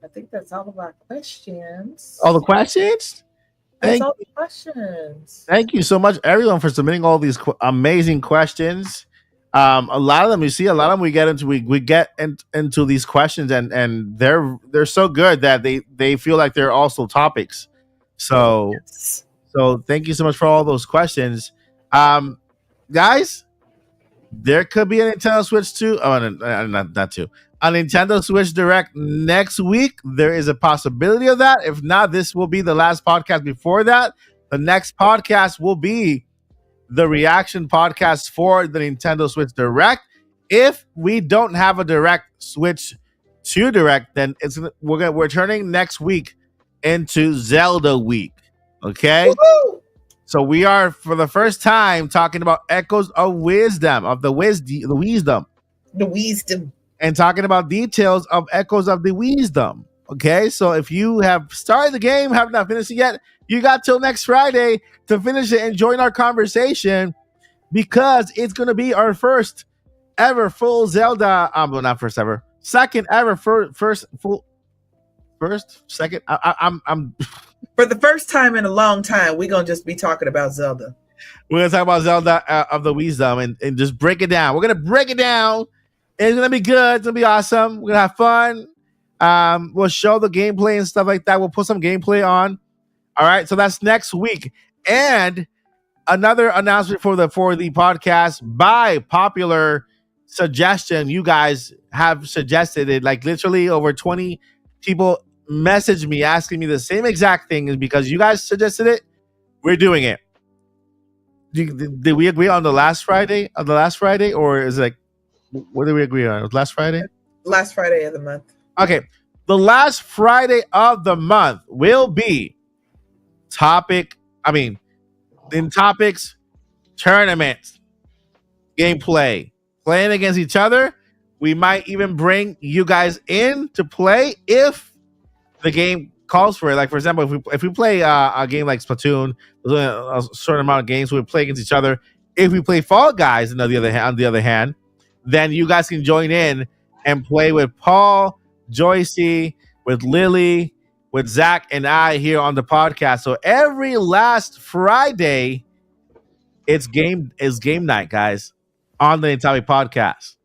I think that's all of our questions. All the questions. That's all the questions. Thank you so much, everyone, for submitting all these amazing questions. A lot of them, you see, a lot of them we get into these questions, and they're so good that they feel like they're also topics. So Yes. so thank you so much for all those questions, guys. There could be a Nintendo Switch 2. Oh, not 2. A Nintendo Switch Direct next week. There is a possibility of that. If not, this will be the last podcast before that. The next podcast will be the reaction podcast for the Nintendo Switch Direct. If we don't have a Direct Switch 2 Direct, then we're turning next week into Zelda week. Okay? Woohoo! So we are, for the first time, talking about Echoes of Wisdom, of the wisdom, The wisdom. and talking about details of Echoes of the Wisdom. Okay, so if you have started the game, have not finished it yet, you got till next Friday to finish it and join our conversation, because it's going to be our first ever full Zelda. Well, not first ever, second ever second. I'm For the first time in a long time, we're gonna just be talking about Zelda. We're gonna talk about Zelda of the Wisdom and just break it down. We're gonna break it down. It's gonna be good. It's gonna be awesome. We're gonna have fun. We'll show the gameplay and stuff like that. We'll put some gameplay on. All right. So that's next week. And another announcement for the podcast, by popular suggestion. You guys have suggested it. Like literally over 20 people messaged me asking me the same exact thing, is because you guys suggested it. We're doing it. Did we agree on the last Friday? Or is it like, what did we agree on? It was last Friday? Last Friday of the month. Okay. The last Friday of the month will be topics, tournaments, gameplay, playing against each other. We might even bring you guys in to play if the game calls for it. Like, for example, if we play a game like Splatoon, a certain amount of games we play against each other. If we play Fall Guys, on the other hand, then you guys can join in and play with Paul, Joycey, with Lily, with Zach, and I here on the podcast. So every last Friday, it's game night, guys, on the Nintendo podcast.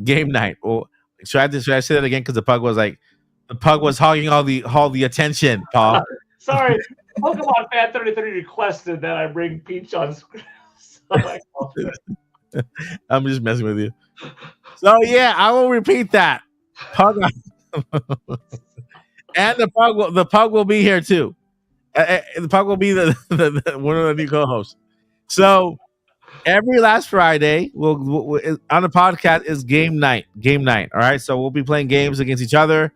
Game night. Oh, should I say that again? Because the pug was hogging all the attention, Paul. Sorry, Pokemon Fan 33 requested that I bring Peach on screen. I'm just messing with you. So yeah, I will repeat that. Pug, and the pug will be here too. The pug will be the one of the new co-hosts. So every last Friday, we'll on the podcast is game night. Game night. All right. So we'll be playing games against each other,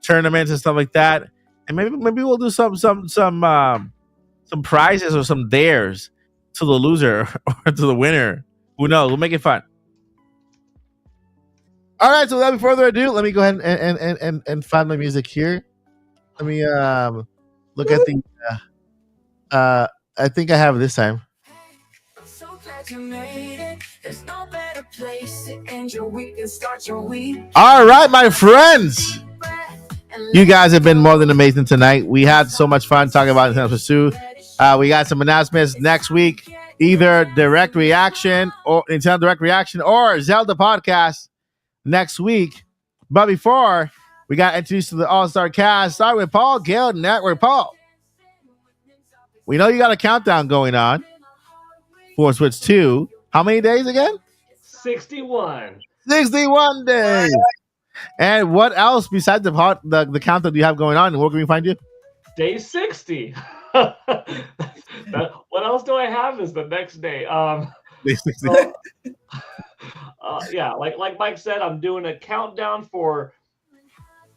tournaments and stuff like that, and maybe we'll do some prizes or some dares to the loser or to the winner. Who knows? We'll make it fun. All right. So without further ado, let me go ahead and find my music here. Let me look at the. I think I have it this time. So glad you made it. There's no better place to end your week and start your week. All right, my friends. You guys have been more than amazing tonight. We had so much fun talking about Nintendo Switch 2. We got some announcements next week. Either Direct Reaction or Nintendo Direct Reaction or Zelda podcast next week. But before we got introduced to the All-Star cast, start with Paul Gale Network. Paul, we know you got a countdown going on for Switch 2. How many days again? 61. 61 days. And what else besides the countdown do you have going on? And where can we find you? Day 60. What else do I have is the next day. So, yeah, like Mike said, I'm doing a countdown for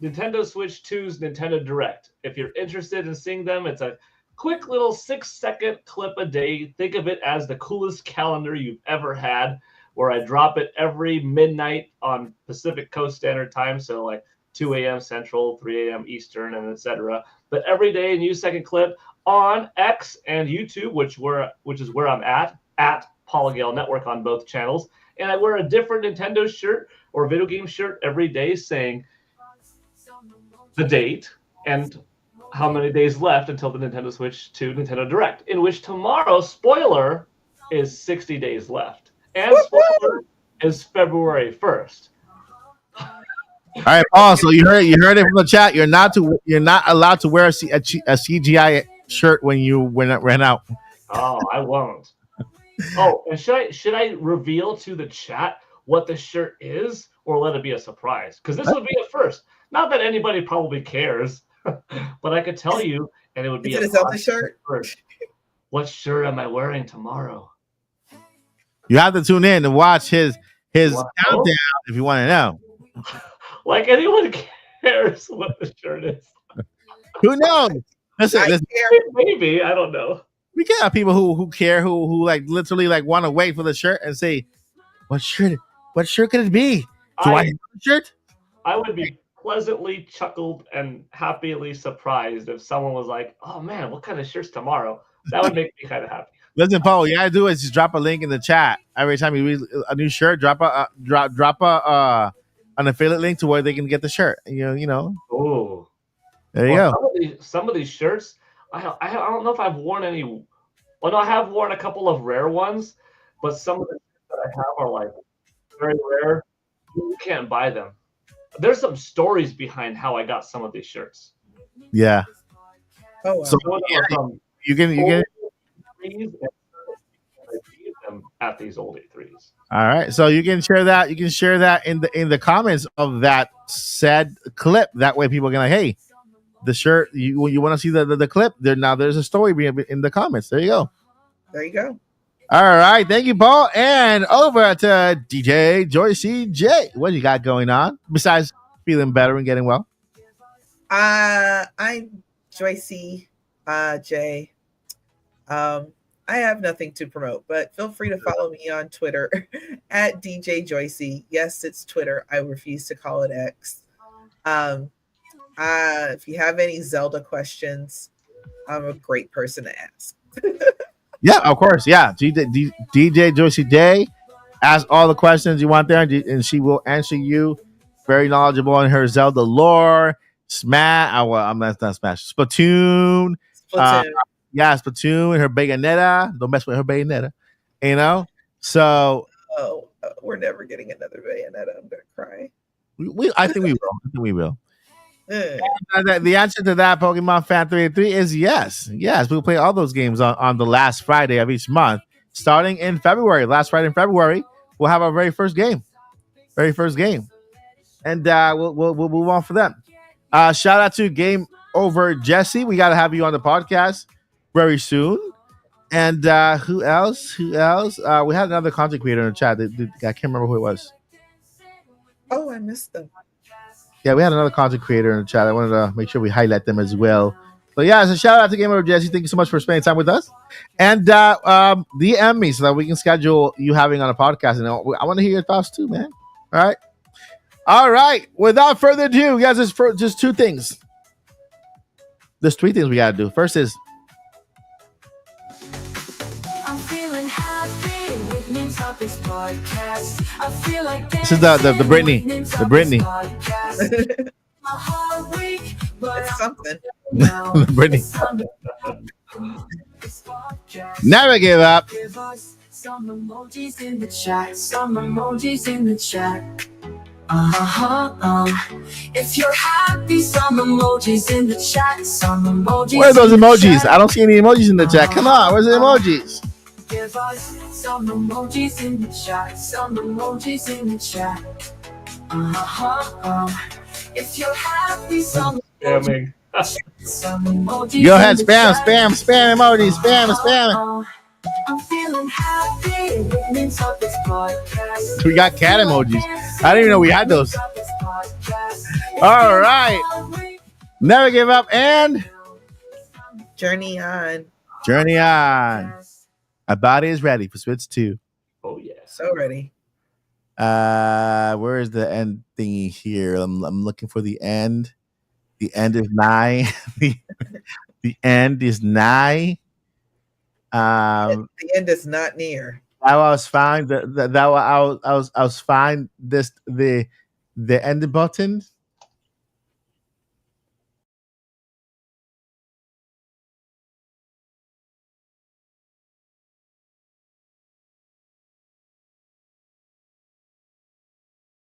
Nintendo Switch 2's Nintendo Direct. If you're interested in seeing them, it's a quick little 6-second clip a day. Think of it as the coolest calendar you've ever had, where I drop it every midnight on Pacific Coast Standard Time, so like 2 a.m. Central, 3 a.m. Eastern, and etc. But every day, a new second clip on X and YouTube, which is where I'm at Polygale Network on both channels. And I wear a different Nintendo shirt or video game shirt every day saying the date and how many days left until the Nintendo Switch 2 Nintendo Direct, in which tomorrow, spoiler, is 60 days left. And spoiler is February 1st. All right, Paul. So you heard it from the chat. You're not allowed to wear a CGI shirt when you ran out. Oh, I won't. Oh, and should I reveal to the chat what the shirt is, or let it be a surprise? Because this would be a first. Not that anybody probably cares, but I could tell you, and it would be a Zelda shirt. First. What shirt am I wearing tomorrow? You have to tune in to watch his countdown if you want to know. Like anyone cares what the shirt is. Who knows? Listen, maybe, I don't know. We can have people who care, who like literally like want to wait for the shirt and say, what shirt could it be? Do I have a shirt? I would be pleasantly chuckled and happily surprised if someone was like, oh man, what kind of shirt's tomorrow? That would make me kind of happy. Listen, Paul, what you gotta do is just drop a link in the chat every time you read a new shirt. Drop an affiliate link to where they can get the shirt. You know. Oh, there you go. Some of these shirts, I don't know if I've worn any. Well, no, I have worn a couple of rare ones, but some of the shirts that I have are like very rare. You can't buy them. There's some stories behind how I got some of these shirts. Yeah. Oh, wow. So you can them at these old A3s. All right, so you can share that. You can share that in the comments of that said clip. That way, people can like, hey, the shirt. You want to see the clip? There's a story in the comments. There you go. There you go. All right, thank you, Paul, and over to DJ Joycey J. What you got going on besides feeling better and getting well? I'm Joycey J. I have nothing to promote, but feel free to follow me on Twitter at DJ Joycey. Yes, it's Twitter. I refuse to call it X. If you have any Zelda questions, I'm a great person to ask. Yeah, of course. Yeah, DJ Joycey J. Ask all the questions you want there, and she will answer you. Very knowledgeable in her Zelda lore. Not Smash. Splatoon. Yeah, Splatoon and her Bayonetta. Don't mess with her Bayonetta. You know? So. We're never getting another Bayonetta. I'm going to cry. I think we will. The answer to that, Pokemon Fan 383, is yes. Yes, we'll play all those games on the last Friday of each month. Starting in February. Last Friday in February, we'll have our very first game. And we'll move on for them. Shout out to Game Over Jesse. We got to have you on the podcast very soon. And who else? We had another content creator in the chat. I can't remember who it was. Oh, I missed them. Yeah, we had another content creator in the chat. I wanted to make sure we highlight them as well. So yeah, so shout out to Game Over Jesse. Thank you so much for spending time with us. And DM me so that we can schedule you having on a podcast. And I want to hear your thoughts too, man. All right. Without further ado, guys, just two things. There's three things we got to do. First is this is the Britney. The Britney. It's something. The Britney. Never give up. Some emojis in the chat. If you're happy, some emojis in the chat. Some emojis. Where are those emojis? I don't see any emojis in the chat. Come on, where's the emojis? Give us some emojis in the chat. Some emojis in the chat. If you're happy, some Spamming. emojis. Go ahead, spam emojis, spam. I'm feeling happy. It means of this podcast. We got cat emojis. I didn't even know we had those. All right. Never give up and Journey on. journey on. Our body is ready for Switch 2. Oh yeah. So ready. Where is the end thingy here? I'm looking for the end. The end is nigh. the end is nigh. The end is not near. I was fine. I was fine. The end button.